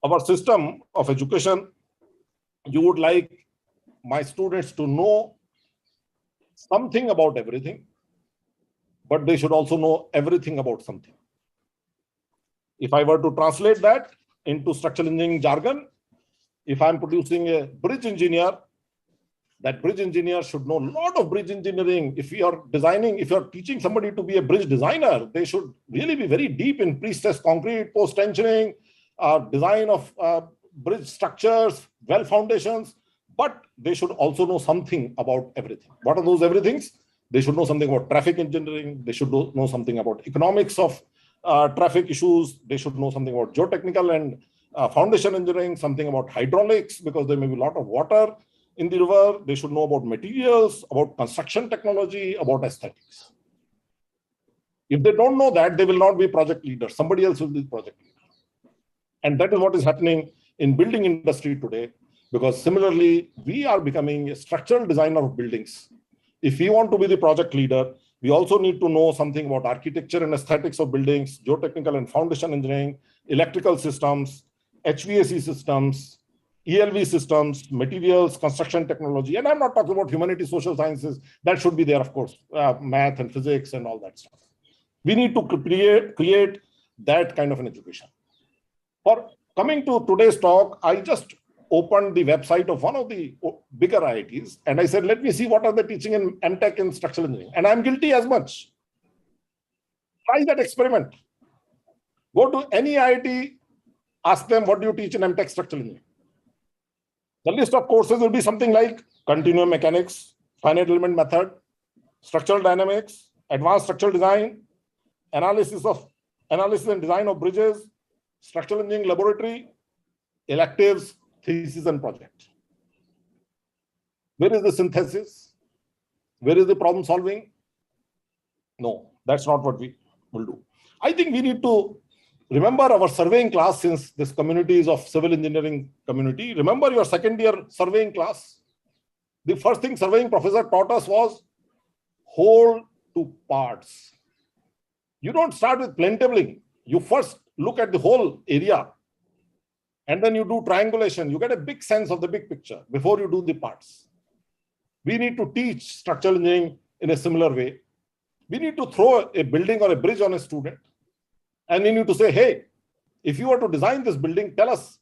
our system of education, you would like my students to know something about everything but they should also know everything about something. If I were to translate that into structural engineering jargon, if I'm producing a bridge engineer, that bridge engineer should know a lot of bridge engineering. If you're teaching somebody to be a bridge designer, they should really be very deep in pre-stressed concrete, post-tensioning, design of bridge structures, well foundations, but they should also know something about everything. What are those everythings? They should know something about traffic engineering. They should know something about economics of traffic issues. They should know something about geotechnical and foundation engineering, something about hydraulics, because there may be a lot of water in the river. They should know about materials, about construction technology, about aesthetics. If they don't know that, they will not be project leaders. Somebody else will be project leader. And that is what is happening in building industry today, because similarly, we are becoming a structural designer of buildings. If we want to be the project leader, we also need to know something about architecture and aesthetics of buildings, geotechnical and foundation engineering, electrical systems, HVAC systems, ELV systems, materials, construction technology. And I'm not talking about humanities, social sciences. That should be there, of course, math and physics and all that stuff. We need to create that kind of an education. For coming to today's talk, I just opened the website of one of the bigger IITs, and I said, let me see what are they teaching in MTech in structural engineering. And I'm guilty as much. Try that experiment. Go to any IIT, ask them, what do you teach in MTech structural engineering? The list of courses will be something like continuum mechanics, finite element method, structural dynamics, advanced structural design, analysis and design of bridges, structural engineering laboratory, electives, thesis and project. Where is the synthesis? Where is the problem solving? No, that's not what we will do. I think we need to remember our surveying class, since this community is of civil engineering community. Remember your second year surveying class. The first thing surveying professor taught us was whole to parts. You don't start with plain tabling. You first look at the whole area, and then you do triangulation. You get a big sense of the big picture before you do the parts. We need to teach structural engineering in a similar way. We need to throw a building or a bridge on a student, and we need to say, hey, if you were to design this building, tell us,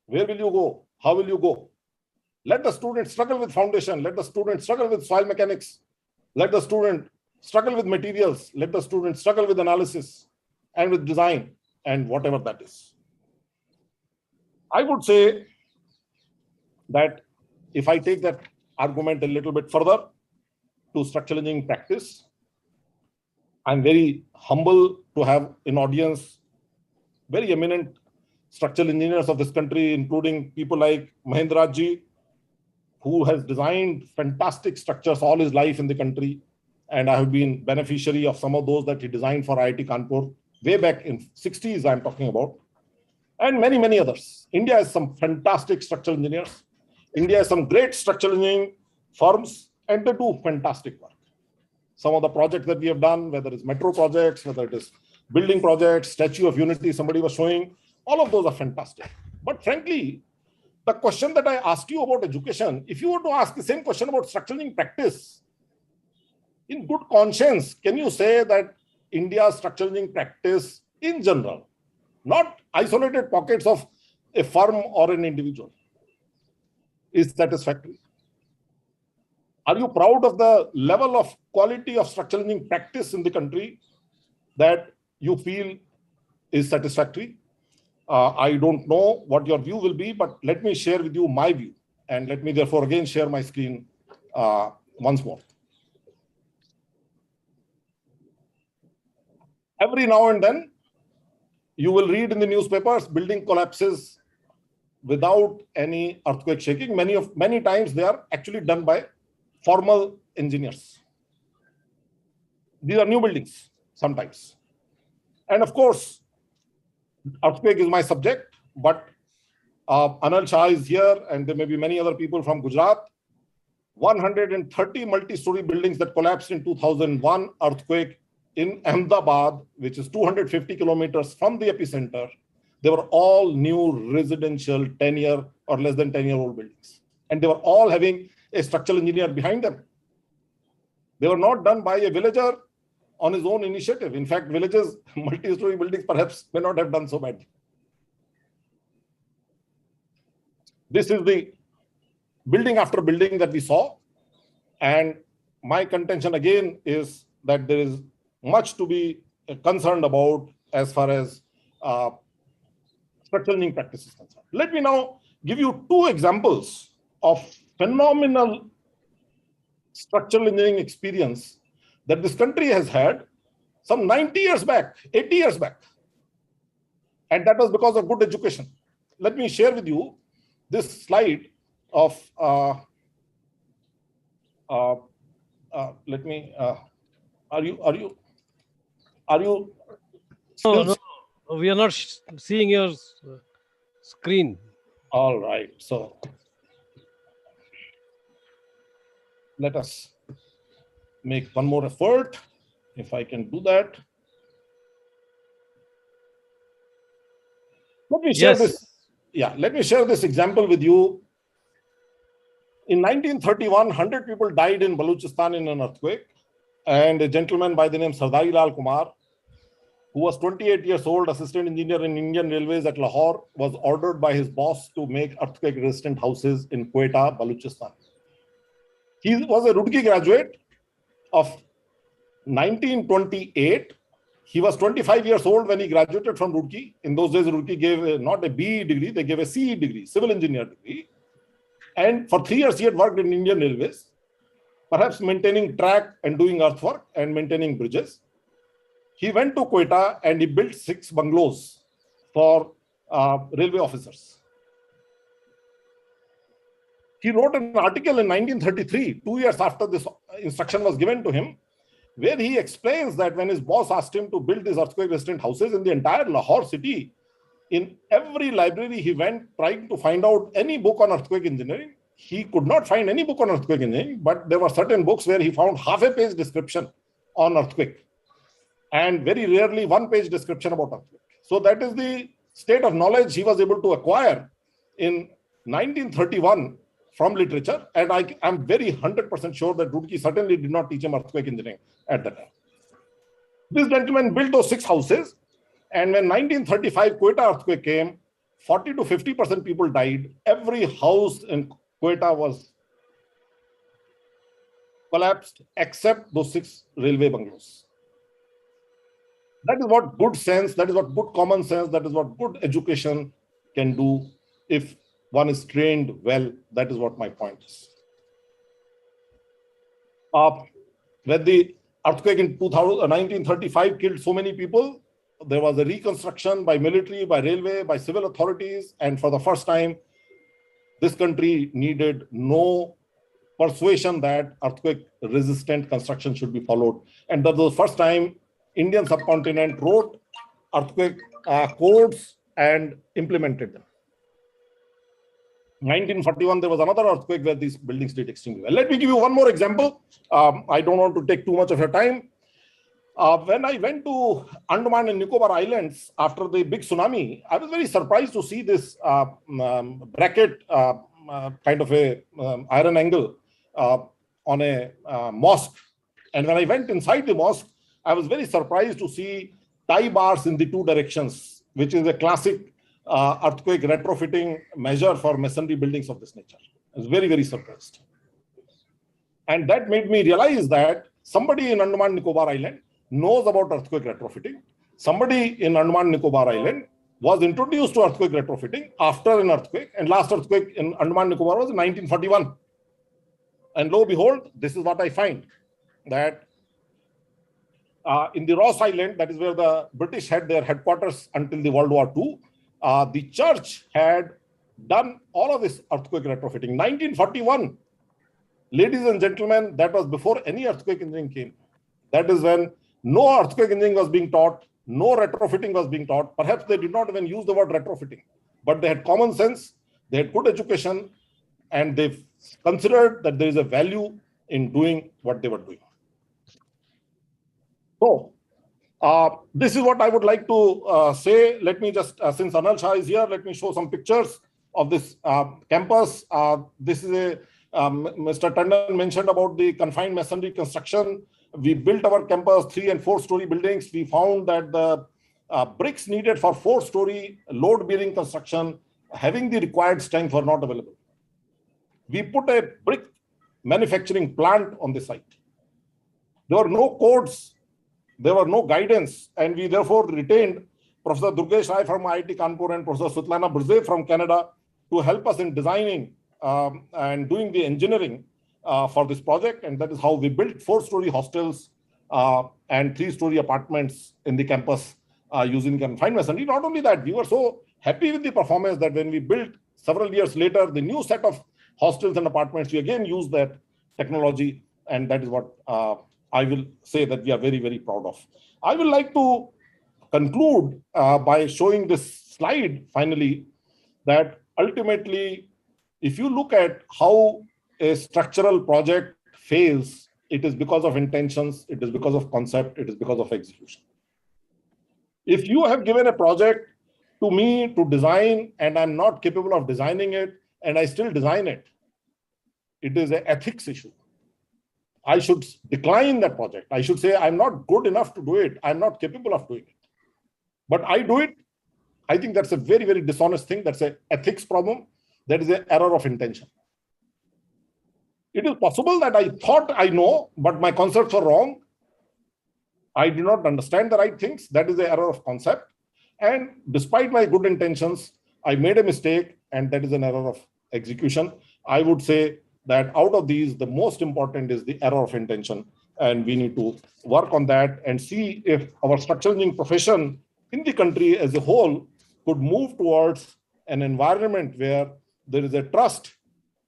where will you go? How will you go? Let the student struggle with foundation. Let the student struggle with soil mechanics. Let the student struggle with materials. Let the student struggle with analysis and with design and whatever that is. I would say that if I take that argument a little bit further to structural engineering practice, I'm very humble to have in audience very eminent structural engineers of this country, including people like Mahendraj ji, who has designed fantastic structures all his life in the country. And I have been beneficiary of some of those that he designed for IIT Kanpur, way back in 60s I'm talking about, and many, many others. India has some fantastic structural engineers. India has some great structural engineering firms, and they do fantastic work. Some of the projects that we have done, whether it's metro projects, whether it is building projects, Statue of Unity, somebody was showing, all of those are fantastic. But frankly, the question that I asked you about education, if you were to ask the same question about structural engineering practice, in good conscience, can you say that India's structural engineering practice in general, not isolated pockets of a firm or an individual, is satisfactory? Are you proud of the level of quality of structural engineering practice in the country that you feel is satisfactory? I don't know what your view will be, but let me share with you my view. And let me therefore again share my screen once more. Every now and then, you will read in the newspapers, building collapses without any earthquake shaking. Many times they are actually done by formal engineers. These are new buildings sometimes. And of course, earthquake is my subject, but Anil Shah is here, and there may be many other people from Gujarat. 130 multi-story buildings that collapsed in 2001 earthquake in Ahmedabad, which is 250 kilometers from the epicenter. They were all new residential 10-year or less than 10-year-old buildings. And they were all having a structural engineer behind them. They were not done by a villager. on his own initiative. In fact, villages, multi-story buildings perhaps may not have done so badly. This is the building after building that we saw. And my contention again is that there is much to be concerned about as far as structural engineering practice is concerned. Let me now give you two examples of phenomenal structural engineering experience that this country has had some 90 years back, 80 years back. And that was because of good education. Let me share with you this slide of, let me, are you no, we are not seeing your screen. All right, so let us make one more effort, if I can do that. Let me share this. Yeah, let me share this example with you. In 1931, 100 people died in Balochistan in an earthquake, and a gentleman by the name Sardari Lal Kumar, who was 28 years old, assistant engineer in Indian Railways at Lahore, was ordered by his boss to make earthquake-resistant houses in Quetta, Balochistan. He was a Roorkee graduate of 1928. He was 25 years old when he graduated from Roorkee. In those days, Roorkee gave not a BE degree, they gave a CE degree, civil engineer degree. And for 3 years, he had worked in Indian Railways, perhaps maintaining track and doing earthwork and maintaining bridges. He went to Quetta and he built 6 bungalows for railway officers. He wrote an article in 1933, 2 years after this instruction was given to him, where he explains that when his boss asked him to build these earthquake-resistant houses in the entire Lahore city, in every library he went trying to find out any book on earthquake engineering. He could not find any book on earthquake engineering, but there were certain books where he found half-a-page description on earthquake, and very rarely one-page description about earthquake. So that is the state of knowledge he was able to acquire in 1931 from literature, and I am very 100% sure that Roorkee certainly did not teach him earthquake engineering at that time. This gentleman built those 6 houses, and when 1935 Quetta earthquake came, 40 to 50% people died. Every house in Quetta was collapsed except those 6 railway bungalows. That is what good sense, that is what good common sense, that is what good education can do if one is trained well. That is what my point is. When the earthquake in 1935 killed so many people, there was a reconstruction by military, by railway, by civil authorities, and for the first time, this country needed no persuasion that earthquake-resistant construction should be followed. And that was the first time Indian subcontinent wrote earthquake codes and implemented them. 1941, there was another earthquake where these buildings did extremely well. Let me give you one more example. I don't want to take too much of your time. When I went to Andaman and Nicobar Islands after the big tsunami, I was very surprised to see this bracket kind of a iron angle on a mosque. And when I went inside the mosque, I was very surprised to see tie bars in the 2 directions, which is a classic earthquake retrofitting measure for masonry buildings of this nature. I was very, very surprised. And that made me realize that somebody in Andaman Nicobar Island knows about earthquake retrofitting. Somebody in Andaman Nicobar Island was introduced to earthquake retrofitting after an earthquake, and last earthquake in Andaman Nicobar was in 1941. And lo and behold, this is what I find, that in the Ross Island, that is where the British had their headquarters until the World War II, the church had done all of this earthquake retrofitting. 1941, ladies and gentlemen, that was before any earthquake engineering came. That is when no earthquake engineering was being taught, no retrofitting was being taught. Perhaps they did not even use the word retrofitting, but they had common sense, they had good education, and they considered that there is a value in doing what they were doing. So, this is what I would like to say. Let me just, since Anil Shah is here, let me show some pictures of this campus. This is a, Mr. Tandon mentioned about the confined masonry construction. we built our campus 3 and 4 story buildings. We found that the bricks needed for 4-story load bearing construction having the required strength were not available. We put a brick manufacturing plant on the site. There were no codes, there were no guidance, and we therefore retained Professor Durgesh Rai from IIT Kanpur and Professor Sutlana Burze from Canada to help us in designing and doing the engineering for this project. And that is how we built 4-story hostels and 3-story apartments in the campus using confined masonry. Not only that, we were so happy with the performance that when we built several years later the new set of hostels and apartments, we again used that technology, and that is what I will say that we are very, very proud of. I would like to conclude by showing this slide finally, that ultimately, if you look at how a structural project fails, it is because of intentions, it is because of concept, it is because of execution. If you have given a project to me to design and I'm not capable of designing it and I still design it, it is an ethics issue. I should decline that project. I should say, I'm not good enough to do it. I'm not capable of doing it. But I do it. I think that's a very, very dishonest thing. That's an ethics problem. That is an error of intention. It is possible that I thought I know, but my concepts were wrong. I did not understand the right things. That is an error of concept. And despite my good intentions, I made a mistake, and that is an error of execution. I would say that out of these, the most important is the error of intention. And we need to work on that and see if our structural engineering profession in the country as a whole could move towards an environment where there is a trust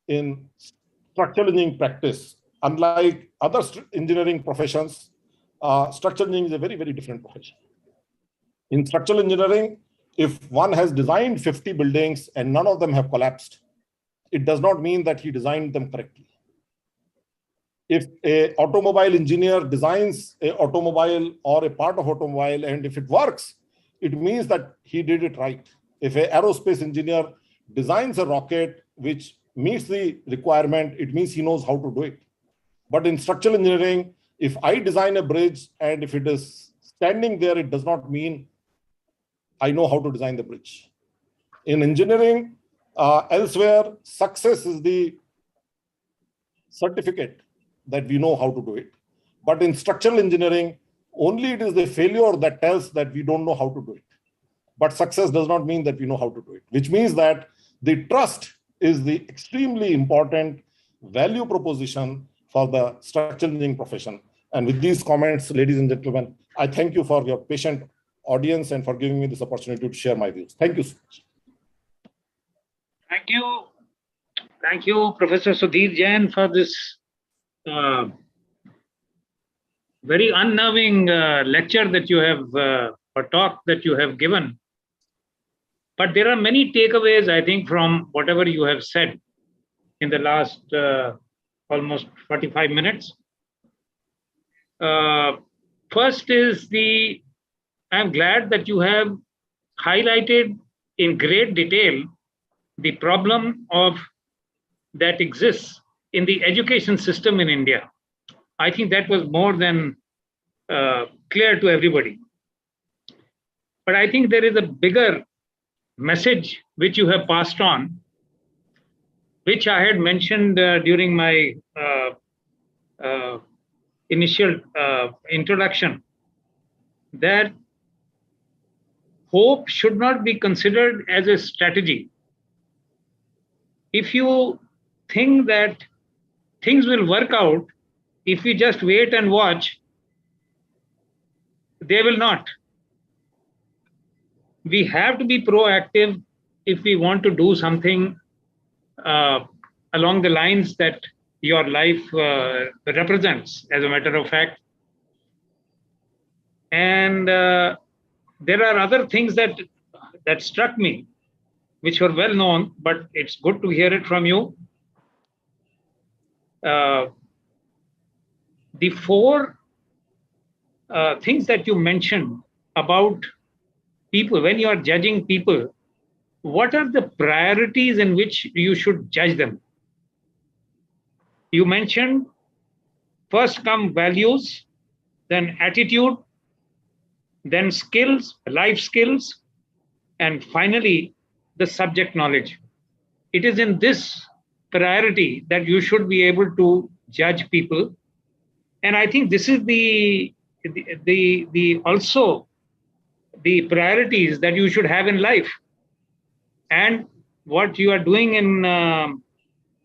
in structural engineering practice. Unlike other engineering professions, structural engineering is a very, very different profession. In structural engineering, if one has designed 50 buildings and none of them have collapsed, it does not mean that he designed them correctly. If an automobile engineer designs an automobile or a part of automobile, and if it works, it means that he did it right. If an aerospace engineer designs a rocket which meets the requirement, it means he knows how to do it. But in structural engineering, if I design a bridge and if it is standing there, it does not mean I know how to design the bridge. In engineering, elsewhere, success is the certificate that we know how to do it. But in structural engineering, only it is the failure that tells that we don't know how to do it. But success does not mean that we know how to do it, which means that the trust is the extremely important value proposition for the structural engineering profession. And with these comments, ladies and gentlemen, I thank you for your patient audience and for giving me this opportunity to share my views. Thank you so much. Thank you. Thank you, Professor Sudhir Jain, for this very unnerving lecture that you have, or talk that you have given. But there are many takeaways, I think, from whatever you have said in the last almost 45 minutes. First is I'm glad that you have highlighted in great detail the problem that exists in the education system in India. I think that was more than clear to everybody. But I think there is a bigger message which you have passed on, which I had mentioned during my initial introduction, that hope should not be considered as a strategy. If you think that things will work out, if we just wait and watch, they will not. We have to be proactive if we want to do something along the lines that your life represents, as a matter of fact. And there are other things that struck me, which were well known, but it's good to hear it from you. The 4 things that you mentioned about people, when you are judging people, what are the priorities in which you should judge them? You mentioned first come values, then attitude, then skills, life skills, and finally, the subject knowledge. It is in this priority that you should be able to judge people. And I think this is the also the priorities that you should have in life. And what you are doing in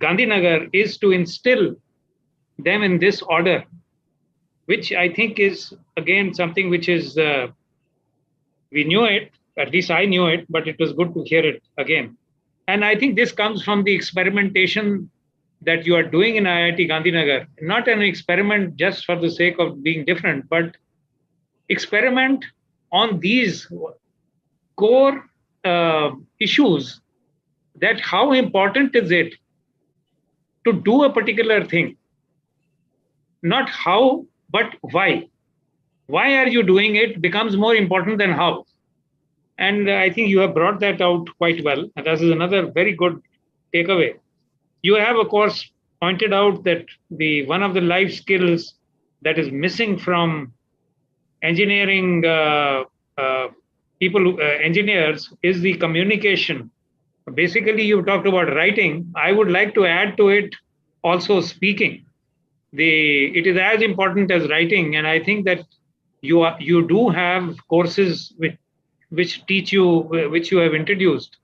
Gandhinagar is to instill them in this order, which I think is, again, something which is, we knew it, at least I knew it, but it was good to hear it again. And I think this comes from the experimentation that you are doing in IIT Gandhinagar, not an experiment just for the sake of being different, but experiment on these core issues, that how important is it to do a particular thing? Not how, but why. Why are you doing it becomes more important than how. And I think you have brought that out quite well. And this is another very good takeaway. You have, of course, pointed out that one of the life skills that is missing from engineering engineers is the communication. Basically, you talked about writing. I would like to add to it also speaking. It is as important as writing, and I think that you do have courses which teach you, which you have introduced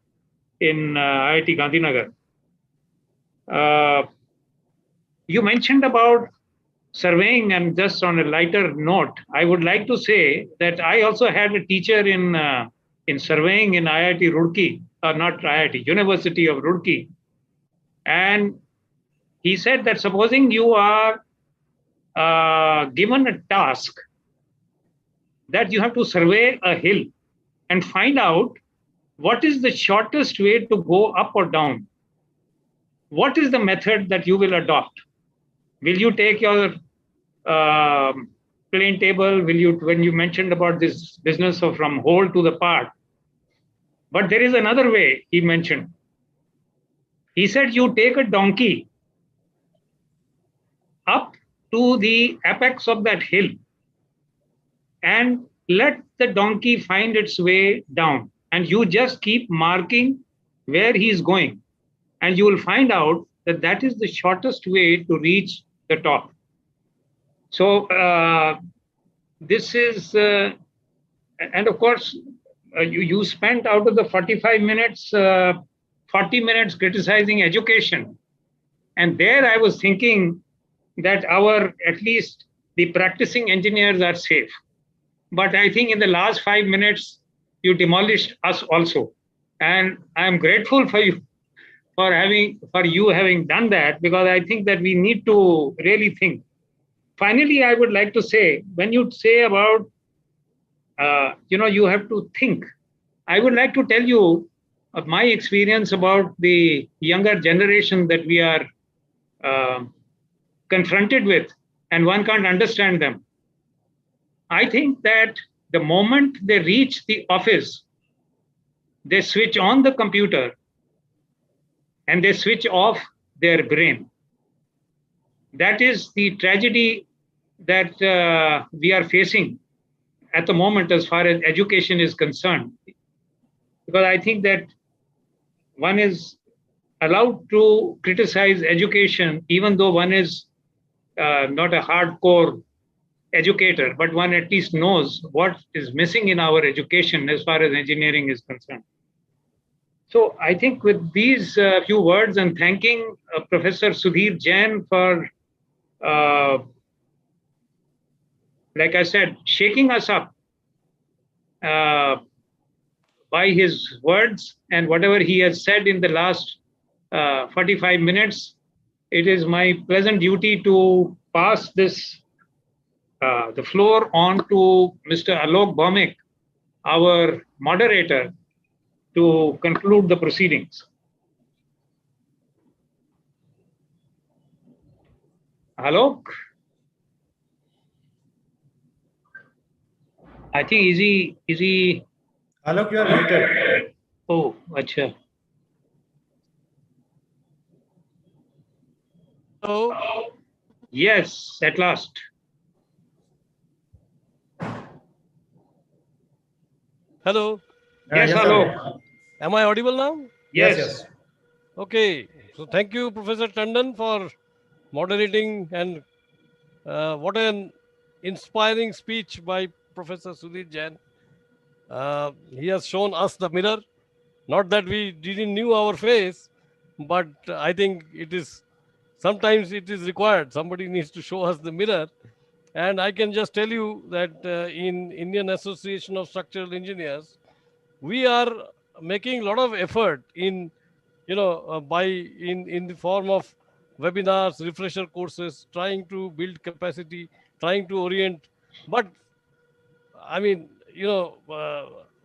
in IIT Gandhinagar. You mentioned about surveying, and just on a lighter note, I would like to say that I also had a teacher in surveying in IIT Roorkee, or not IIT, University of Roorkee. And he said that supposing you are given a task that you have to survey a hill and find out what is the shortest way to go up or down. What is the method that you will adopt? Will you take your plane table? When you mentioned about this business of from whole to the part, but there is another way he mentioned. He said you take a donkey up to the apex of that hill and let the donkey find its way down, and you just keep marking where he is going, and you will find out that that is the shortest way to reach the top. So this is, and of course, you spent out of the 45 minutes, 40 minutes criticizing education. And there I was thinking that at least the practicing engineers are safe. But I think in the last 5 minutes, you demolished us also. And I'm grateful for you for having done that, because I think that we need to really think. Finally, I would like to say, when you say about, you have to think, I would like to tell you of my experience about the younger generation that we are confronted with, and one can't understand them. I think that the moment they reach the office, they switch on the computer and they switch off their brain. That is the tragedy that we are facing at the moment as far as education is concerned. Because I think that one is allowed to criticize education, even though one is not a hardcore educator, but one at least knows what is missing in our education as far as engineering is concerned. So I think with these few words, and thanking Professor Sudhir Jain for, like I said, shaking us up by his words and whatever he has said in the last 45 minutes, it is my pleasant duty to pass this the floor on to Mr. Alok Bhaumik, our moderator, to conclude the proceedings. Alok? I think is he? Alok, you are muted. Oh, acha. Hello. Yes, at last. Hello. Yes, yes, hello. Am I audible now? Yes, Yes. yes. Okay. So thank you, Professor Tandon, for moderating, and what an inspiring speech by Professor Sudhir Jain. He has shown us the mirror. Not that we didn't knew our face, but I think it is sometimes it is required. Somebody needs to show us the mirror. And I can just tell you that in Indian Association of Structural Engineers, we are making a lot of effort in, in the form of webinars, refresher courses, trying to build capacity, trying to orient. But I mean,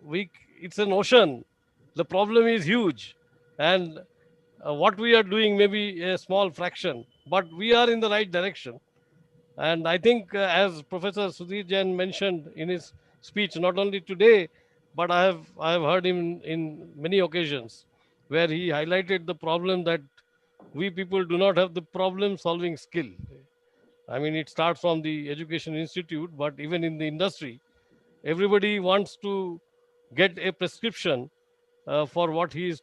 we it's an ocean. The problem is huge, and what we are doing may be a small fraction, but we are in the right direction. And I think, as Professor Sudhir Jain mentioned in his speech, not only today, but I have heard him in many occasions, where he highlighted the problem that we people do not have the problem-solving skill. I mean, it starts from the education institute, but even in the industry, everybody wants to get a prescription for what he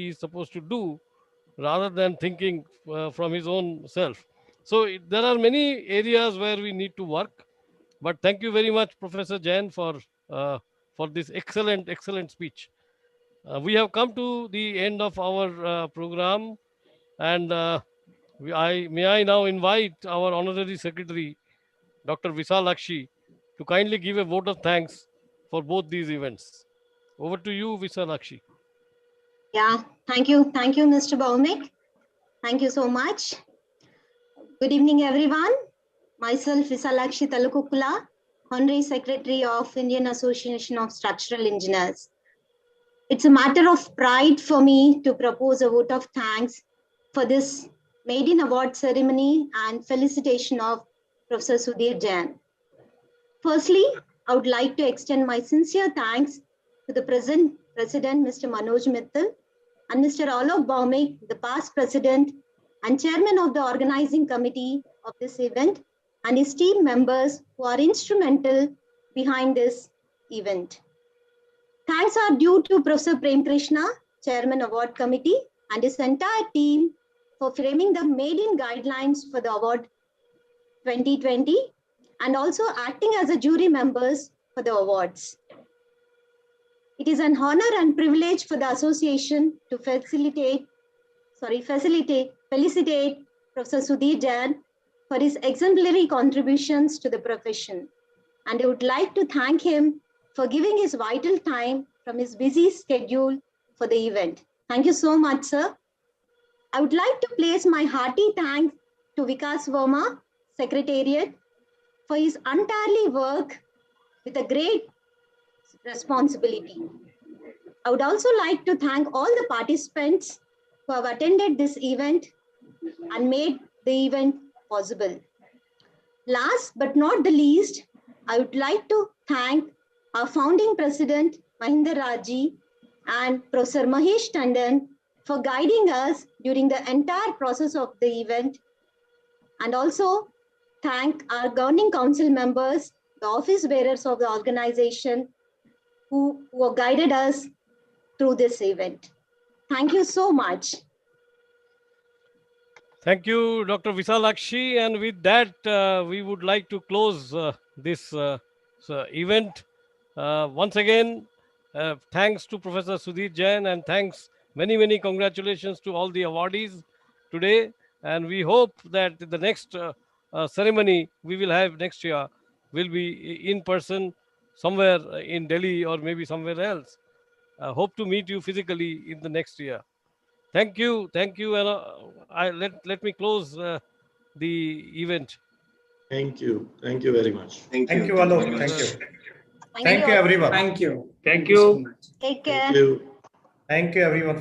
is supposed to do, rather than thinking from his own self. So there are many areas where we need to work. But thank you very much, Professor Jain, uh, for this excellent speech. We have come to the end of our program, and may I now invite our Honorary Secretary, Dr. Visalakshi, to kindly give a vote of thanks for both these events. Over to you, Visalakshi. Yeah, thank you, Mr. Baumik. Thank you so much. Good evening, everyone. Myself, Visalakshi Talukukula, Honorary Secretary of Indian Association of Structural Engineers. It's a matter of pride for me to propose a vote of thanks for this maiden award ceremony and felicitation of Professor Sudhir Jain. Firstly, I would like to extend my sincere thanks to the present President, Mr. Manoj Mittal, and Mr. Alok Baumik, the past President and Chairman of the organizing committee of this event, and his team members who are instrumental behind this event. Thanks are due to Professor Prem Krishna, Chairman Award Committee, and his entire team for framing the maiden guidelines for the award 2020, and also acting as a jury members for the awards. It is an honor and privilege for the association to felicitate Professor Sudhir Jain for his exemplary contributions to the profession. And I would like to thank him for giving his vital time from his busy schedule for the event. Thank you so much, sir. I would like to place my hearty thanks to Vikas Verma, Secretariat, for his untiring work with a great responsibility. I would also like to thank all the participants who have attended this event and made the event possible. Last but not the least, I would like to thank our founding president, Mahinder Raji, and Professor Mahesh Tandon for guiding us during the entire process of the event, and also thank our governing council members, the office bearers of the organization who guided us through this event. Thank you so much. Thank you, Dr. Visalakshi. And with that, we would like to close this event. Once again, thanks to Professor Sudhir Jain, and thanks, many congratulations to all the awardees today. And we hope that the next ceremony we will have next year will be in person somewhere in Delhi or maybe somewhere else. Hope to meet you physically in the next year. Thank you, and let me close the event. Thank you very much. Thank you, Alok. Thank you. Thank you, everyone. Thank you. Thank you. Take care. Thank you. Thank you, everyone.